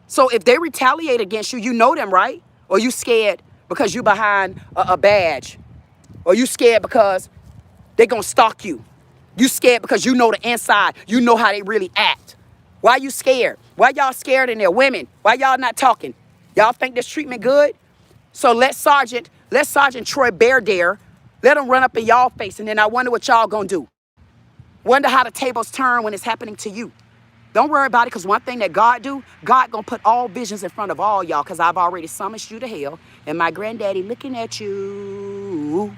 So if they retaliate against you, you know them, right? Or you scared because you behind a badge. Or you scared because they gonna stalk you. You scared because you know the inside. You know how they really act. Why you scared? Why y'all scared in there? Women, why y'all not talking? Y'all think this treatment good? So let Sergeant Troy Bear Dare, let him run up in y'all face, and then I wonder what y'all gonna do. Wonder how the tables turn when it's happening to you. Don't worry about it, because one thing that God do, God gonna put all visions in front of all y'all, because I've already summoned you to hell, and my granddaddy looking at you.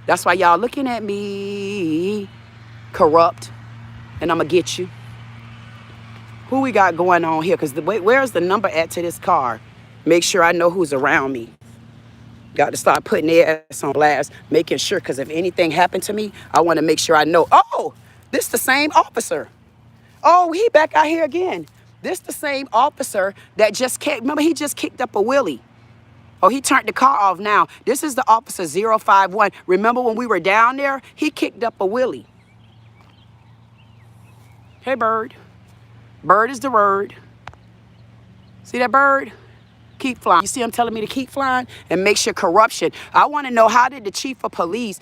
That's why y'all looking at me, corrupt, and I'm gonna get you. Who we got going on here? Because where's the number at to this car? Make sure I know who's around me. Got to start putting their ass on blast, making sure, because if anything happened to me, I want to make sure I know. Oh, this the same officer. Oh, he back out here again. This the same officer that just kicked, remember he just kicked up a wheelie. Oh, he turned the car off now. This is the officer 051. Remember when we were down there? He kicked up a wheelie. Hey, bird. Bird is the word. See that bird? Keep flying. You see him telling me to keep flying and make sure corruption. I want to know, how did the chief of police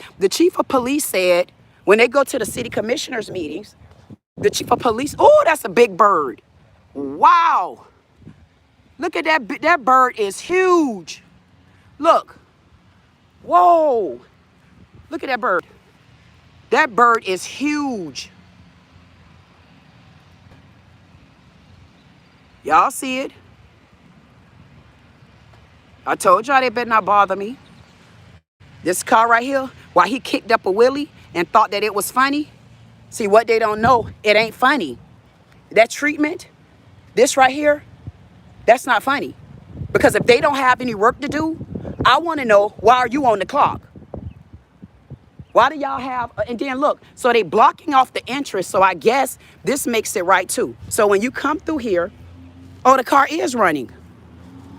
said when they go to the city commissioners meetings, the chief of police, oh, that's a big bird. Wow. Look at that. That bird is huge. Look. Whoa. Look at that bird. That bird is huge. Y'all see it? I told y'all they better not bother me. This car right here, while he kicked up a wheelie and thought that it was funny. See, what they don't know, it ain't funny. That treatment, this right here, that's not funny. Because if they don't have any work to do, I want to know, why are you on the clock? Why do y'all have, and then look, so they blocking off the entrance, so I guess this makes it right too. So when you come through here, oh, the car is running.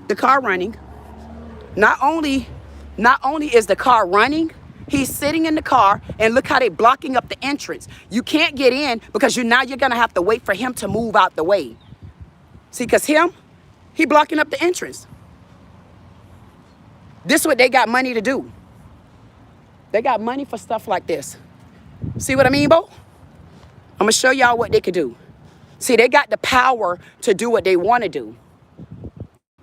The car running. Not only is the car running, he's sitting in the car, and look how they blocking up the entrance. You can't get in because you're gonna have to wait for him to move out the way. See, because he blocking up the entrance. This is what they got money to do. They got money for stuff like this. See what I mean, Bo? I'm gonna show y'all what they could do. See, they got the power to do what they want to do.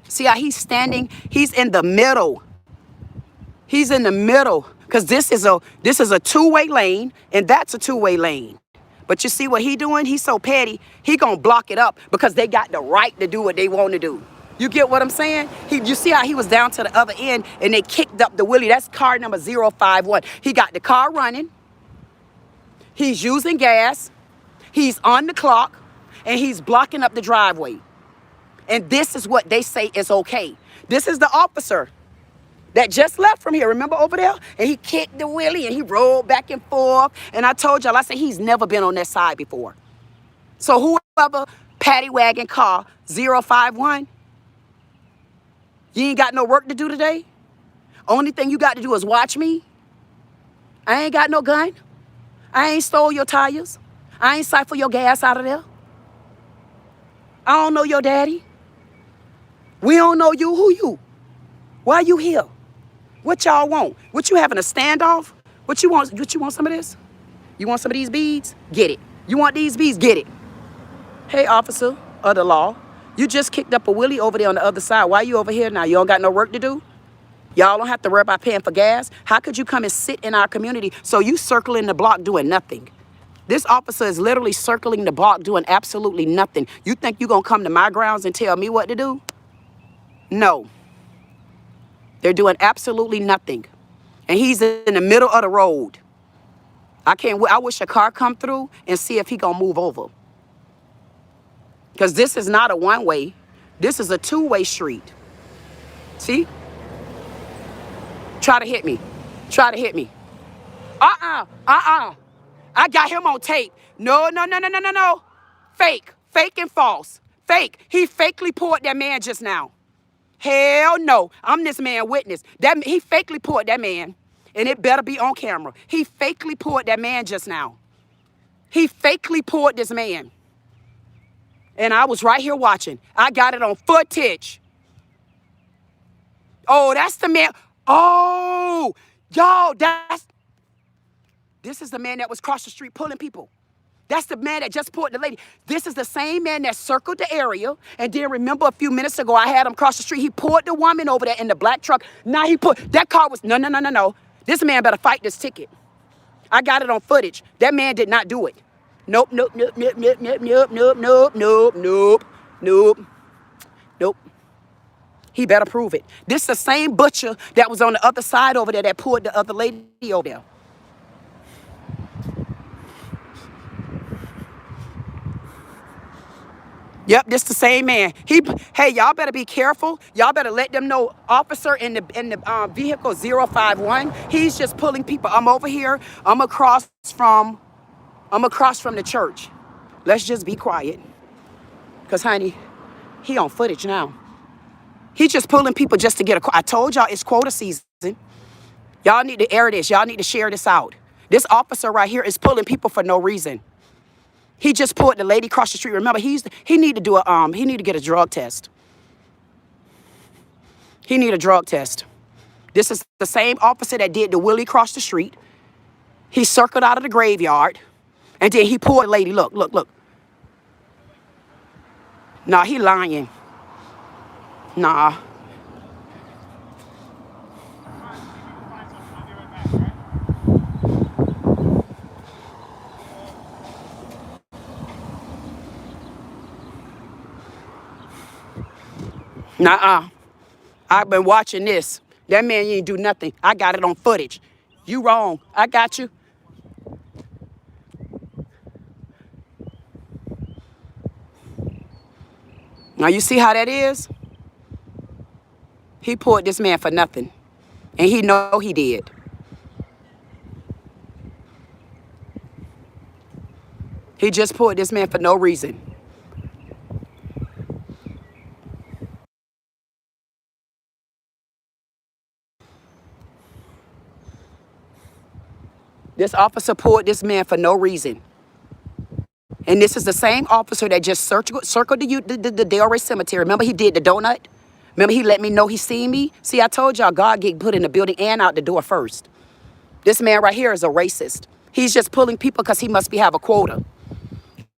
See how he's standing? He's in the middle. He's in the middle, because this is a two-way lane, and that's a two-way lane. But you see what he doing? He's so petty. He gonna block it up because they got the right to do what they want to do. You get what I'm saying? You see how he was down to the other end, and they kicked up the wheelie. That's car number 051. He got the car running. He's using gas. He's on the clock, and he's blocking up the driveway. And this is what they say is okay. This is the officer that just left from here. Remember over there? And he kicked the wheelie and he rolled back and forth. And I told y'all, I said he's never been on that side before. So whoever paddy wagon car 051, you ain't got no work to do today? Only thing you got to do is watch me. I ain't got no gun. I ain't stole your tires. I ain't siphoned your gas out of there. I don't know your daddy. We don't know you. Who you? Why you here? What y'all want? What you having a standoff? What you want? What you want some of this? You want some of these beads? Get it. You want these beads? Get it. Hey, officer of the law. You just kicked up a wheelie over there on the other side. Why you over here now? You don't got no work to do? Y'all don't have to worry about paying for gas? How could you come and sit in our community? So you circling the block doing nothing. This officer is literally circling the block doing absolutely nothing. You think you gonna come to my grounds and tell me what to do? No. They're doing absolutely nothing. And he's in the middle of the road. I wish a car come through and see if he gonna move over. Because this is not a one-way. This is a two-way street. See? Try to hit me. Try to hit me. I got him on tape. No. Fake. Fake and false. Fake. He fakely pulled that man just now. Hell no. I'm this man witness. He fakely pulled that man. And it better be on camera. He fakely pulled that man just now. He fakely pulled this man. And I was right here watching. I got it on footage. Oh, that's the man. Oh, y'all, this is the man that was across the street pulling people. That's the man that just pulled the lady. This is the same man that circled the area. And then remember a few minutes ago, I had him cross the street. He pulled the woman over there in the black truck. Now he put, that car was, no, no, no, no, no. This man better fight this ticket. I got it on footage. That man did not do it. Nope, nope, nope, nope, nope, nope, nope, nope, nope, nope, nope, nope, nope. He better prove it. This is the same butcher that was on the other side over there that pulled the other lady over there. Yep, this the same man. Hey, y'all better be careful. Y'all better let them know. Officer in the vehicle 051. He's just pulling people. I'm over here. I'm across from the church. Let's just be quiet. Cause honey, he on footage now. He's just pulling people just to get a. I told y'all it's quota season. Y'all need to air this. Y'all need to share this out. This officer right here is pulling people for no reason. He just pulled the lady across the street. Remember, he need to do a he need to get a drug test. He need a drug test. This is the same officer that did the Willie cross the street. He circled out of the graveyard, and then he pulled the lady. Look, look, look. Nah, he lying. Nah. Nuh-uh. I've been watching this. That man, you ain't do nothing. I got it on footage. You wrong. I got you. Now you see how that is? He pulled this man for nothing. And he know he did. He just pulled this man for no reason. This officer pulled this man for no reason. And this is the same officer that just circled the Delray cemetery. Remember he did the donut? Remember he let me know he seen me? See, I told y'all God get put in the building and out the door first. This man right here is a racist. He's just pulling people because he must have a quota.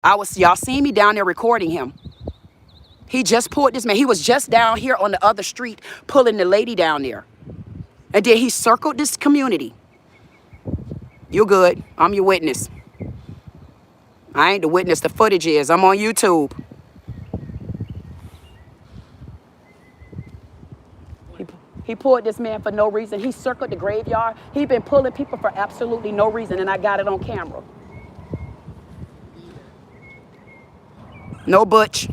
Y'all seen me down there recording him. He just pulled this man. He was just down here on the other street pulling the lady down there. And then he circled this community. You good. I'm your witness. I ain't the witness. The footage is. I'm on YouTube. He pulled this man for no reason. He circled the graveyard. He been pulling people for absolutely no reason, and I got it on camera. No butch.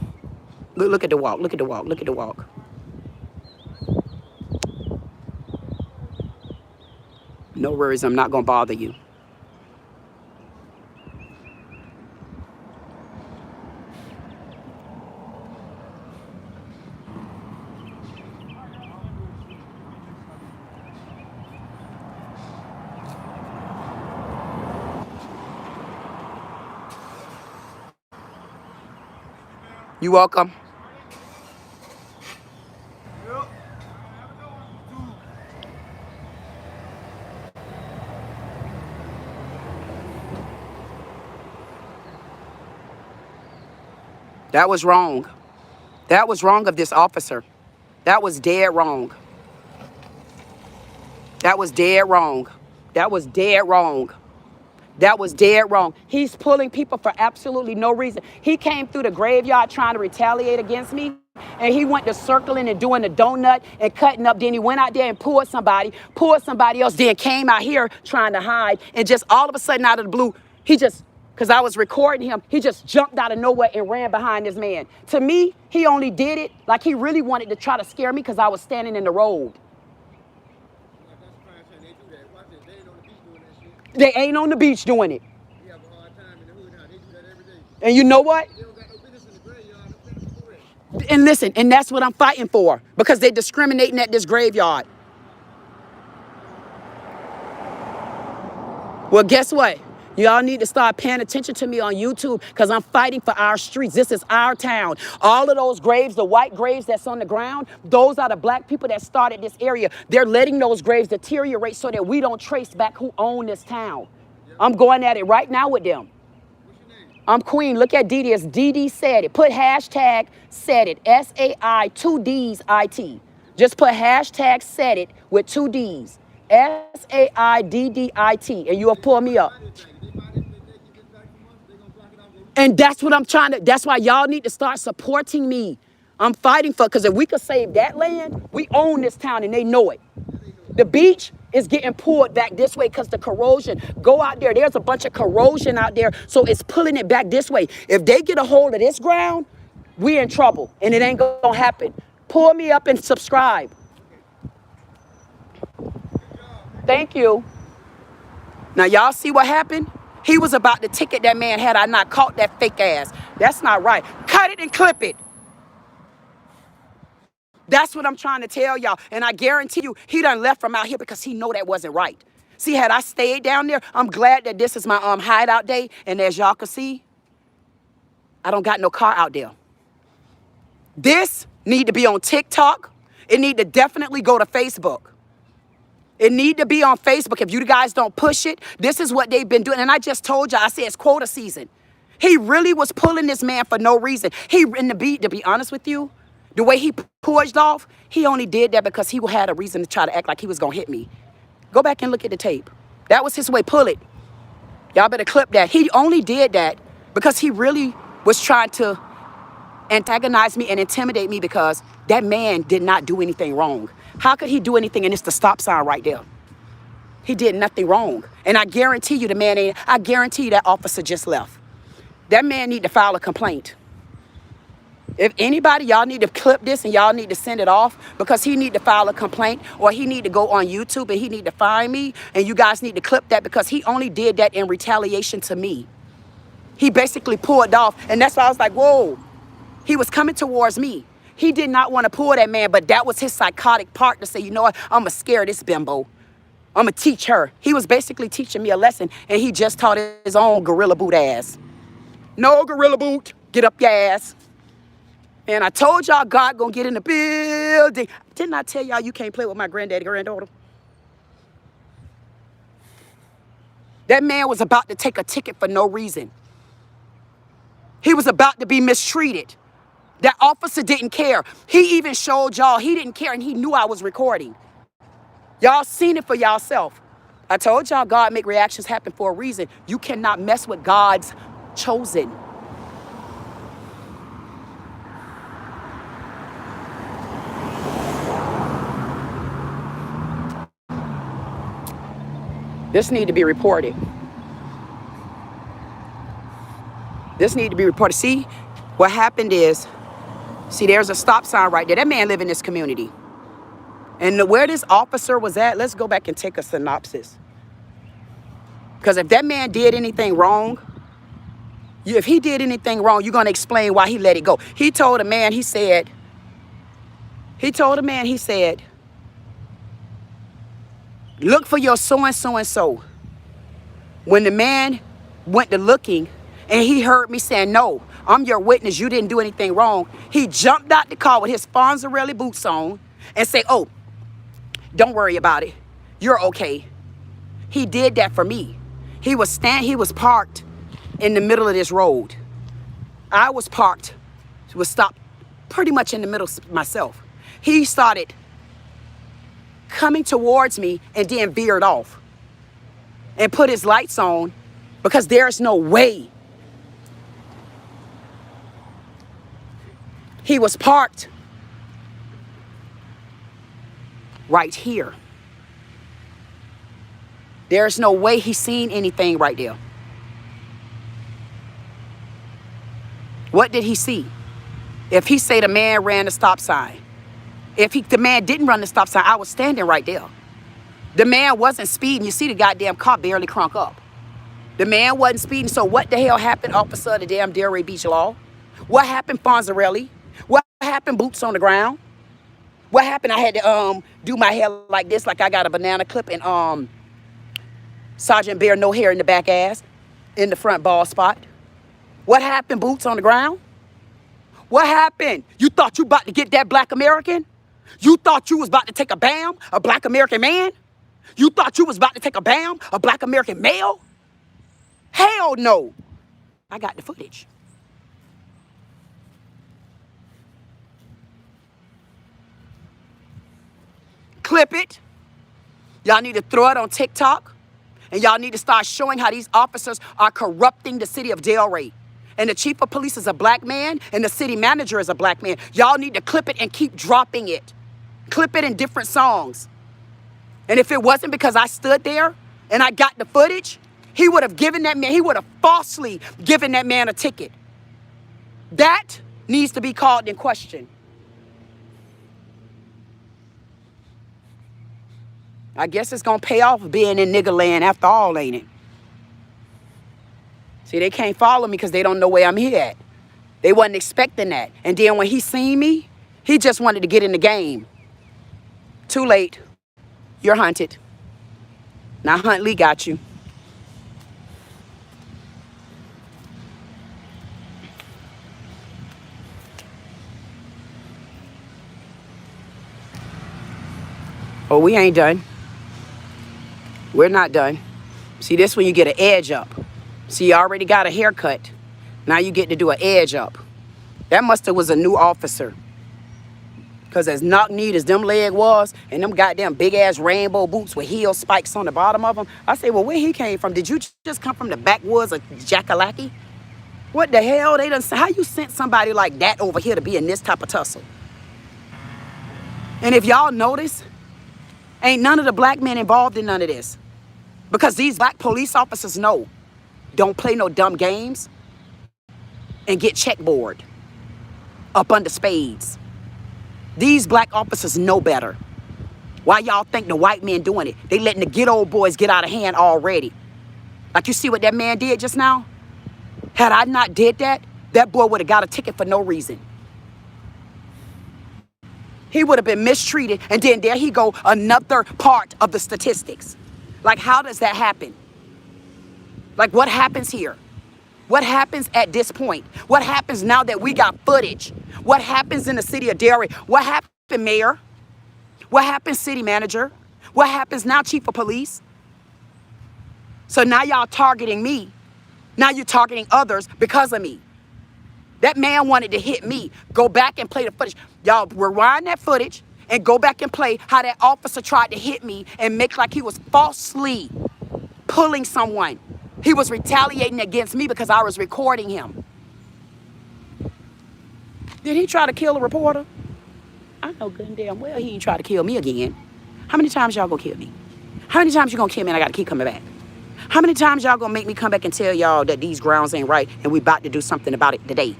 Look at the walk. Look at the walk. Look at the walk. No worries. I'm not going to bother you. You welcome. That was wrong. That was wrong of this officer. That was dead wrong. That was dead wrong. That was dead wrong. That was dead wrong. He's pulling people for absolutely no reason. He came through the graveyard trying to retaliate against me, and he went to circling and doing the donut and cutting up. Then he went out there and pulled somebody else, then came out here trying to hide. And just all of a sudden out of the blue, because I was recording him, he just jumped out of nowhere and ran behind this man. To me, he only did it like he really wanted to try to scare me because I was standing in the road. They ain't on the beach doing it. We have a hard time in the hood now. They do that every day. And you know what? They don't got no business in the graveyard. No business for it. And listen, and that's what I'm fighting for, because they're discriminating at this graveyard. Well, guess what? Y'all need to start paying attention to me on YouTube because I'm fighting for our streets. This is our town. All of those graves, the white graves that's on the ground, those are the black people that started this area. They're letting those graves deteriorate so that we don't trace back who owned this town. I'm going at it right now with them. I'm Queen. Look at Didi. It's Didi Said It. Put hashtag Said It. S-A-I, 2 D's, I-T. Just put hashtag Said It with 2 D's. S-A-I-D-D-I-T. And you'll pull me up. And that's what I'm trying to, that's why y'all need to start supporting me. I'm fighting for, because if we could save that land, we own this town and they know it. The beach is getting pulled back this way because the corrosion. Go out there. There's a bunch of corrosion out there. So it's pulling it back this way. If they get a hold of this ground, we're in trouble and it ain't going to happen. Pull me up and subscribe. Thank you. Now, y'all see what happened? He was about to ticket that man had I not caught that fake ass. That's not right. Cut it and clip it. That's what I'm trying to tell y'all. And I guarantee you, he done left from out here because he know that wasn't right. See, had I stayed down there, I'm glad that this is my hideout day. And as y'all can see, I don't got no car out there. This need to be on TikTok. It need to definitely go to Facebook. It need to be on Facebook. If you guys don't push it, this is what they've been doing. And I just told y'all, I said it's quota season. He really was pulling this man for no reason. To be honest with you, the way he pushed off, he only did that because he had a reason to try to act like he was going to hit me. Go back and look at the tape. That was his way. Pull it. Y'all better clip that. He only did that because he really was trying to antagonize me and intimidate me because that man did not do anything wrong. How could he do anything? And it's the stop sign right there. He did nothing wrong. And I guarantee you I guarantee you that officer just left. That man need to file a complaint. If anybody, y'all need to clip this and y'all need to send it off because he need to file a complaint or he need to go on YouTube and he need to find me and you guys need to clip that because he only did that in retaliation to me. He basically pulled off and that's why I was like, whoa. He was coming towards me. He did not want to pull that man, but that was his psychotic part to say, you know what, I'm going to scare this bimbo. I'm going to teach her. He was basically teaching me a lesson, and he just taught his own gorilla boot ass. No gorilla boot. Get up your ass. And I told y'all God going to get in the building. Didn't I tell y'all you can't play with my granddaughter? That man was about to take a ticket for no reason. He was about to be mistreated. That officer didn't care. He even showed y'all he didn't care and he knew I was recording. Y'all seen it for yourself. I told y'all God make reactions happen for a reason. You cannot mess with God's chosen. This need to be reported. This need to be reported. See, what happened is, see, there's a stop sign right there. That man live in this community. And where this officer was at, let's go back and take a synopsis. Because if that man did anything wrong, if he did anything wrong, you're going to explain why he let it go. He told a man, he said, look for your so-and-so and so. When the man went to looking and he heard me saying, no, I'm your witness, you didn't do anything wrong. He jumped out the car with his Fonzarelli boots on and said, oh, don't worry about it. You're okay. He did that for me. He was parked in the middle of this road. I was stopped pretty much in the middle myself. He started coming towards me and then veered off and put his lights on because there's no way. He was parked right here. There's no way he seen anything right there. What did he see? If he say the man ran the stop sign, the man didn't run the stop sign, I was standing right there. The man wasn't speeding. You see the goddamn car barely crunk up. The man wasn't speeding. So what the hell happened, officer of the damn Delray Beach Law? What happened, Fonzarelli? What happened, boots on the ground? What happened? I had to do my hair like this, like I got a banana clip and Sergeant Bear no hair in the back ass. in the front ball spot. What happened, boots on the ground? What happened? You thought you about to get that black American? You thought you was about to take a bam, a black American man? You thought you was about to take a bam, a black American male? Hell no. I got the footage. Clip it. Y'all need to throw it on TikTok. And y'all need to start showing how these officers are corrupting the city of Delray. And the chief of police is a black man, and the city manager is a black man. Y'all need to clip it and keep dropping it. Clip it in different songs. And if it wasn't because I stood there and I got the footage, he would have given that man, he would have falsely given that man a ticket. That needs to be called in question. I guess it's going to pay off being in nigger land after all, ain't it? See, they can't follow me because they don't know where I'm here at. They wasn't expecting that. And then when he seen me, he just wanted to get in the game. Too late. You're hunted. Now Huntley got you. Oh, we ain't done. We're not done. See, this when you get an edge up. See, you already got a haircut. Now you get to do an edge up. That must have was a new officer. Because as knock-kneed as them leg was, and them goddamn big-ass rainbow boots with heel spikes on the bottom of them, I say, well, where he came from? Did you just come from the backwoods of Jackalaki? What the hell? They done, how you sent somebody like that over here to be in this type of tussle? And if y'all notice, ain't none of the black men involved in none of this. Because these black police officers know, don't play no dumb games and get checkboard up under spades. These black officers know better. Why y'all think the white men doing it? They letting the good old boys get out of hand already. Like you see what that man did just now? Had I not did that, that boy would have got a ticket for no reason. He would have been mistreated, and then there he go, another part of the statistics. Like, how does that happen? Like, what happens here? What happens at this point? What happens now that we got footage? What happens in the city of Delray? What happened, mayor? What happens, city manager? What happens now, chief of police? So now y'all targeting me. Now you're targeting others because of me. That man wanted to hit me. Go back and play the footage. Y'all rewind that footage and go back and play how that officer tried to hit me and make like he was falsely pulling someone. He was retaliating against me because I was recording him. Did he try to kill a reporter? I know good and damn well he ain't try to kill me again. How many times y'all gonna kill me? How many times you gonna kill me and I gotta keep coming back? How many times y'all gonna make me come back and tell y'all that these grounds ain't right and we about to do something about it today?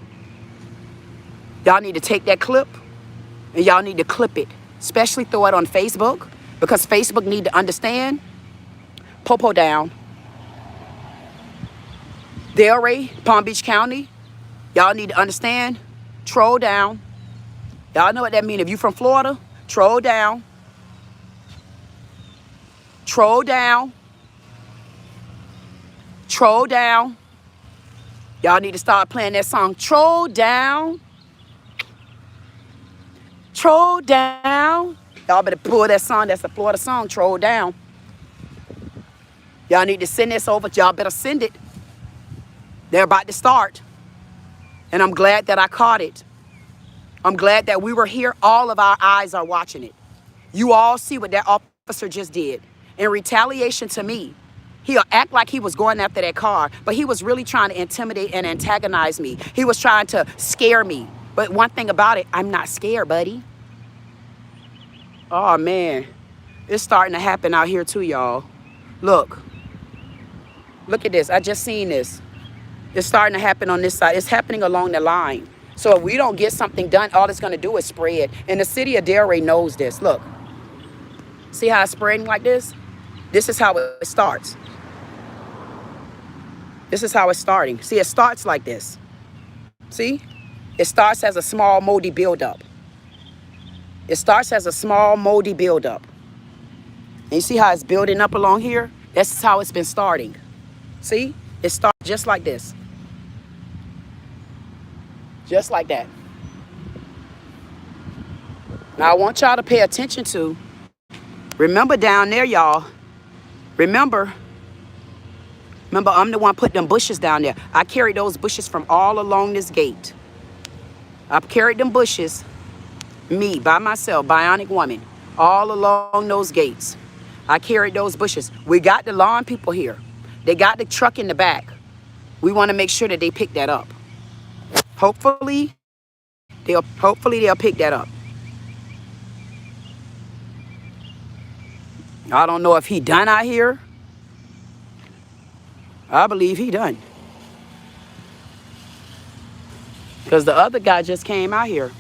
Y'all need to take that clip and y'all need to clip it. Especially throw it on Facebook because Facebook need to understand. Popo down. Delray, Palm Beach County, y'all need to understand. Troll down. Y'all know what that means. If you from Florida, troll down. Troll down. Troll down. Y'all need to start playing that song. Troll down. Troll down. Y'all better pull that song. That's a Florida song. Troll down. Y'all need to send this over. Y'all better send it. They're about to start. And I'm glad that I caught it. I'm glad that we were here. All of our eyes are watching it. You all see what that officer just did. In retaliation to me, he'll act like he was going after that car, but he was really trying to intimidate and antagonize me. He was trying to scare me. But one thing about it, I'm not scared, buddy. Oh, man. It's starting to happen out here too, y'all. Look. Look at this. I just seen this. It's starting to happen on this side. It's happening along the line. So if we don't get something done, all it's going to do is spread. And the city of Delray knows this. Look. See how it's spreading like this? This is how it starts. This is how it's starting. See, it starts like this. See? It starts as a small, moldy buildup. It starts as a small, moldy buildup. And you see how it's building up along here? That's how it's been starting. See? It starts just like this. Just like that. Now I want y'all to pay attention to, remember down there, y'all, remember I'm the one put them bushes down there. I carried those bushes from all along this gate. I've carried them bushes, me, by myself, bionic woman, all along those gates. I carried those bushes. We got the lawn people here. They got the truck in the back. We want to make sure that they pick that up. Hopefully they'll pick that up. I don't know if he done out here. I believe he done. Because the other guy just came out here.